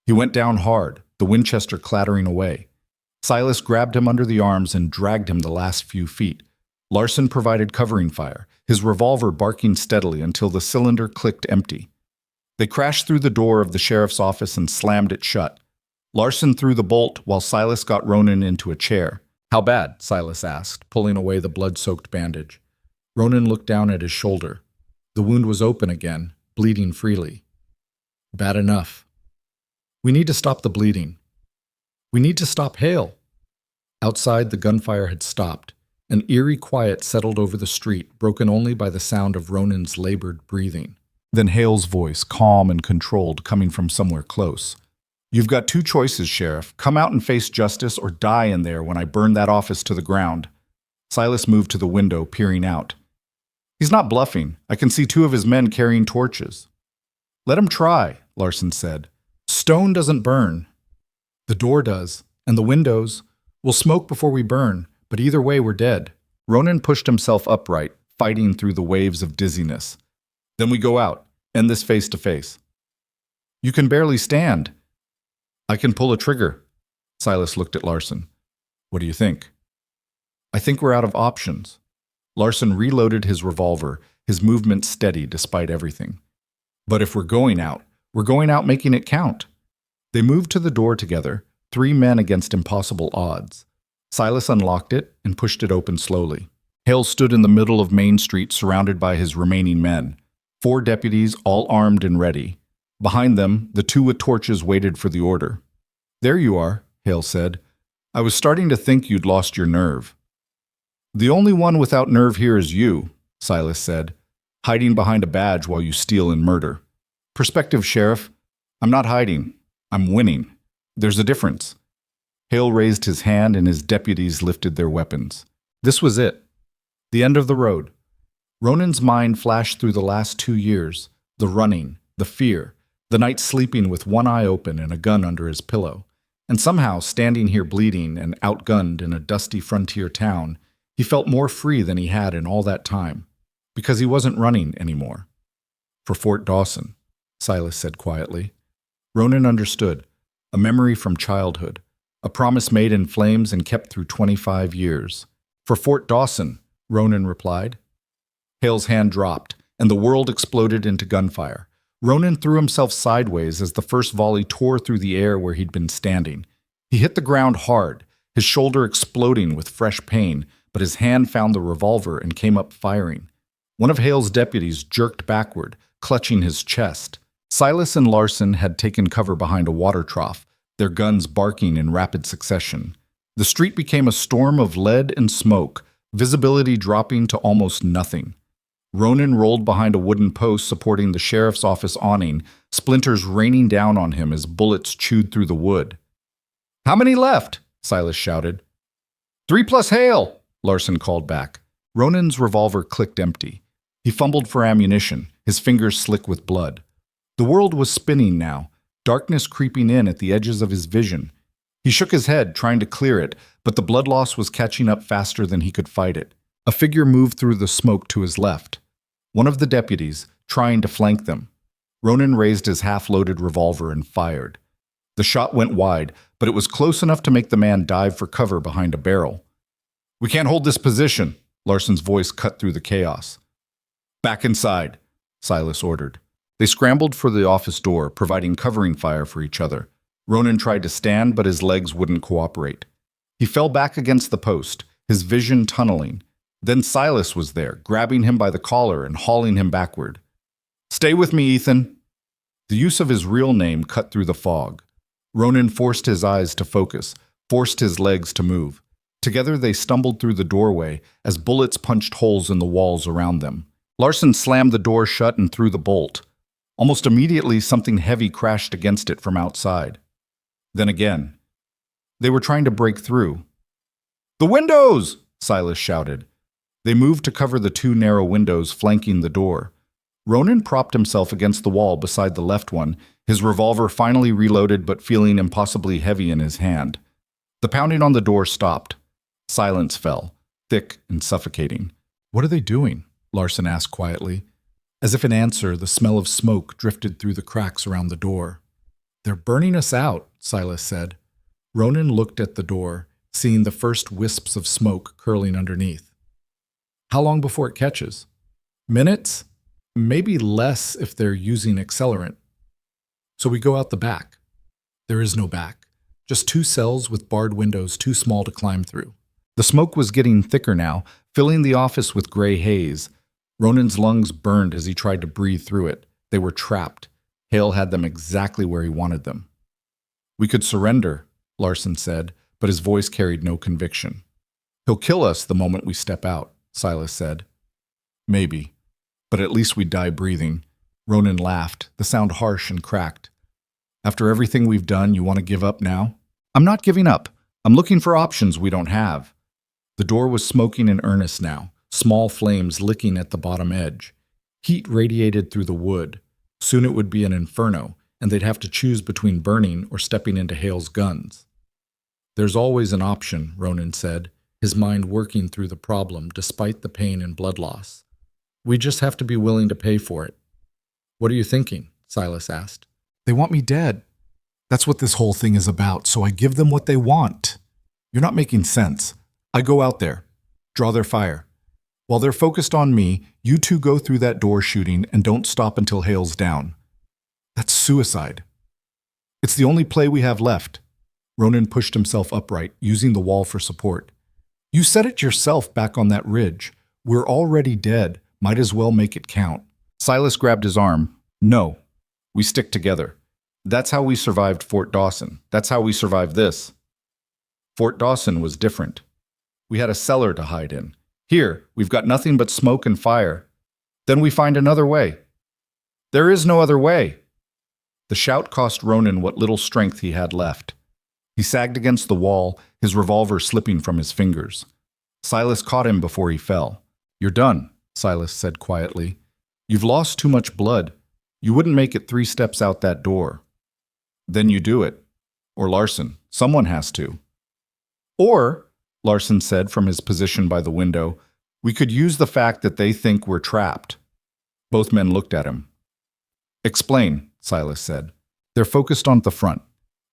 He went down hard, the Winchester clattering away. Silas grabbed him under the arms and dragged him the last few feet. Larson provided covering fire, his revolver barking steadily until the cylinder clicked empty. They crashed through the door of the sheriff's office and slammed it shut. Larson threw the bolt while Silas got Ronan into a chair. "How bad?" Silas asked, pulling away the blood-soaked bandage. Ronan looked down at his shoulder. The wound was open again, bleeding freely. "Bad enough. We need to stop the bleeding. We need to stop Hale." Outside, the gunfire had stopped. An eerie quiet settled over the street, broken only by the sound of Ronan's labored breathing. Then Hale's voice, calm and controlled, coming from somewhere close. "You've got 2 choices, Sheriff. Come out and face justice or die in there when I burn that office to the ground." Silas moved to the window, peering out. "He's not bluffing. I can see 2 of his men carrying torches." "Let him try," Larson said. "Stone doesn't burn. The door does, and the windows. We'll smoke before we burn, but either way we're dead." Ronan pushed himself upright, fighting through the waves of dizziness. "Then we go out, end this face to face." "You can barely stand." "I can pull a trigger." Silas looked at Larson. "What do you think?" "I think we're out of options." Larson reloaded his revolver, his movement steady despite everything. "But if we're going out making it count." They moved to the door together, 3 men against impossible odds. Silas unlocked it and pushed it open slowly. Hale stood in the middle of Main Street surrounded by his remaining men. 4 deputies, all armed and ready. Behind them, the 2 with torches waited for the order. "There you are," Hale said. "I was starting to think you'd lost your nerve." "The only one without nerve here is you," Silas said, "hiding behind a badge while you steal and murder." "Perspective, Sheriff. I'm not hiding. I'm winning. There's a difference." Hale raised his hand and his deputies lifted their weapons. This was it. The end of the road. Ronan's mind flashed through the last 2 years, the running, the fear, the night sleeping with one eye open and a gun under his pillow. And somehow, standing here bleeding and outgunned in a dusty frontier town, he felt more free than he had in all that time, because he wasn't running anymore. "For Fort Dawson," Silas said quietly. Ronan understood, a memory from childhood, a promise made in flames and kept through 25 years. "For Fort Dawson," Ronan replied. Hale's hand dropped, and the world exploded into gunfire. Ronan threw himself sideways as the first volley tore through the air where he'd been standing. He hit the ground hard, his shoulder exploding with fresh pain, but his hand found the revolver and came up firing. One of Hale's deputies jerked backward, clutching his chest. Silas and Larson had taken cover behind a water trough, their guns barking in rapid succession. The street became a storm of lead and smoke, visibility dropping to almost nothing. Ronan rolled behind a wooden post supporting the sheriff's office awning, splinters raining down on him as bullets chewed through the wood. "How many left?" Silas shouted. "3 plus Hale," Larson called back. Ronan's revolver clicked empty. He fumbled for ammunition, his fingers slick with blood. The world was spinning now, darkness creeping in at the edges of his vision. He shook his head, trying to clear it, but the blood loss was catching up faster than he could fight it. A figure moved through the smoke to his left. One of the deputies, trying to flank them. Ronan raised his half-loaded revolver and fired. The shot went wide, but it was close enough to make the man dive for cover behind a barrel. "We can't hold this position," Larson's voice cut through the chaos. "Back inside," Silas ordered. They scrambled for the office door, providing covering fire for each other. Ronan tried to stand, but his legs wouldn't cooperate. He fell back against the post, his vision tunneling. Then Silas was there, grabbing him by the collar and hauling him backward. "Stay with me, Ethan." The use of his real name cut through the fog. Ronan forced his eyes to focus, forced his legs to move. Together they stumbled through the doorway as bullets punched holes in the walls around them. Larson slammed the door shut and threw the bolt. Almost immediately, something heavy crashed against it from outside. Then again. They were trying to break through. "The windows!" Silas shouted. They moved to cover the 2 narrow windows flanking the door. Ronan propped himself against the wall beside the left one, his revolver finally reloaded but feeling impossibly heavy in his hand. The pounding on the door stopped. Silence fell, thick and suffocating. "What are they doing?" Larson asked quietly. As if in answer, the smell of smoke drifted through the cracks around the door. "They're burning us out," Silas said. Ronan looked at the door, seeing the first wisps of smoke curling underneath. "How long before it catches?" "Minutes? Maybe less if they're using accelerant." "So we go out the back." "There is no back. Just 2 cells with barred windows too small to climb through." The smoke was getting thicker now, filling the office with gray haze. Ronan's lungs burned as he tried to breathe through it. They were trapped. Hale had them exactly where he wanted them. "We could surrender," Larson said, but his voice carried no conviction. "He'll kill us the moment we step out," Silas said. "Maybe. But at least we die breathing." Ronan laughed, the sound harsh and cracked. "After everything we've done, you want to give up now?" "I'm not giving up. I'm looking for options we don't have." The door was smoking in earnest now, small flames licking at the bottom edge. Heat radiated through the wood. Soon it would be an inferno, and they'd have to choose between burning or stepping into Hale's guns. "There's always an option," Ronan said, his mind working through the problem despite the pain and blood loss. "We just have to be willing to pay for it." "What are you thinking?" Silas asked. "They want me dead. That's what this whole thing is about, so I give them what they want." "You're not making sense. I go out there, draw their fire. While they're focused on me, you 2 go through that door shooting and don't stop until Hale's down. That's suicide. It's the only play we have left." Ronan pushed himself upright, using the wall for support. "You said it yourself back on that ridge. We're already dead. Might as well make it count." Silas grabbed his arm. "No. We stick together. That's how we survived Fort Dawson. That's how we survived this." Fort Dawson was different. We had a cellar to hide in. Here, we've got nothing but smoke and fire. Then we find another way. There is no other way. The shout cost Ronan what little strength he had left. He sagged against the wall, his revolver slipping from his fingers. Silas caught him before he fell. "You're done," Silas said quietly. "You've lost too much blood. You wouldn't make it 3 steps out that door." "Then you do it. Or Larson. Someone has to." "Or," Larson said from his position by the window, "we could use the fact that they think we're trapped." Both men looked at him. "Explain," Silas said. "They're focused on the front,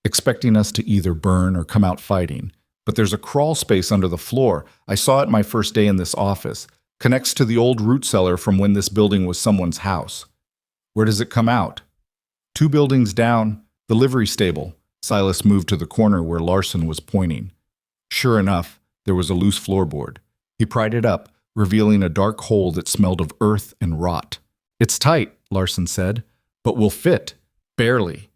expecting us to either burn or come out fighting. But there's a crawl space under the floor. I saw it my first day in this office. Connects to the old root cellar from when this building was someone's house. Where does it come out?" 2 buildings down, the livery stable." Silas moved to the corner where Larson was pointing. Sure enough, there was a loose floorboard. He pried it up, revealing a dark hole that smelled of earth and rot. "It's tight," Larson said, "but we'll fit. Barely."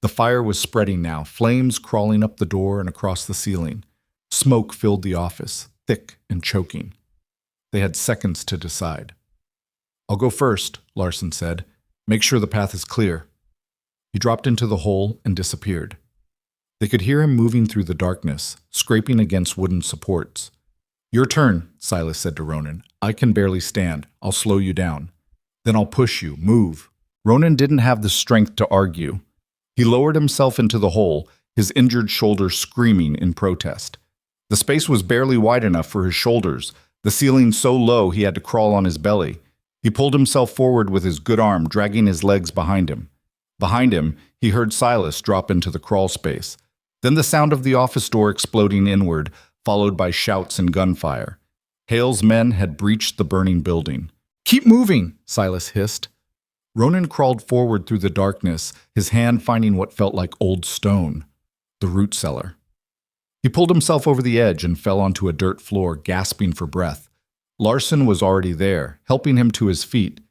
The fire was spreading now, flames crawling up the door and across the ceiling. Smoke filled the office, thick and choking. They had seconds to decide. I'll go first, Larson said. Make sure the path is clear. He dropped into the hole and disappeared. They could hear him moving through the darkness, scraping against wooden supports. Your turn, Silas said to Ronan. I can barely stand. I'll slow you down. Then I'll push you. Move. Ronan didn't have the strength to argue. He lowered himself into the hole, his injured shoulder screaming in protest. The space was barely wide enough for his shoulders, the ceiling so low he had to crawl on his belly. He pulled himself forward with his good arm, dragging his legs behind him. Behind him, he heard Silas drop into the crawl space. Then the sound of the office door exploding inward, followed by shouts and gunfire. Hale's men had breached the burning building. Keep moving, Silas hissed. Ronan crawled forward through the darkness, his hand finding what felt like old stone, the root cellar. He pulled himself over the edge and fell onto a dirt floor, gasping for breath. Larson was already there, helping him to his feet.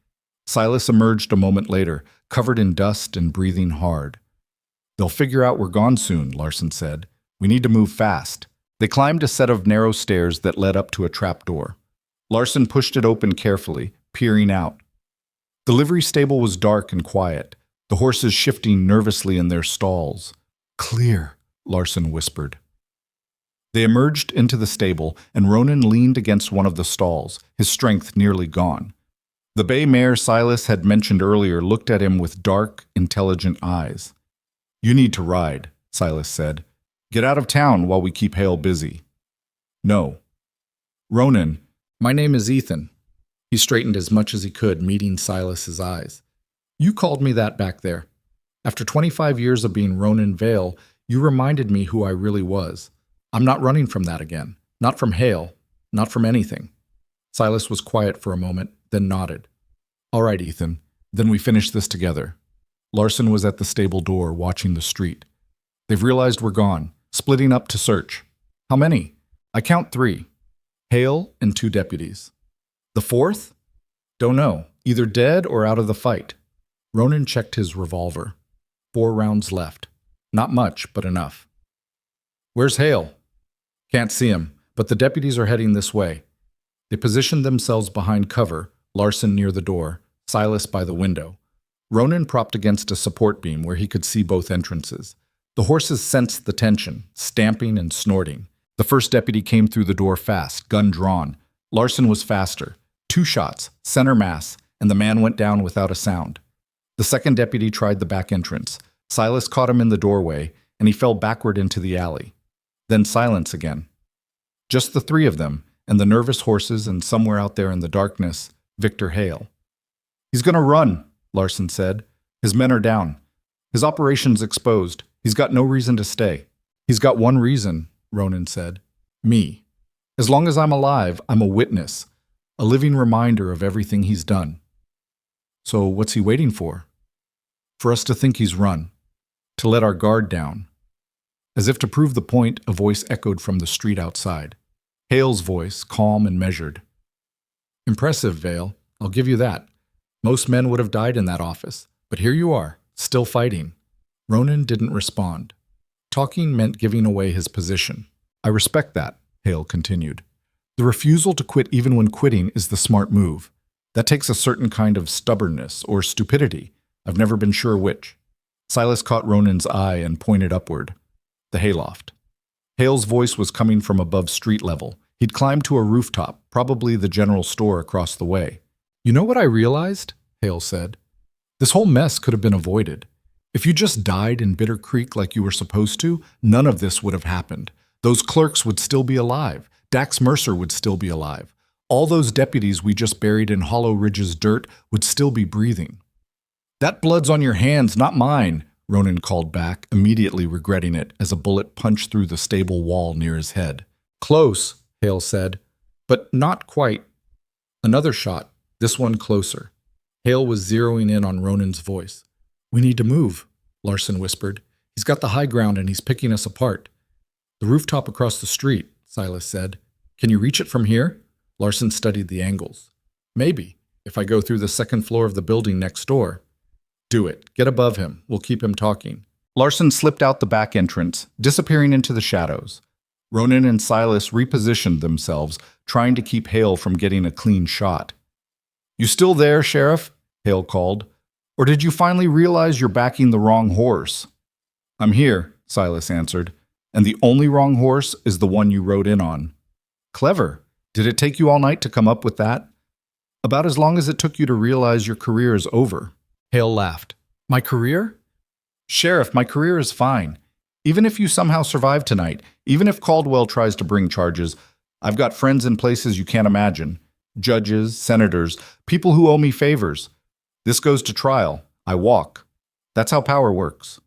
Silas emerged a moment later, covered in dust and breathing hard. They'll figure out we're gone soon, Larson said. We need to move fast. They climbed a set of narrow stairs that led up to a trapdoor. Larson pushed it open carefully, peering out. The livery stable was dark and quiet, the horses shifting nervously in their stalls. Clear, Larson whispered. They emerged into the stable, and Ronan leaned against one of the stalls, his strength nearly gone. The bay mare Silas had mentioned earlier looked at him with dark, intelligent eyes. You need to ride, Silas said. Get out of town while we keep Hale busy. No. Ronan, my name is Ethan. He straightened as much as he could, meeting Silas's eyes. You called me that back there. After 25 years of being Ronan Vale, you reminded me who I really was. I'm not running from that again. Not from Hale. Not from anything. Silas was quiet for a moment, then nodded. All right, Ethan. Then we finish this together. Larson was at the stable door, watching the street. They've realized we're gone, splitting up to search. How many? I count 3. Hale and 2 deputies. The 4th? Don't know. Either dead or out of the fight. Ronan checked his revolver. 4 rounds left. Not much, but enough. Where's Hale? Can't see him, but the deputies are heading this way. They positioned themselves behind cover, Larson near the door, Silas by the window. Ronan propped against a support beam where he could see both entrances. The horses sensed the tension, stamping and snorting. The first deputy came through the door fast, gun drawn. Larson was faster. 2 shots, center mass, and the man went down without a sound. The second deputy tried the back entrance. Silas caught him in the doorway, and he fell backward into the alley. Then silence again. Just the 3 of them, and the nervous horses, and somewhere out there in the darkness, Victor Hale. He's going to run, Larson said. His men are down. His operation's exposed. He's got no reason to stay. He's got one reason, Ronan said. Me. As long as I'm alive, I'm a witness, a living reminder of everything he's done. So what's he waiting for? For us to think he's run, to let our guard down. As if to prove the point, a voice echoed from the street outside. Hale's voice, calm and measured. Impressive, Vale. I'll give you that. Most men would have died in that office, but here you are, still fighting. Ronan didn't respond. Talking meant giving away his position. I respect that, Hale continued. The refusal to quit even when quitting is the smart move. That takes a certain kind of stubbornness or stupidity. I've never been sure which. Silas caught Ronan's eye and pointed upward. The hayloft. Hale's voice was coming from above street level. He'd climbed to a rooftop, probably the general store across the way. You know what I realized? Hale said. This whole mess could have been avoided. If you just died in Bitter Creek like you were supposed to, none of this would have happened. Those clerks would still be alive. Dax Mercer would still be alive. All those deputies we just buried in Hollow Ridge's dirt would still be breathing. That blood's on your hands, not mine, Ronan called back, immediately regretting it as a bullet punched through the stable wall near his head. Close, Hale said, but not quite. Another shot, this one closer. Hale was zeroing in on Ronan's voice. We need to move, Larson whispered. He's got the high ground and he's picking us apart. The rooftop across the street, Silas said. Can you reach it from here? Larson studied the angles. Maybe, if I go through the second floor of the building next door. Do it. Get above him. We'll keep him talking. Larson slipped out the back entrance, disappearing into the shadows. Ronan and Silas repositioned themselves, trying to keep Hale from getting a clean shot. You still there, Sheriff? Hale called. Or did you finally realize you're backing the wrong horse? I'm here, Silas answered, and the only wrong horse is the one you rode in on. Clever. Did it take you all night to come up with that? About as long as it took you to realize your career is over. Hale laughed. My career? Sheriff, my career is fine. Even if you somehow survive tonight, even if Caldwell tries to bring charges, I've got friends in places you can't imagine. Judges, senators, people who owe me favors. This goes to trial. I walk. That's how power works.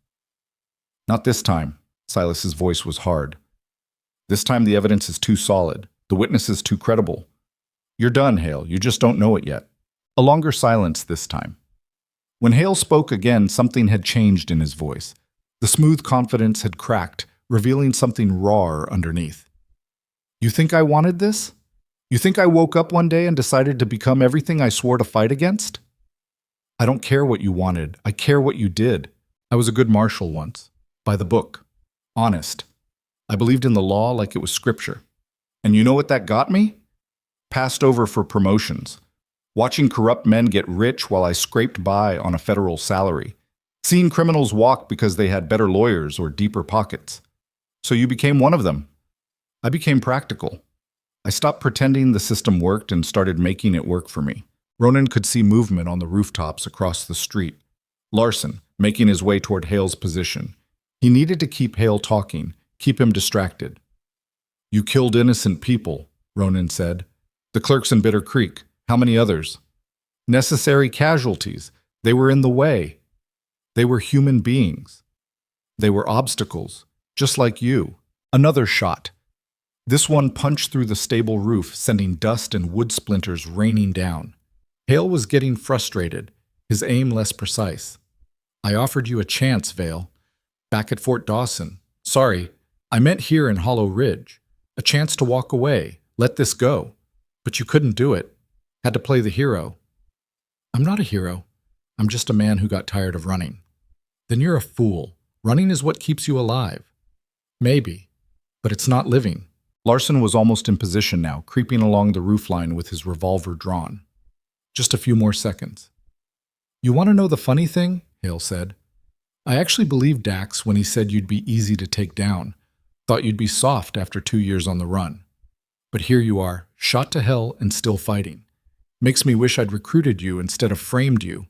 Not this time. Silas's voice was hard. This time the evidence is too solid. The witness is too credible. You're done, Hale. You just don't know it yet. A longer silence this time. When Hale spoke again, something had changed in his voice. The smooth confidence had cracked, revealing something rawer underneath. You think I wanted this? You think I woke up one day and decided to become everything I swore to fight against? I don't care what you wanted. I care what you did. I was a good marshal once. By the book. Honest. I believed in the law like it was scripture. And you know what that got me? Passed over for promotions. Watching corrupt men get rich while I scraped by on a federal salary. Seeing criminals walk because they had better lawyers or deeper pockets. So you became one of them. I became practical. I stopped pretending the system worked and started making it work for me. Ronan could see movement on the rooftops across the street. Larson, making his way toward Hale's position. He needed to keep Hale talking, keep him distracted. You killed innocent people, Ronan said. The clerks in Bitter Creek. How many others? Necessary casualties. They were in the way. They were human beings. They were obstacles, just like you. Another shot. This one punched through the stable roof, sending dust and wood splinters raining down. Hale was getting frustrated, his aim less precise. I offered you a chance, Vale. Back at Fort Dawson. Sorry, I meant here in Hollow Ridge. A chance to walk away, let this go. But you couldn't do it. Had to play the hero. I'm not a hero. I'm just a man who got tired of running. Then you're a fool. Running is what keeps you alive. Maybe, but it's not living. Larson was almost in position now, creeping along the roofline with his revolver drawn. Just a few more seconds. You want to know the funny thing? Hale said. I actually believed Dax when he said you'd be easy to take down. Thought you'd be soft after 2 years on the run. But here you are, shot to hell and still fighting. Makes me wish I'd recruited you instead of framed you.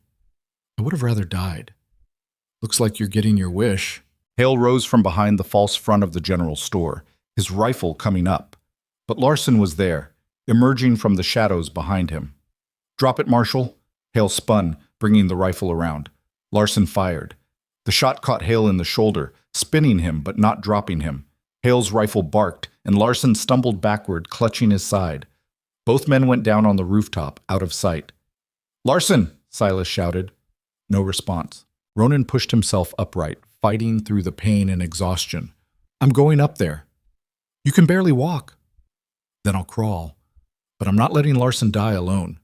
I would have rather died. Looks like you're getting your wish. Hale rose from behind the false front of the general store, his rifle coming up. But Larson was there, emerging from the shadows behind him. Drop it, Marshal. Hale spun, bringing the rifle around. Larson fired. The shot caught Hale in the shoulder, spinning him but not dropping him. Hale's rifle barked, and Larson stumbled backward, clutching his side. Both men went down on the rooftop, out of sight. Larson! Silas shouted. No response. Ronan pushed himself upright, fighting through the pain and exhaustion. I'm going up there. You can barely walk. Then I'll crawl. But I'm not letting Larson die alone.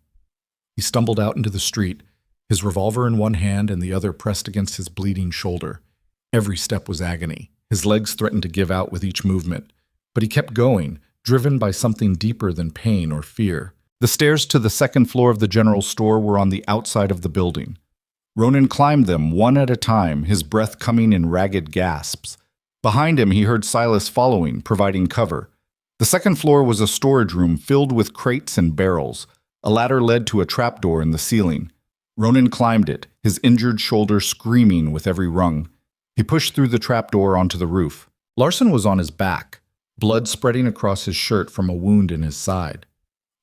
He stumbled out into the street, his revolver in one hand and the other pressed against his bleeding shoulder. Every step was agony. His legs threatened to give out with each movement. But he kept going, driven by something deeper than pain or fear. The stairs to the second floor of the general store were on the outside of the building. Ronan climbed them one at a time, his breath coming in ragged gasps. Behind him, he heard Silas following, providing cover. The second floor was a storage room filled with crates and barrels. A ladder led to a trapdoor in the ceiling. Ronan climbed it, his injured shoulder screaming with every rung. He pushed through the trapdoor onto the roof. Larson was on his back, blood spreading across his shirt from a wound in his side.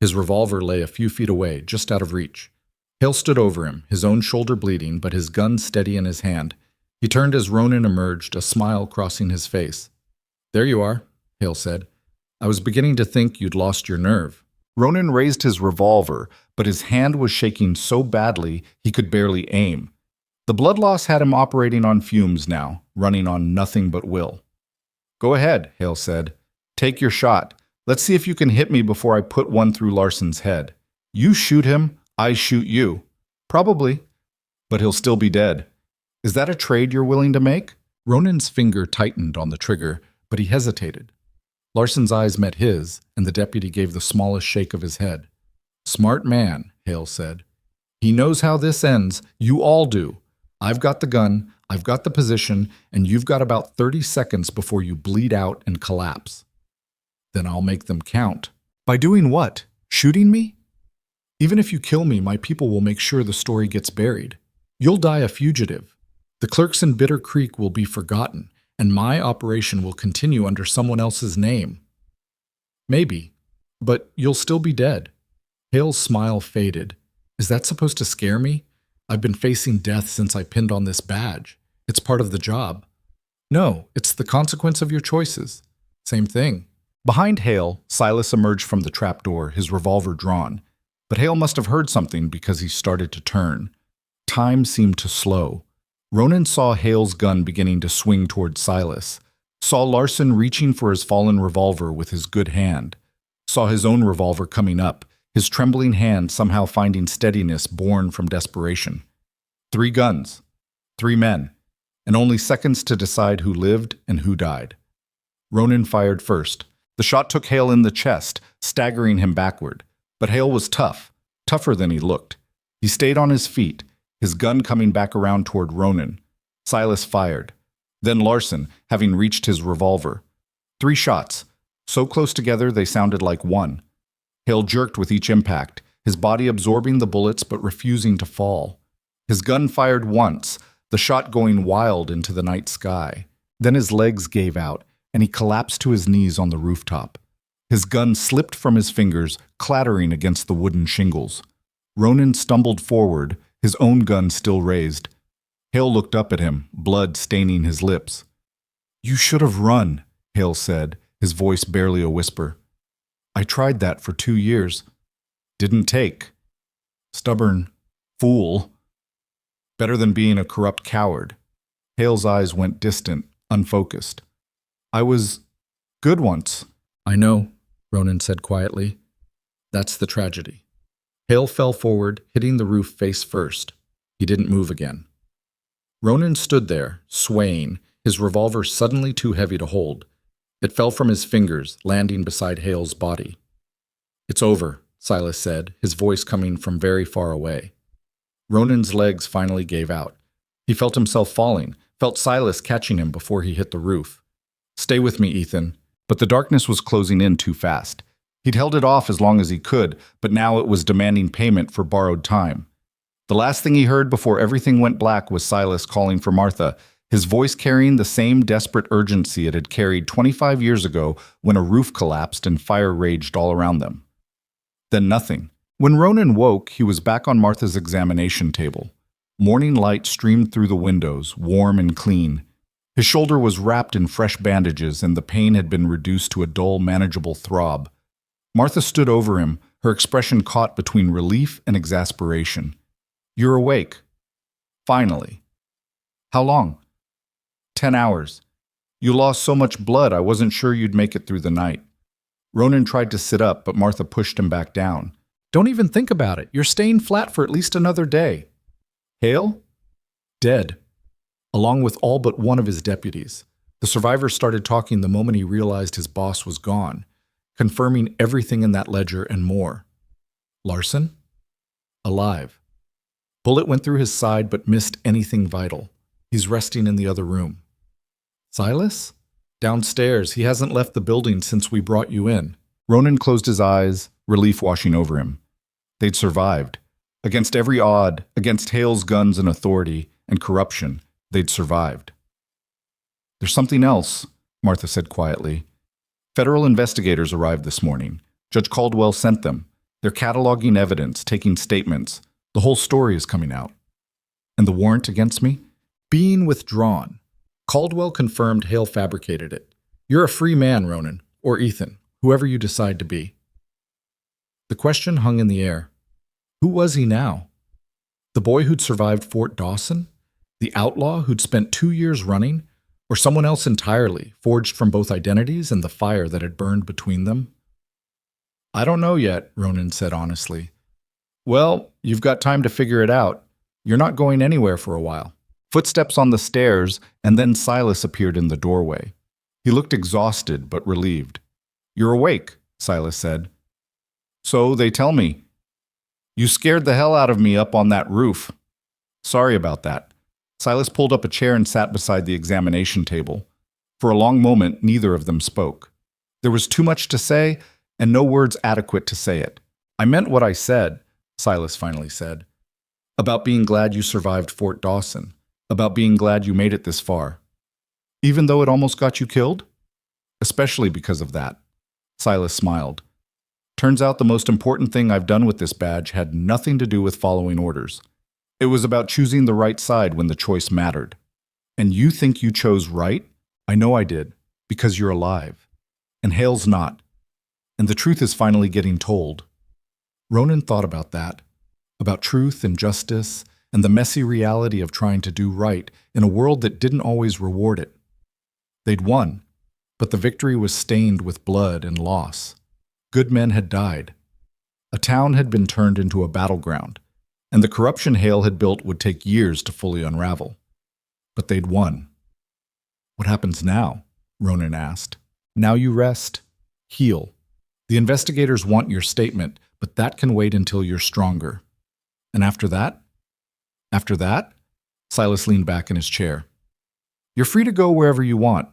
His revolver lay a few feet away, just out of reach. Hale stood over him, his own shoulder bleeding, but his gun steady in his hand. He turned as Ronan emerged, a smile crossing his face. There you are, Hale said. I was beginning to think you'd lost your nerve. Ronan raised his revolver, but his hand was shaking so badly he could barely aim. The blood loss had him operating on fumes now, running on nothing but will. Go ahead, Hale said. Take your shot. Let's see if you can hit me before I put one through Larson's head. You shoot him, I shoot you. Probably. But he'll still be dead. Is that a trade you're willing to make? Ronan's finger tightened on the trigger, but he hesitated. Larson's eyes met his, and the deputy gave the smallest shake of his head. Smart man, Hale said. He knows how this ends. You all do. I've got the gun, I've got the position, and you've got about 30 seconds before you bleed out and collapse. Then I'll make them count. By doing what? Shooting me? Even if you kill me, my people will make sure the story gets buried. You'll die a fugitive. The clerks in Bitter Creek will be forgotten, and my operation will continue under someone else's name. Maybe, but you'll still be dead. Hale's smile faded. Is that supposed to scare me? I've been facing death since I pinned on this badge. It's part of the job. No, it's the consequence of your choices. Same thing. Behind Hale, Silas emerged from the trapdoor, his revolver drawn. But Hale must have heard something because he started to turn. Time seemed to slow. Ronan saw Hale's gun beginning to swing toward Silas, saw Larson reaching for his fallen revolver with his good hand, saw his own revolver coming up, his trembling hand somehow finding steadiness born from desperation. 3 guns, 3 men, and only seconds to decide who lived and who died. Ronan fired first. The shot took Hale in the chest, staggering him backward. But Hale was tough, tougher than he looked. He stayed on his feet, his gun coming back around toward Ronan. Silas fired. Then Larson, having reached his revolver. 3 shots, so close together they sounded like one. Hale jerked with each impact, his body absorbing the bullets but refusing to fall. His gun fired once, the shot going wild into the night sky. Then his legs gave out, and he collapsed to his knees on the rooftop. His gun slipped from his fingers, clattering against the wooden shingles. Ronan stumbled forward, his own gun still raised. Hale looked up at him, blood staining his lips. "You should have run," Hale said, his voice barely a whisper. "I tried that for 2 years. Didn't take. Stubborn fool. Better than being a corrupt coward." Hale's eyes went distant, unfocused. "I was good once." "I know," Ronan said quietly. "That's the tragedy." Hale fell forward, hitting the roof face first. He didn't move again. Ronan stood there, swaying, his revolver suddenly too heavy to hold. It fell from his fingers, landing beside Hale's body. "It's over," Silas said, his voice coming from very far away. Ronan's legs finally gave out. He felt himself falling, felt Silas catching him before he hit the roof. "Stay with me, Ethan." But the darkness was closing in too fast. He'd held it off as long as he could, but now it was demanding payment for borrowed time. The last thing he heard before everything went black was Silas calling for Martha, his voice carrying the same desperate urgency it had carried 25 years ago when a roof collapsed and fire raged all around them. Then nothing. When Ronan woke, he was back on Martha's examination table. Morning light streamed through the windows, warm and clean. His shoulder was wrapped in fresh bandages, and the pain had been reduced to a dull, manageable throb. Martha stood over him, her expression caught between relief and exasperation. "You're awake." "Finally." "How long?" 10 hours. You lost so much blood, I wasn't sure you'd make it through the night." Ronan tried to sit up, but Martha pushed him back down. "Don't even think about it. You're staying flat for at least another day." "Hale?" "Dead. Along with all but one of his deputies. The survivor started talking the moment he realized his boss was gone, confirming everything in that ledger and more." "Larson?" "Alive. Bullet went through his side but missed anything vital. He's resting in the other room." "Silas?" "Downstairs. He hasn't left the building since we brought you in." Ronan closed his eyes, relief washing over him. They'd survived. Against every odd, against Hale's guns and authority and corruption, they'd survived. "There's something else," Martha said quietly. "Federal investigators arrived this morning. Judge Caldwell sent them. They're cataloging evidence, taking statements. The whole story is coming out." "And the warrant against me?" "Being withdrawn. Caldwell confirmed Hale fabricated it. You're a free man, Ronan, or Ethan, whoever you decide to be." The question hung in the air. Who was he now? The boy who'd survived Fort Dawson? The outlaw who'd spent 2 years running? Or someone else entirely, forged from both identities and the fire that had burned between them? "I don't know yet," Ronan said honestly. "Well, you've got time to figure it out. You're not going anywhere for a while." Footsteps on the stairs, and then Silas appeared in the doorway. He looked exhausted but relieved. "You're awake," Silas said. "So they tell me. You scared the hell out of me up on that roof. Sorry about that. Silas pulled up a chair and sat beside the examination table. For a long moment, neither of them spoke. There was too much to say, and no words adequate to say it. I meant what I said, Silas finally said. About being glad you survived Fort Dawson. About being glad you made it this far. Even though it almost got you killed? Especially because of that. Silas smiled. Turns out the most important thing I've done with this badge had nothing to do with following orders. It was about choosing the right side when the choice mattered. And you think you chose right? I know I did, because you're alive. And Hale's not. And the truth is finally getting told. Ronan thought about that, about truth and justice, and the messy reality of trying to do right in a world that didn't always reward it. They'd won, but the victory was stained with blood and loss. Good men had died. A town had been turned into a battleground, and the corruption Hale had built would take years to fully unravel. But they'd won. What happens now? Ronan asked. Now you rest, heal. The investigators want your statement, but that can wait until you're stronger. And after that? After that? Silas leaned back in his chair. You're free to go wherever you want.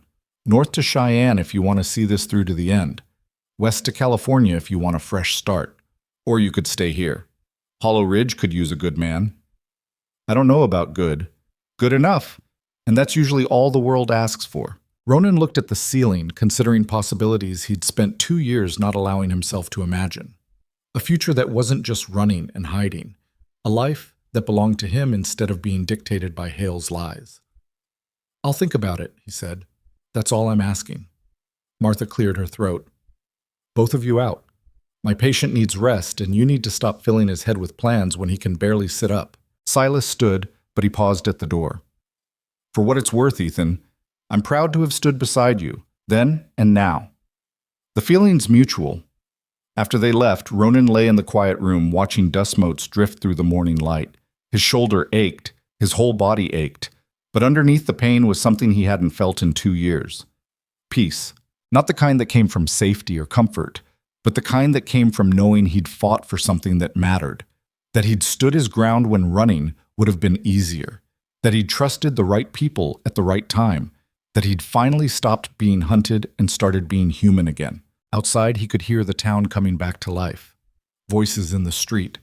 North to Cheyenne if you want to see this through to the end. West to California if you want a fresh start. Or you could stay here. Hollow Ridge could use a good man. I don't know about good. Good enough. And that's usually all the world asks for. Ronan looked at the ceiling, considering possibilities he'd spent 2 years not allowing himself to imagine. A future that wasn't just running and hiding. A life that belonged to him instead of being dictated by Hale's lies. I'll think about it, he said. That's all I'm asking. Martha cleared her throat. Both of you out. My patient needs rest, and you need to stop filling his head with plans when he can barely sit up. Silas stood, but he paused at the door. For what it's worth, Ethan, I'm proud to have stood beside you, then and now. The feeling's mutual. After they left, Ronan lay in the quiet room watching dust motes drift through the morning light. His shoulder ached, his whole body ached, but underneath the pain was something he hadn't felt in 2 years. Peace. Not the kind that came from safety or comfort, but the kind that came from knowing he'd fought for something that mattered, that he'd stood his ground when running would have been easier, that he'd trusted the right people at the right time, that he'd finally stopped being hunted and started being human again. Outside, he could hear the town coming back to life. Voices in the street,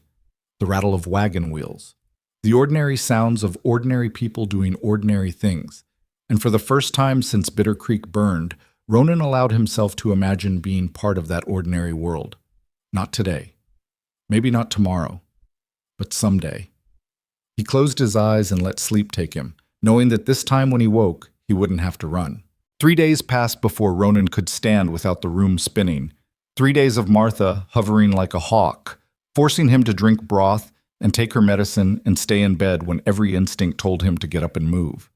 the rattle of wagon wheels, the ordinary sounds of ordinary people doing ordinary things. And for the first time since Bitter Creek burned, Ronan allowed himself to imagine being part of that ordinary world. Not today. Maybe not tomorrow. But someday. He closed his eyes and let sleep take him, knowing that this time when he woke, he wouldn't have to run. 3 days passed before Ronan could stand without the room spinning. 3 days of Martha hovering like a hawk, forcing him to drink broth and take her medicine and stay in bed when every instinct told him to get up and move.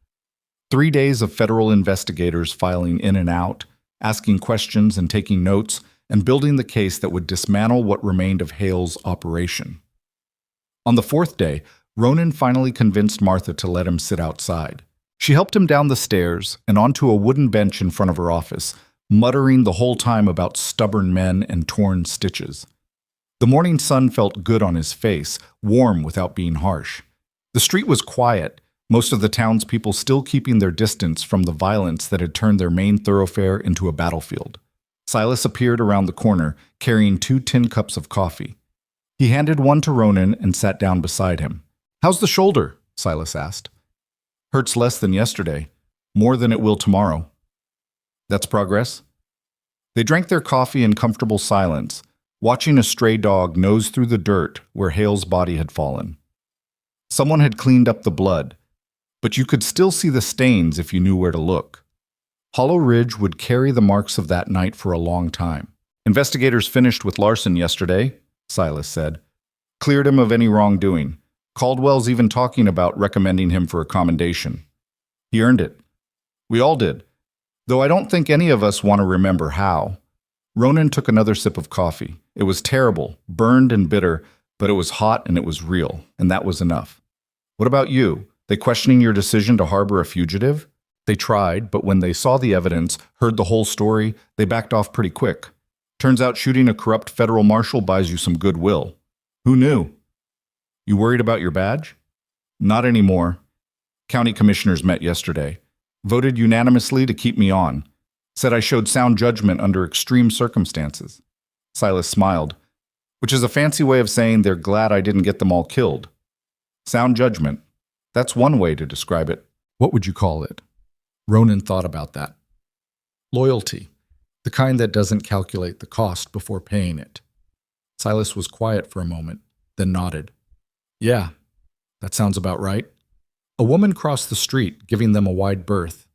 3 days of federal investigators filing in and out, asking questions and taking notes, and building the case that would dismantle what remained of Hale's operation. On the 4th day, Ronan finally convinced Martha to let him sit outside. She helped him down the stairs and onto a wooden bench in front of her office, muttering the whole time about stubborn men and torn stitches. The morning sun felt good on his face, warm without being harsh. The street was quiet, most of the townspeople still keeping their distance from the violence that had turned their main thoroughfare into a battlefield. Silas appeared around the corner, carrying 2 tin cups of coffee. He handed one to Ronan and sat down beside him. "How's the shoulder?" Silas asked. "Hurts less than yesterday, more than it will tomorrow." "That's progress." They drank their coffee in comfortable silence, watching a stray dog nose through the dirt where Hale's body had fallen. Someone had cleaned up the blood, but you could still see the stains if you knew where to look. Hollow Ridge would carry the marks of that night for a long time. "Investigators finished with Larson yesterday," Silas said. "Cleared him of any wrongdoing. Caldwell's even talking about recommending him for a commendation. He earned it. We all did. Though I don't think any of us want to remember how." Ronan took another sip of coffee. It was terrible, burned and bitter, but it was hot and it was real, and that was enough. "What about you? They questioning your decision to harbor a fugitive?" "They tried, but when they saw the evidence, heard the whole story, they backed off pretty quick. Turns out shooting a corrupt federal marshal buys you some goodwill." "Who knew?" You worried about your badge? Not anymore. County commissioners met yesterday. Voted unanimously to keep me on. Said I showed sound judgment under extreme circumstances. Silas smiled, which is a fancy way of saying they're glad I didn't get them all killed. Sound judgment. That's one way to describe it. What would you call it? Ronan thought about that. Loyalty. The kind that doesn't calculate the cost before paying it. Silas was quiet for a moment, then nodded. Yeah, that sounds about right. A woman crossed the street, giving them a wide berth.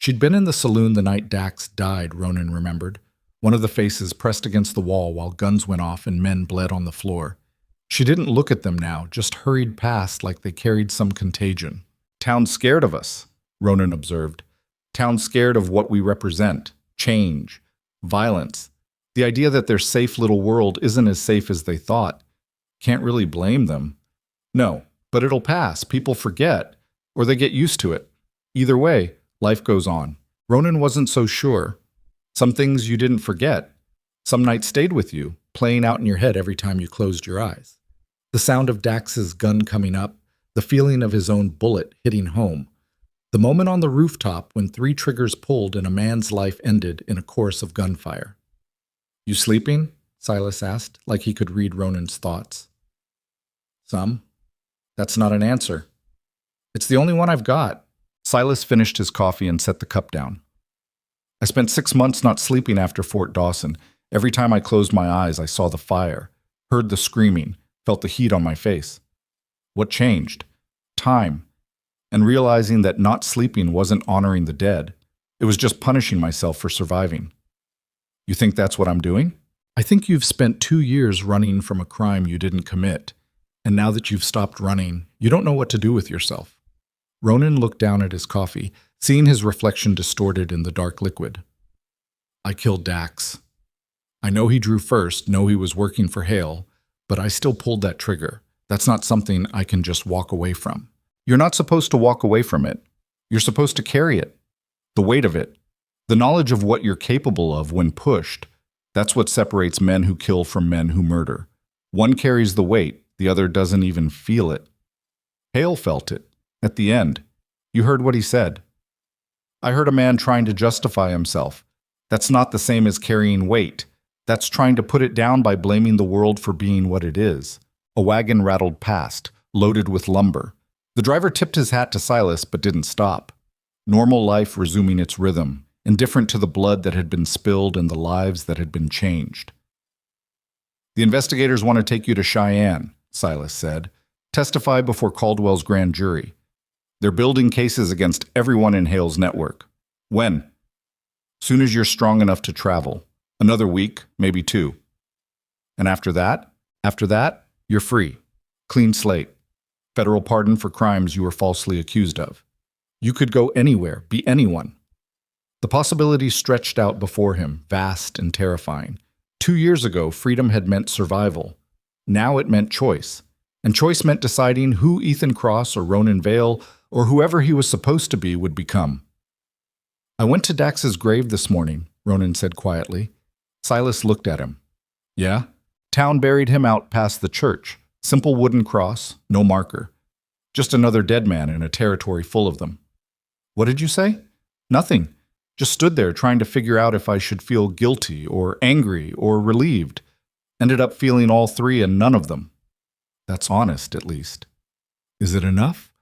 She'd been in the saloon the night Dax died, Ronan remembered. One of the faces pressed against the wall while guns went off and men bled on the floor. She didn't look at them now, just hurried past like they carried some contagion. Town's scared of us, Ronan observed. Town's scared of what we represent. Change. Violence. The idea that their safe little world isn't as safe as they thought. Can't really blame them. No, but it'll pass. People forget. Or they get used to it. Either way, life goes on. Ronan wasn't so sure. Some things you didn't forget. Some nights stayed with you, playing out in your head every time you closed your eyes. The sound of Dax's gun coming up, the feeling of his own bullet hitting home. The moment on the rooftop when 3 triggers pulled and a man's life ended in a chorus of gunfire. You sleeping? Silas asked, like he could read Ronan's thoughts. Some. That's not an answer. It's the only one I've got. Silas finished his coffee and set the cup down. I spent 6 months not sleeping after Fort Dawson. Every time I closed my eyes, I saw the fire, heard the screaming, felt the heat on my face. What changed? Time. And realizing that not sleeping wasn't honoring the dead. It was just punishing myself for surviving. You think that's what I'm doing? I think you've spent 2 years running from a crime you didn't commit. And now that you've stopped running, you don't know what to do with yourself. Ronan looked down at his coffee, seeing his reflection distorted in the dark liquid. I killed Dax. I know he drew first, know he was working for Hale, but I still pulled that trigger. That's not something I can just walk away from. You're not supposed to walk away from it. You're supposed to carry it. The weight of it. The knowledge of what you're capable of when pushed. That's what separates men who kill from men who murder. One carries the weight, the other doesn't even feel it. Hale felt it. At the end. You heard what he said. I heard a man trying to justify himself. That's not the same as carrying weight. That's trying to put it down by blaming the world for being what it is. A wagon rattled past, loaded with lumber. The driver tipped his hat to Silas but didn't stop. Normal life resuming its rhythm, indifferent to the blood that had been spilled and the lives that had been changed. The investigators want to take you to Cheyenne, Silas said. Testify before Caldwell's grand jury. They're building cases against everyone in Hale's network. When? Soon as you're strong enough to travel. Another week, maybe 2. And after that, you're free. Clean slate. Federal pardon for crimes you were falsely accused of. You could go anywhere, be anyone. The possibilities stretched out before him, vast and terrifying. 2 years ago, freedom had meant survival. Now it meant choice. And choice meant deciding who Ethan Cross or Ronan Vale or whoever he was supposed to be would become. I went to Dax's grave this morning, Ronan said quietly. Silas looked at him. Yeah? Town buried him out past the church. Simple wooden cross, no marker. Just another dead man in a territory full of them. What did you say? Nothing. Just stood there trying to figure out if I should feel guilty or angry or relieved. Ended up feeling all 3 and none of them. That's honest, at least. Is it enough?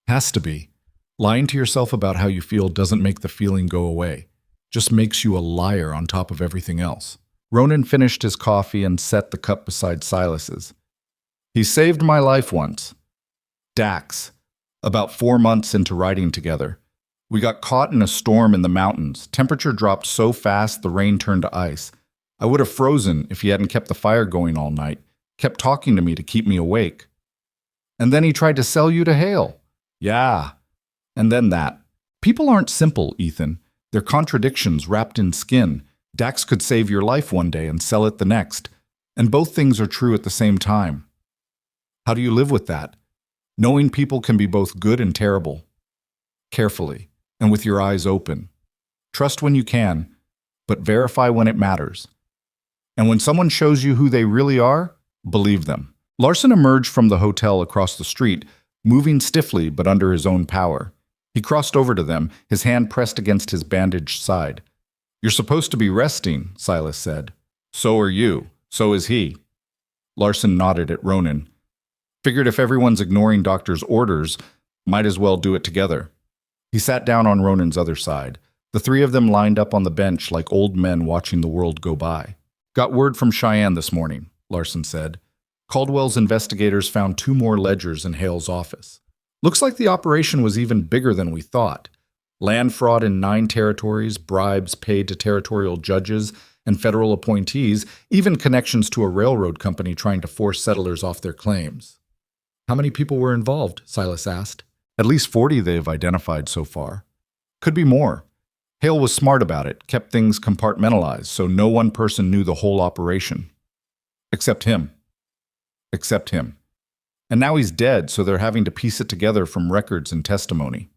Has to be. Lying to yourself about how you feel doesn't make the feeling go away. Just makes you a liar on top of everything else. Ronan finished his coffee and set the cup beside Silas's. He saved my life once. Dax. About 4 months into riding together. We got caught in a storm in the mountains. Temperature dropped so fast the rain turned to ice. I would have frozen if he hadn't kept the fire going all night. Kept talking to me to keep me awake. And then he tried to sell you to Hale. Yeah. And then that. People aren't simple, Ethan. They're contradictions wrapped in skin. Dax could save your life one day and sell it the next. And both things are true at the same time. How do you live with that? Knowing people can be both good and terrible. Carefully, and with your eyes open. Trust when you can, but verify when it matters. And when someone shows you who they really are, believe them. Larson emerged from the hotel across the street, moving stiffly but under his own power. He crossed over to them, his hand pressed against his bandaged side. "You're supposed to be resting," Silas said. "So are you. So is he." Larson nodded at Ronan. Figured if everyone's ignoring doctor's orders, might as well do it together. He sat down on Ronan's other side. The three of them lined up on the bench like old men watching the world go by. "Got word from Cheyenne this morning," Larson said. "Caldwell's investigators found 2 more ledgers in Hale's office. Looks like the operation was even bigger than we thought. Land fraud in 9 territories, bribes paid to territorial judges and federal appointees, even connections to a railroad company trying to force settlers off their claims." "How many people were involved?" Silas asked. "At least 40 they've identified so far. Could be more. Hale was smart about it, kept things compartmentalized, so no one person knew the whole operation. Except him. Except him. And now he's dead, so they're having to piece it together from records and testimony."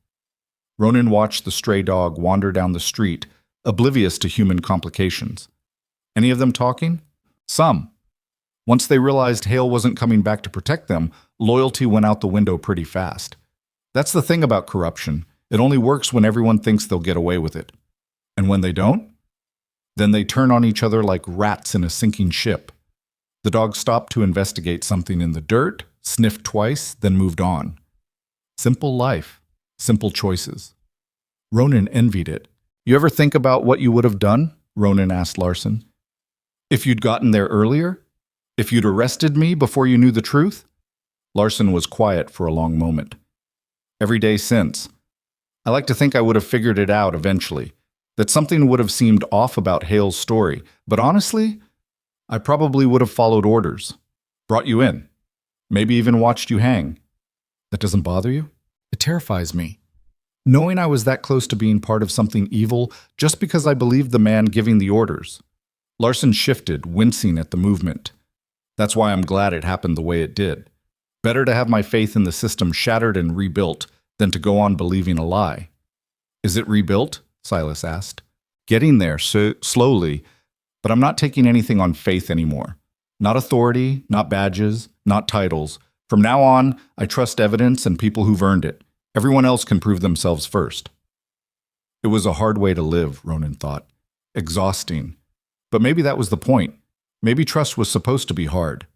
Ronan watched the stray dog wander down the street, oblivious to human complications. Any of them talking? Some. Once they realized Hale wasn't coming back to protect them, loyalty went out the window pretty fast. That's the thing about corruption. It only works when everyone thinks they'll get away with it. And when they don't? Then they turn on each other like rats in a sinking ship. The dog stopped to investigate something in the dirt, sniffed twice, then moved on. Simple life. Simple choices. Ronan envied it. "You ever think about what you would have done?" Ronan asked Larson. "If you'd gotten there earlier? If you'd arrested me before you knew the truth?" Larson was quiet for a long moment. "Every day since. I like to think I would have figured it out eventually, that something would have seemed off about Hale's story, but honestly, I probably would have followed orders. Brought you in. Maybe even watched you hang. That doesn't bother you?" "It terrifies me. Knowing I was that close to being part of something evil just because I believed the man giving the orders." Larson shifted, wincing at the movement. "That's why I'm glad it happened the way it did. Better to have my faith in the system shattered and rebuilt than to go on believing a lie." "Is it rebuilt?" Silas asked. "Getting there, slowly, but I'm not taking anything on faith anymore. Not authority, not badges, not titles. From now on, I trust evidence and people who've earned it. Everyone else can prove themselves first." It was a hard way to live, Ronan thought. Exhausting. But maybe that was the point. Maybe trust was supposed to be hard.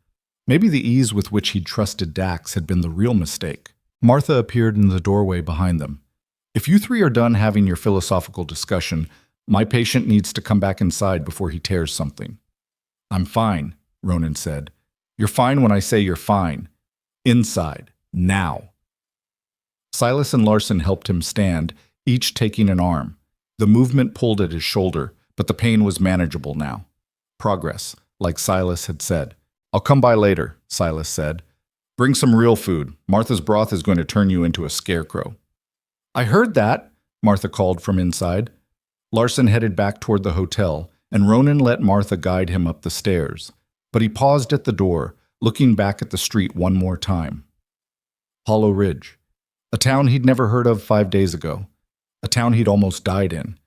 Maybe the ease with which he'd trusted Dax had been the real mistake. Martha appeared in the doorway behind them. "If you three are done having your philosophical discussion, my patient needs to come back inside before he tears something." "I'm fine," Ronan said. "You're fine when I say you're fine. Inside. Now." Silas and Larson helped him stand, each taking an arm. The movement pulled at his shoulder, but the pain was manageable now. Progress, like Silas had said. "I'll come by later," Silas said. "Bring some real food. Martha's broth is going to turn you into a scarecrow." "I heard that," Martha called from inside. Larson headed back toward the hotel, and Ronan let Martha guide him up the stairs. But he paused at the door, looking back at the street one more time. Hollow Ridge. A town he'd never heard of 5 days ago. A town he'd almost died in.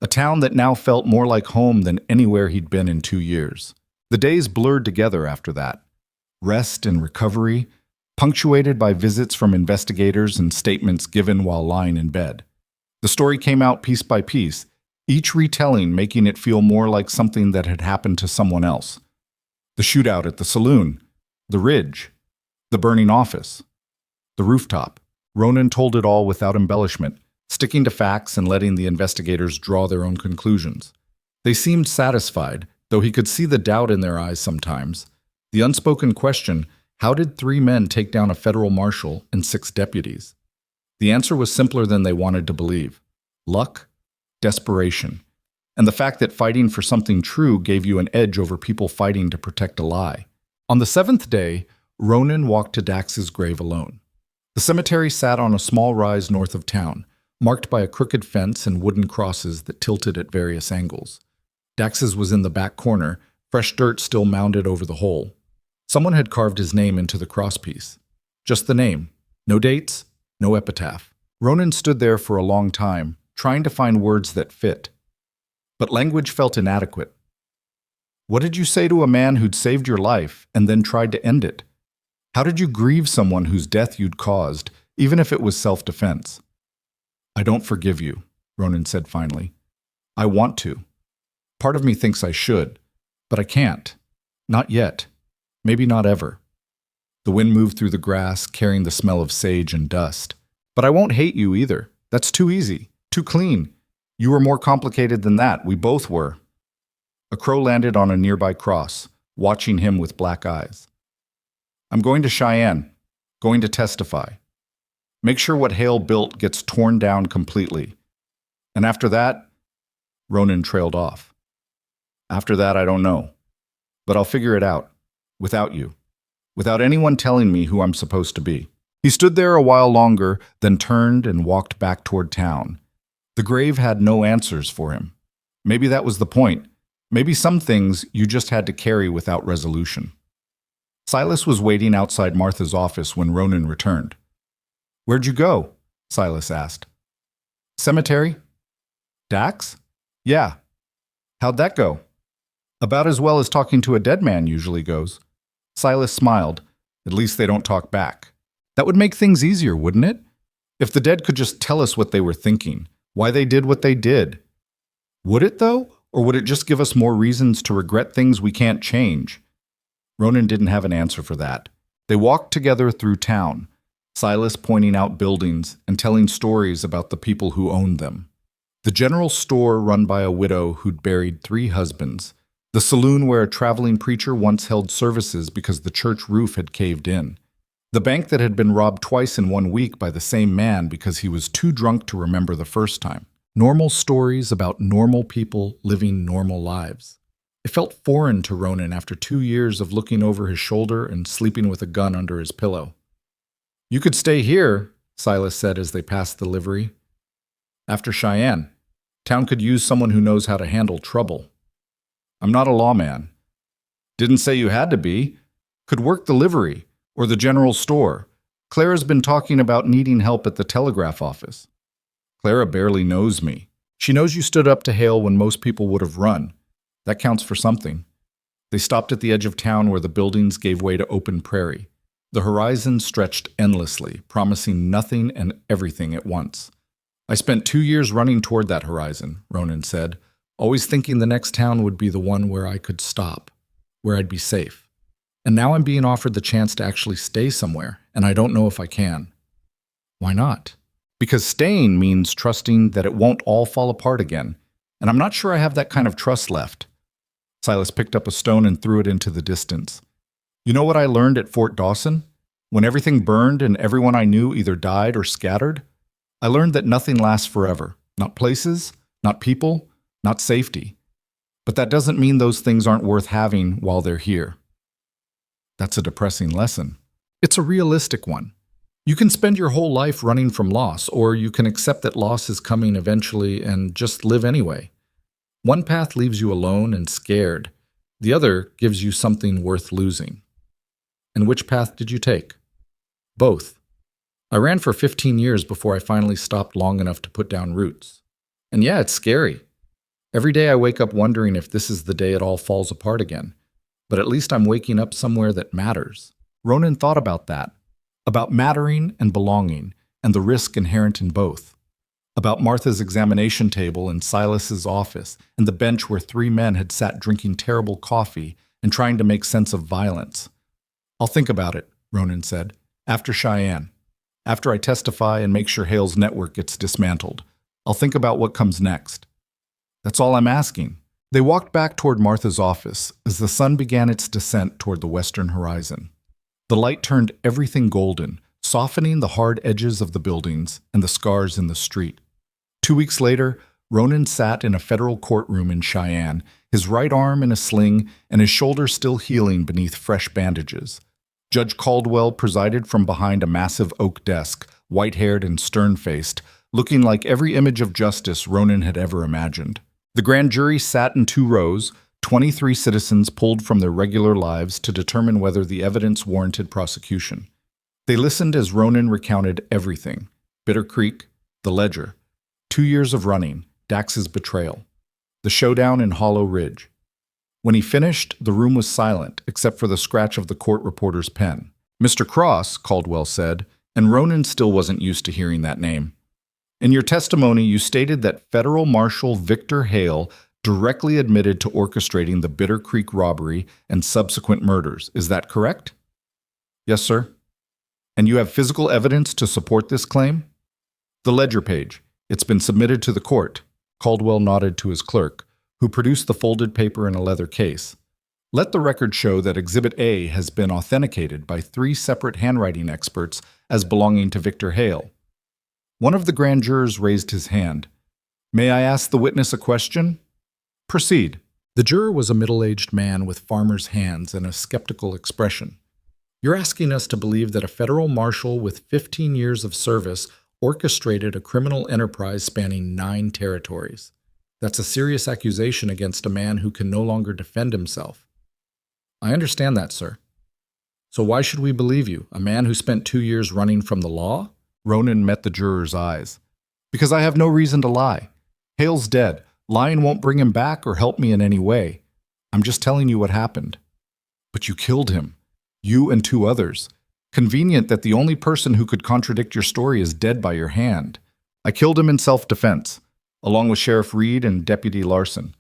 A town that now felt more like home than anywhere he'd been in 2 years. The days blurred together after that. Rest and recovery, punctuated by visits from investigators and statements given while lying in bed. The story came out piece by piece, each retelling making it feel more like something that had happened to someone else. The shootout at the saloon, the ridge, the burning office, the rooftop. Ronan told it all without embellishment, sticking to facts and letting the investigators draw their own conclusions. They seemed satisfied, though he could see the doubt in their eyes sometimes. The unspoken question, how did 3 men take down a federal marshal and 6 deputies? The answer was simpler than they wanted to believe. Luck, desperation, and the fact that fighting for something true gave you an edge over people fighting to protect a lie. On the 7th day, Ronan walked to Dax's grave alone. The cemetery sat on a small rise north of town, marked by a crooked fence and wooden crosses that tilted at various angles. Dax's was in the back corner, fresh dirt still mounded over the hole. Someone had carved his name into the crosspiece. Just the name. No dates, no epitaph. Ronan stood there for a long time, trying to find words that fit. But language felt inadequate. What did you say to a man who'd saved your life and then tried to end it? How did you grieve someone whose death you'd caused, even if it was self-defense? I don't forgive you, Ronan said finally. I want to. Part of me thinks I should, but I can't. Not yet. Maybe not ever. The wind moved through the grass, carrying the smell of sage and dust. But I won't hate you either. That's too easy, too clean. You were more complicated than that. We both were. A crow landed on a nearby cross, watching him with black eyes. I'm going to Cheyenne, going to testify. Make sure what Hale built gets torn down completely. And after that, Ronan trailed off. After that, I don't know. But I'll figure it out, without you, without anyone telling me who I'm supposed to be. He stood there a while longer, then turned and walked back toward town. The grave had no answers for him. Maybe that was the point. Maybe some things you just had to carry without resolution. Silas was waiting outside Martha's office when Ronan returned. Where'd you go? Silas asked. Cemetery? Dax? Yeah. How'd that go? About as well as talking to a dead man usually goes. Silas smiled. At least they don't talk back. That would make things easier, wouldn't it? If the dead could just tell us what they were thinking, why they did what they did. Would it, though? Or would it just give us more reasons to regret things we can't change? Ronan didn't have an answer for that. They walked together through town, Silas pointing out buildings and telling stories about the people who owned them. The general store run by a widow who'd buried 3 husbands. The saloon where a traveling preacher once held services because the church roof had caved in. The bank that had been robbed twice in 1 week by the same man because he was too drunk to remember the first time. Normal stories about normal people living normal lives. It felt foreign to Ronan after 2 years of looking over his shoulder and sleeping with a gun under his pillow. You could stay here, Silas said as they passed the livery. After Cheyenne, town could use someone who knows how to handle trouble. I'm not a lawman. Didn't say you had to be. Could work the livery or the general store. Clara's been talking about needing help at the telegraph office. Clara barely knows me. She knows you stood up to Hale when most people would have run. That counts for something. They stopped at the edge of town where the buildings gave way to open prairie. The horizon stretched endlessly, promising nothing and everything at once. I spent 2 years running toward that horizon, Ronan said, always thinking the next town would be the one where I could stop, where I'd be safe. And now I'm being offered the chance to actually stay somewhere, and I don't know if I can. Why not? Because staying means trusting that it won't all fall apart again, and I'm not sure I have that kind of trust left. Silas picked up a stone and threw it into the distance. You know what I learned at Fort Dawson? When everything burned and everyone I knew either died or scattered, I learned that nothing lasts forever. Not places, not people, not safety. But that doesn't mean those things aren't worth having while they're here. That's a depressing lesson. It's a realistic one. You can spend your whole life running from loss, or you can accept that loss is coming eventually and just live anyway. One path leaves you alone and scared. The other gives you something worth losing. And which path did you take? Both. I ran for 15 years before I finally stopped long enough to put down roots. And yeah, it's scary. Every day I wake up wondering if this is the day it all falls apart again. But at least I'm waking up somewhere that matters. Ronan thought about that. About mattering and belonging, and the risk inherent in both. About Martha's examination table in Silas's office, and the bench where 3 men had sat drinking terrible coffee and trying to make sense of violence. I'll think about it, Ronan said, after Cheyenne. After I testify and make sure Hale's network gets dismantled. I'll think about what comes next. That's all I'm asking. They walked back toward Martha's office as the sun began its descent toward the western horizon. The light turned everything golden, softening the hard edges of the buildings and the scars in the street. 2 weeks later, Ronan sat in a federal courtroom in Cheyenne, his right arm in a sling and his shoulder still healing beneath fresh bandages. Judge Caldwell presided from behind a massive oak desk, white-haired and stern-faced, looking like every image of justice Ronan had ever imagined. The grand jury sat in 2 rows, 23 citizens pulled from their regular lives to determine whether the evidence warranted prosecution. They listened as Ronan recounted everything: Bitter Creek, the ledger, 2 years of running, Dax's betrayal, the showdown in Hollow Ridge. When he finished, the room was silent except for the scratch of the court reporter's pen. Mr. Cross, Caldwell said, and Ronan still wasn't used to hearing that name. In your testimony, you stated that Federal Marshal Victor Hale directly admitted to orchestrating the Bitter Creek robbery and subsequent murders. Is that correct? Yes, sir. And you have physical evidence to support this claim? The ledger page. It's been submitted to the court. Caldwell nodded to his clerk, who produced the folded paper in a leather case. Let the record show that Exhibit A has been authenticated by 3 separate handwriting experts as belonging to Victor Hale. One of the grand jurors raised his hand. May I ask the witness a question? Proceed. The juror was a middle-aged man with farmer's hands and a skeptical expression. You're asking us to believe that a federal marshal with 15 years of service orchestrated a criminal enterprise spanning 9 territories. That's a serious accusation against a man who can no longer defend himself. I understand that, sir. So why should we believe you, a man who spent 2 years running from the law? Ronan met the juror's eyes. Because I have no reason to lie. Hale's dead. Lying won't bring him back or help me in any way. I'm just telling you what happened. But you killed him. You and 2 others. Convenient that the only person who could contradict your story is dead by your hand. I killed him in self-defense, along with Sheriff Reed and Deputy Larson.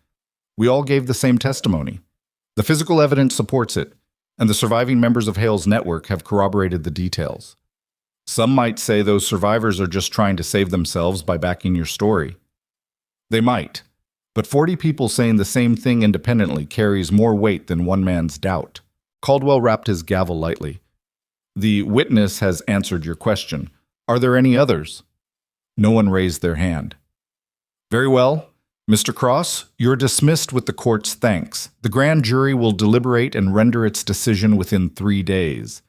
We all gave the same testimony. The physical evidence supports it, and the surviving members of Hale's network have corroborated the details. Some might say those survivors are just trying to save themselves by backing your story. They might, but 40 people saying the same thing independently carries more weight than one man's doubt. Caldwell rapped his gavel lightly. The witness has answered your question. Are there any others? No one raised their hand. Very well. Mr. Cross, you're dismissed with the court's thanks. The grand jury will deliberate and render its decision within 3 days.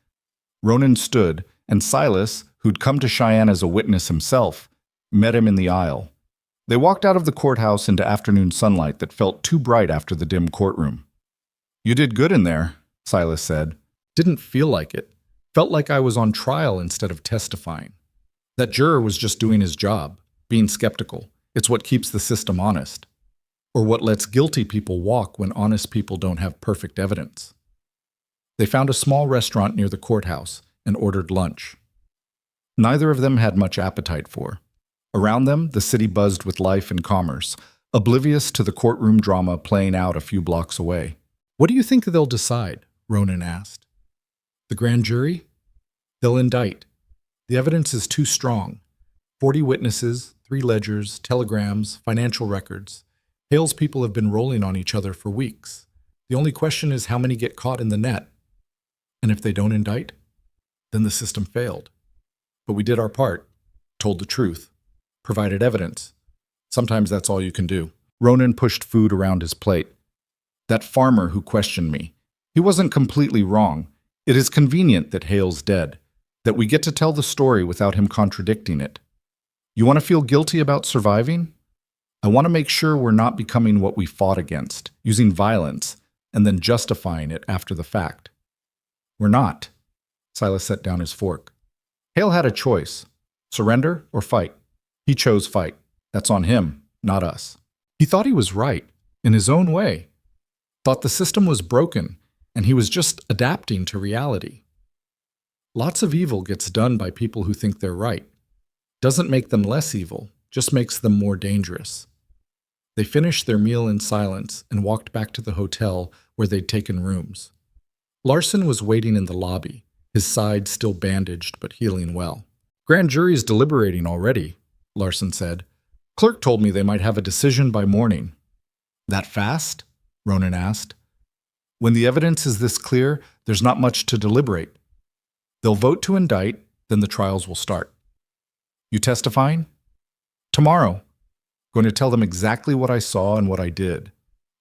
Ronan stood, and Silas, who'd come to Cheyenne as a witness himself, met him in the aisle. They walked out of the courthouse into afternoon sunlight that felt too bright after the dim courtroom. You did good in there, Silas said. Didn't feel like it. Felt like I was on trial instead of testifying. That juror was just doing his job, being skeptical. It's what keeps the system honest. Or what lets guilty people walk when honest people don't have perfect evidence. They found a small restaurant near the courthouse and ordered lunch. Neither of them had much appetite for. Around them, the city buzzed with life and commerce, oblivious to the courtroom drama playing out a few blocks away. What do you think they'll decide? Ronan asked. The grand jury? They'll indict. The evidence is too strong. 40 witnesses, 3 ledgers, telegrams, financial records. Hale's people have been rolling on each other for weeks. The only question is how many get caught in the net. And if they don't indict, then the system failed. But we did our part, told the truth, provided evidence. Sometimes that's all you can do. Ronan pushed food around his plate. That farmer who questioned me, he wasn't completely wrong. It is convenient that Hale's dead, that we get to tell the story without him contradicting it. You want to feel guilty about surviving? I want to make sure we're not becoming what we fought against, using violence, and then justifying it after the fact. We're not. Silas set down his fork. Hale had a choice, surrender or fight. He chose fight. That's on him, not us. He thought he was right, in his own way. Thought the system was broken, and he was just adapting to reality. Lots of evil gets done by people who think they're right. Doesn't make them less evil, just makes them more dangerous. They finished their meal in silence and walked back to the hotel where they'd taken rooms. Larson was waiting in the lobby, his side still bandaged but healing well. Grand jury's deliberating already, Larson said. Clerk told me they might have a decision by morning. That fast? Ronan asked. When the evidence is this clear, there's not much to deliberate. They'll vote to indict, then the trials will start. You testifying? Tomorrow. Going to tell them exactly what I saw and what I did.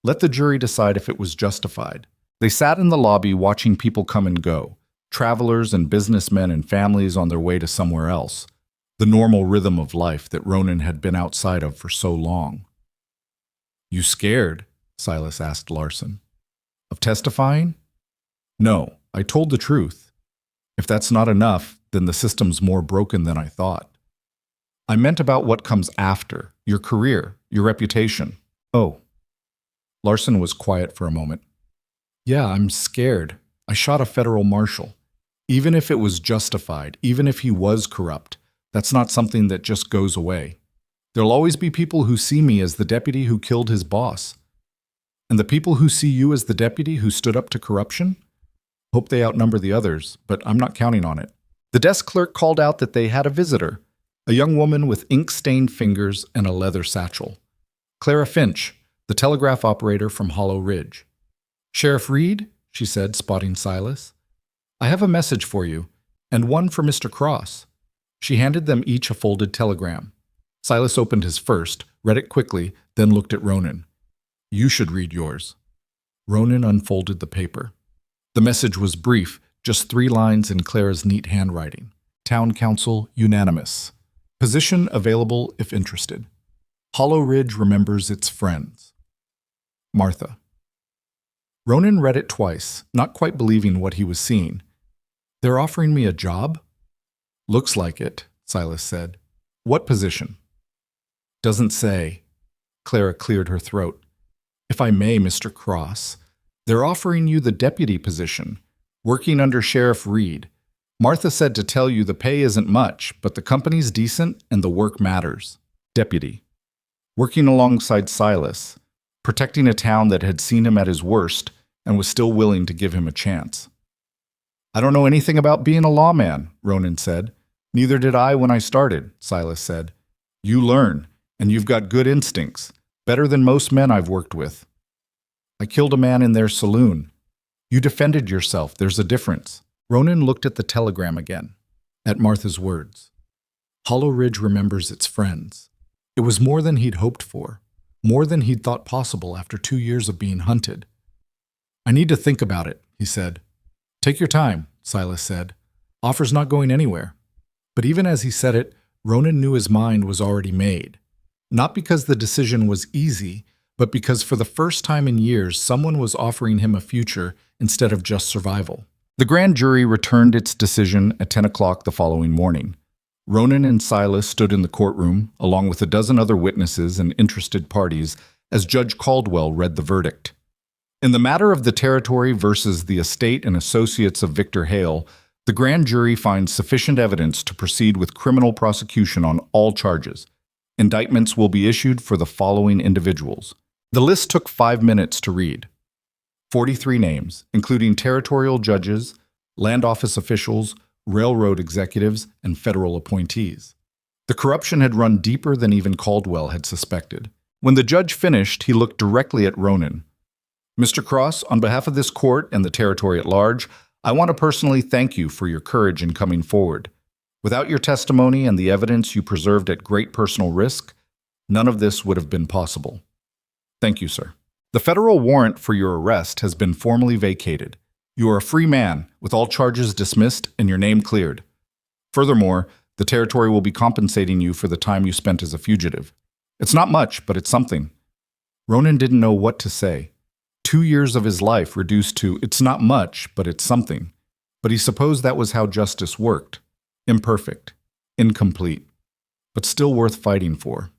Let the jury decide if it was justified. They sat in the lobby watching people come and go, travelers and businessmen and families on their way to somewhere else, the normal rhythm of life that Ronan had been outside of for so long. You scared? Silas asked Larson. Of testifying? No, I told the truth. If that's not enough, then the system's more broken than I thought. I meant about what comes after, your career, your reputation. Oh. Larson was quiet for a moment. Yeah, I'm scared. I shot a federal marshal. Even if it was justified, even if he was corrupt, that's not something that just goes away. There'll always be people who see me as the deputy who killed his boss. And the people who see you as the deputy who stood up to corruption? Hope they outnumber the others, but I'm not counting on it. The desk clerk called out that they had a visitor, a young woman with ink-stained fingers and a leather satchel. Clara Finch, the telegraph operator from Hollow Ridge. "Sheriff Reed," she said, spotting Silas. "I have a message for you, and one for Mr. Cross." She handed them each a folded telegram. Silas opened his first, read it quickly, then looked at Ronan. "You should read yours." Ronan unfolded the paper. The message was brief, just 3 lines in Clara's neat handwriting. Town Council unanimous. Position available if interested. Hollow Ridge remembers its friends. Martha. Ronan read it twice, not quite believing what he was seeing. "They're offering me a job?" "Looks like it," Silas said. "What position?" "Doesn't say." Clara cleared her throat. "If I may, Mr. Cross, they're offering you the deputy position, working under Sheriff Reed. Martha said to tell you the pay isn't much, but the company's decent and the work matters." Deputy. Working alongside Silas, protecting a town that had seen him at his worst and was still willing to give him a chance. "I don't know anything about being a lawman," Ronan said. "Neither did I when I started," Silas said. "You learn, and you've got good instincts, better than most men I've worked with." "I killed a man in their saloon." "You defended yourself, there's a difference." Ronan looked at the telegram again, at Martha's words. Hollow Ridge remembers its friends. It was more than he'd hoped for, more than he'd thought possible after 2 years of being hunted. "I need to think about it," he said. "Take your time," Silas said. "Offer's not going anywhere." But even as he said it, Ronan knew his mind was already made. Not because the decision was easy, but because for the first time in years, someone was offering him a future instead of just survival. The grand jury returned its decision at 10 o'clock the following morning. Ronan and Silas stood in the courtroom, along with a dozen other witnesses and interested parties, as Judge Caldwell read the verdict. In the matter of the territory versus the estate and associates of Victor Hale, the grand jury finds sufficient evidence to proceed with criminal prosecution on all charges. Indictments will be issued for the following individuals. The list took 5 minutes to read. 43 names, including territorial judges, land office officials, railroad executives, and federal appointees. The corruption had run deeper than even Caldwell had suspected. When the judge finished, he looked directly at Ronan. "Mr. Cross, on behalf of this court and the territory at large, I want to personally thank you for your courage in coming forward. Without your testimony and the evidence you preserved at great personal risk, none of this would have been possible. Thank you, sir. The federal warrant for your arrest has been formally vacated. You are a free man, with all charges dismissed and your name cleared. Furthermore, the territory will be compensating you for the time you spent as a fugitive. It's not much, but it's something." Ronan didn't know what to say. 2 years of his life reduced to, it's not much, but it's something. But he supposed that was how justice worked. Imperfect, incomplete, but still worth fighting for.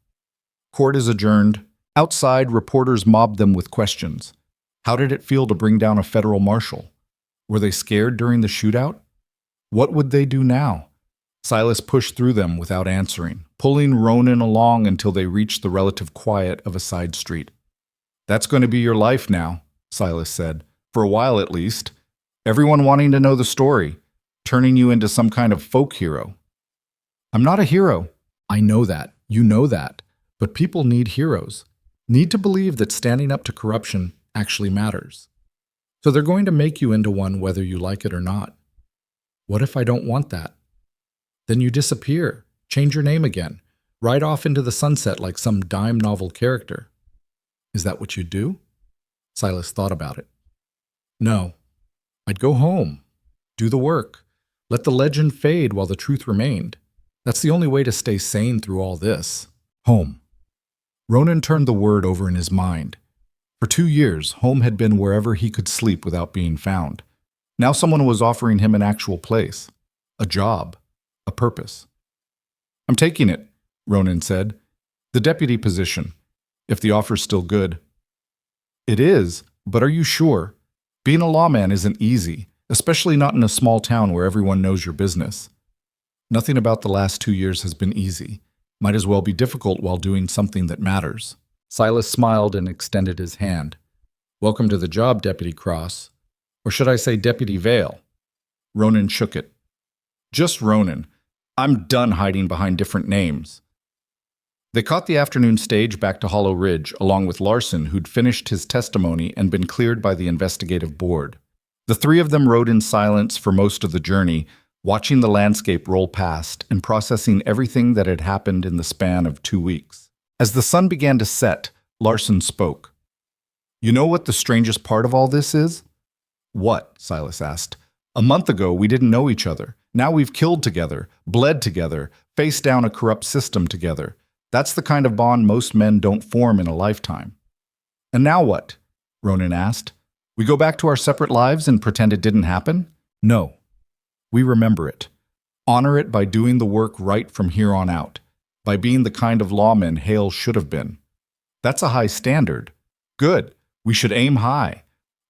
Court is adjourned. Outside, reporters mobbed them with questions. How did it feel to bring down a federal marshal? Were they scared during the shootout? What would they do now? Silas pushed through them without answering, pulling Ronan along until they reached the relative quiet of a side street. "That's going to be your life now," Silas said, "for a while at least. Everyone wanting to know the story, turning you into some kind of folk hero." "I'm not a hero." "I know that. You know that. But people need heroes. Need to believe that standing up to corruption actually matters. So they're going to make you into one whether you like it or not. What if I don't want that? Then you disappear, change your name again, ride off into the sunset like some dime novel character. Is that what you'd do?" Silas thought about it. "No. I'd go home, do the work, let the legend fade while the truth remained. That's the only way to stay sane through all this. Home." Ronan turned the word over in his mind. For 2 years, home had been wherever he could sleep without being found. Now someone was offering him an actual place, a job, a purpose. "I'm taking it," Ronan said. "The deputy position, if the offer's still good." "It is, but are you sure? Being a lawman isn't easy, especially not in a small town where everyone knows your business. Nothing about the last 2 years has been easy. Might as well be difficult while doing something that matters. Silas smiled and extended his hand. Welcome to the job, Deputy Cross. Or should I say Deputy Vale? Ronan shook it. Just Ronan. I'm done hiding behind different names. They caught the afternoon stage back to Hollow Ridge, along with Larson, who'd finished his testimony and been cleared by the investigative board. The three of them rode in silence for most of the journey, watching the landscape roll past and processing everything that had happened in the span of 2 weeks. As the sun began to set, Larson spoke. You know what the strangest part of all this is? What? Silas asked. A month ago, we didn't know each other. Now we've killed together, bled together, faced down a corrupt system together. That's the kind of bond most men don't form in a lifetime. And now what? Ronan asked. We go back to our separate lives and pretend it didn't happen? No. We remember it. Honor it by doing the work right from here on out, by being the kind of lawmen Hale should have been. That's a high standard. Good. We should aim high.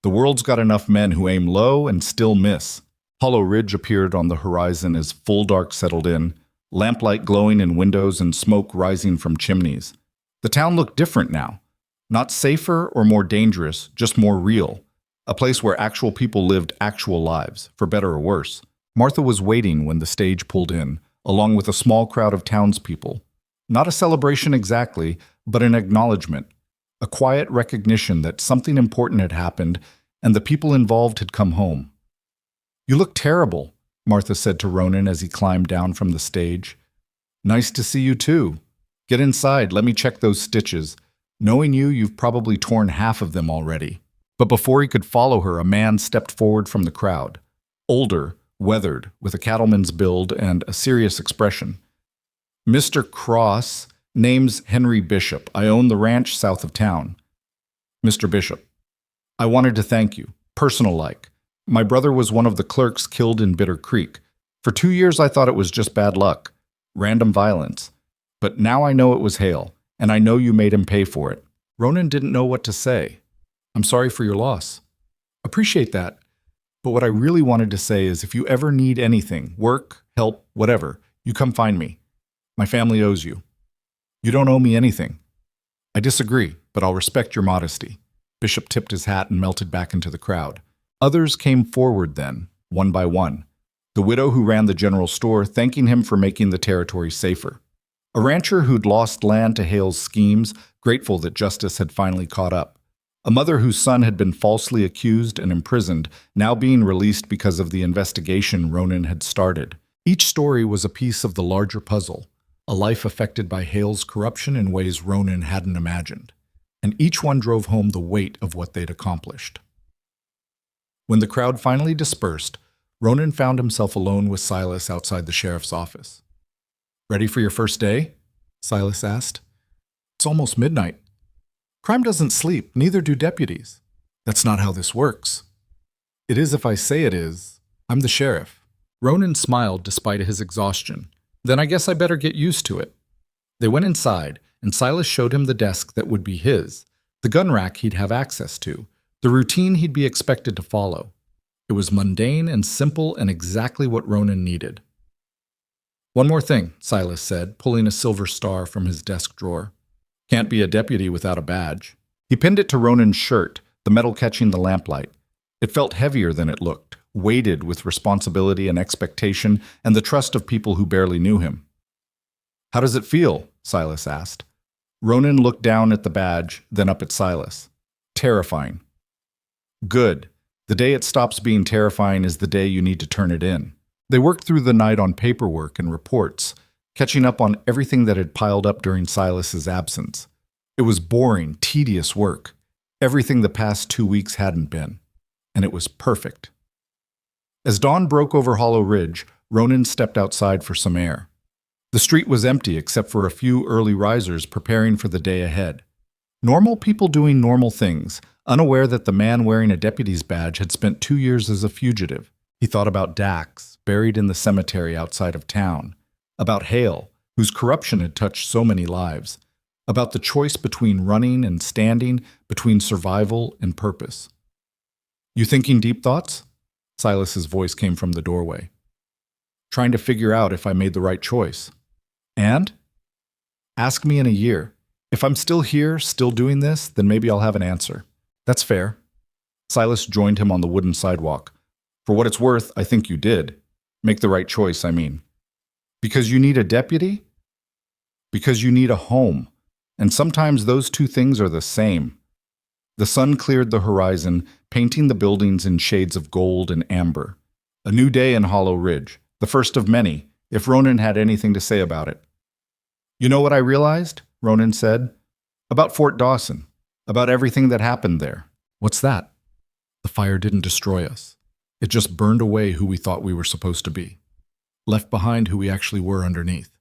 The world's got enough men who aim low and still miss. Hollow Ridge appeared on the horizon as full dark settled in, lamplight glowing in windows and smoke rising from chimneys. The town looked different now. Not safer or more dangerous, just more real. A place where actual people lived actual lives, for better or worse. Martha was waiting when the stage pulled in, along with a small crowd of townspeople. Not a celebration exactly, but an acknowledgement. A quiet recognition that something important had happened and the people involved had come home. You look terrible, Martha said to Ronan as he climbed down from the stage. Nice to see you too. Get inside, let me check those stitches. Knowing you, you've probably torn half of them already. But before he could follow her, a man stepped forward from the crowd. Older, weathered, with a cattleman's build and a serious expression. Mr. Cross, name's Henry Bishop. I own the ranch south of town. Mr. Bishop, I wanted to thank you, personal-like. My brother was one of the clerks killed in Bitter Creek. For 2 years I thought it was just bad luck, random violence. But now I know it was Hale, and I know you made him pay for it. Ronan didn't know what to say. I'm sorry for your loss. Appreciate that. But what I really wanted to say is if you ever need anything, work, help, whatever, you come find me. My family owes you. You don't owe me anything. I disagree, but I'll respect your modesty. Bishop tipped his hat and melted back into the crowd. Others came forward then, one by one. The widow who ran the general store thanking him for making the territory safer. A rancher who'd lost land to Hale's schemes, grateful that justice had finally caught up. A mother whose son had been falsely accused and imprisoned, now being released because of the investigation Ronan had started. Each story was a piece of the larger puzzle, a life affected by Hale's corruption in ways Ronan hadn't imagined. And each one drove home the weight of what they'd accomplished. When the crowd finally dispersed, Ronan found himself alone with Silas outside the sheriff's office. Ready for your first day? Silas asked. It's almost midnight. Crime doesn't sleep, neither do deputies. That's not how this works. It is if I say it is. I'm the sheriff. Ronan smiled despite his exhaustion. Then I guess I better get used to it. They went inside, and Silas showed him the desk that would be his, the gun rack he'd have access to, the routine he'd be expected to follow. It was mundane and simple and exactly what Ronan needed. One more thing, Silas said, pulling a silver star from his desk drawer. Can't be a deputy without a badge. He pinned it to Ronan's shirt, the metal catching the lamplight. It felt heavier than it looked, weighted with responsibility and expectation and the trust of people who barely knew him. How does it feel? Silas asked. Ronan looked down at the badge, then up at Silas. Terrifying. Good. The day it stops being terrifying is the day you need to turn it in. They worked through the night on paperwork and reports, catching up on everything that had piled up during Silas's absence. It was boring, tedious work. Everything the past 2 weeks hadn't been. And it was perfect. As dawn broke over Hollow Ridge, Ronan stepped outside for some air. The street was empty except for a few early risers preparing for the day ahead. Normal people doing normal things, unaware that the man wearing a deputy's badge had spent 2 years as a fugitive. He thought about Dax, buried in the cemetery outside of town. About Hale, whose corruption had touched so many lives. About the choice between running and standing, between survival and purpose. You thinking deep thoughts? Silas's voice came from the doorway. Trying to figure out if I made the right choice. And? Ask me in a year. If I'm still here, still doing this, then maybe I'll have an answer. That's fair. Silas joined him on the wooden sidewalk. For what it's worth, I think you did. Make the right choice, I mean. Because you need a deputy? Because you need a home. And sometimes those two things are the same. The sun cleared the horizon, painting the buildings in shades of gold and amber. A new day in Hollow Ridge, the first of many, if Ronan had anything to say about it. You know what I realized? Ronan said. About Fort Dawson. About everything that happened there. What's that? The fire didn't destroy us. It just burned away who we thought we were supposed to be. Left behind who we actually were underneath.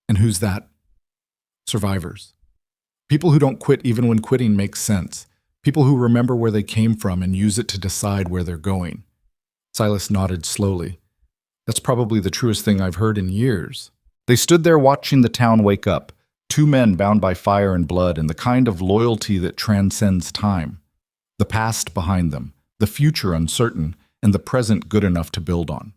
And who's that? Survivors. People who don't quit even when quitting makes sense. People who remember where they came from and use it to decide where they're going. Silas nodded slowly. That's probably the truest thing I've heard in years. They stood there watching the town wake up, two men bound by fire and blood and the kind of loyalty that transcends time. The past behind them, the future uncertain, and the present good enough to build on.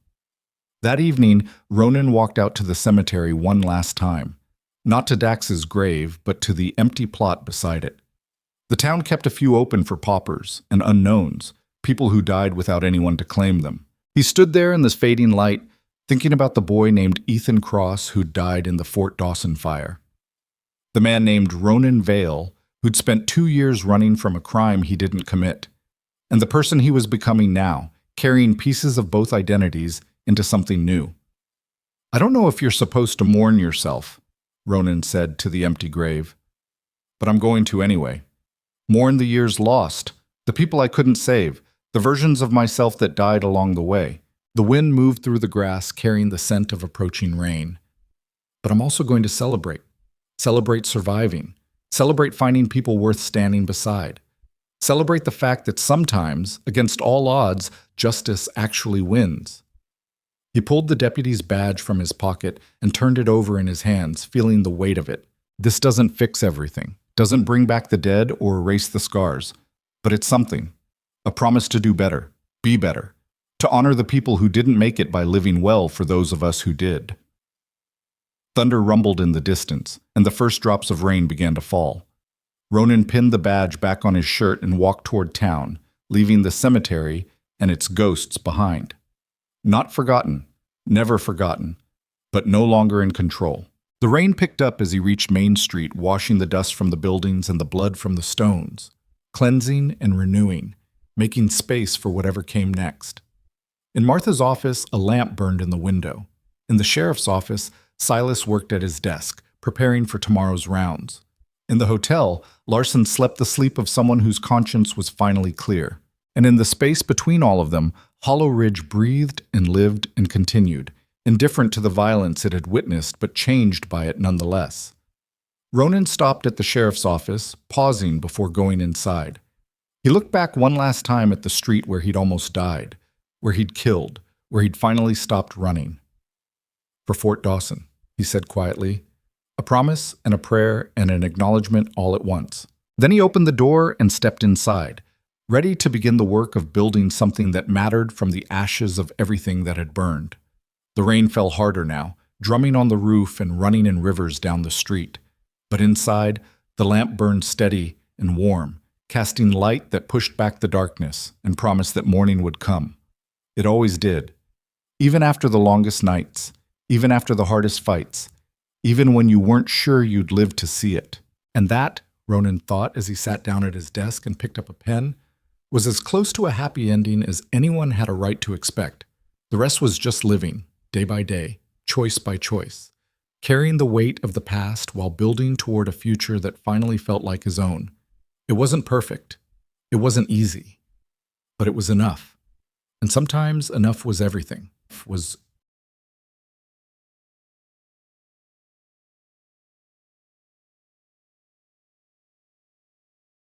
That evening, Ronan walked out to the cemetery one last time. Not to Dax's grave, but to the empty plot beside it. The town kept a few open for paupers and unknowns, people who died without anyone to claim them. He stood there in this fading light, thinking about the boy named Ethan Cross who died in the Fort Dawson fire. The man named Ronan Vale, who'd spent 2 years running from a crime he didn't commit. And the person he was becoming now, carrying pieces of both identities into something new. I don't know if you're supposed to mourn yourself, Ronan said to the empty grave. But I'm going to anyway. Mourn the years lost, the people I couldn't save, the versions of myself that died along the way. The wind moved through the grass, carrying the scent of approaching rain. But I'm also going to celebrate. Celebrate surviving. Celebrate finding people worth standing beside. Celebrate the fact that sometimes, against all odds, justice actually wins. He pulled the deputy's badge from his pocket and turned it over in his hands, feeling the weight of it. This doesn't fix everything, doesn't bring back the dead or erase the scars, but it's something. A promise to do better, be better, to honor the people who didn't make it by living well for those of us who did. Thunder rumbled in the distance, and the first drops of rain began to fall. Ronan pinned the badge back on his shirt and walked toward town, leaving the cemetery and its ghosts behind. Not forgotten, never forgotten, but no longer in control. The rain picked up as he reached Main Street, washing the dust from the buildings and the blood from the stones, cleansing and renewing, making space for whatever came next. In Martha's office, a lamp burned in the window. In the sheriff's office, Silas worked at his desk, preparing for tomorrow's rounds. In the hotel, Larson slept the sleep of someone whose conscience was finally clear. And in the space between all of them, Hollow Ridge breathed and lived and continued, indifferent to the violence it had witnessed but changed by it nonetheless. Ronan stopped at the sheriff's office, pausing before going inside. He looked back one last time at the street where he'd almost died, where he'd killed, where he'd finally stopped running. For Fort Dawson, he said quietly, a promise and a prayer and an acknowledgement all at once. Then he opened the door and stepped inside, ready to begin the work of building something that mattered from the ashes of everything that had burned. The rain fell harder now, drumming on the roof and running in rivers down the street. But inside, the lamp burned steady and warm, casting light that pushed back the darkness and promised that morning would come. It always did. Even after the longest nights, even after the hardest fights, even when you weren't sure you'd live to see it. And that, Ronan thought as he sat down at his desk and picked up a pen, was as close to a happy ending as anyone had a right to expect. The rest was just living, day by day, choice by choice, carrying the weight of the past while building toward a future that finally felt like his own. It wasn't perfect. It wasn't easy. But it was enough. And sometimes enough was everything. Was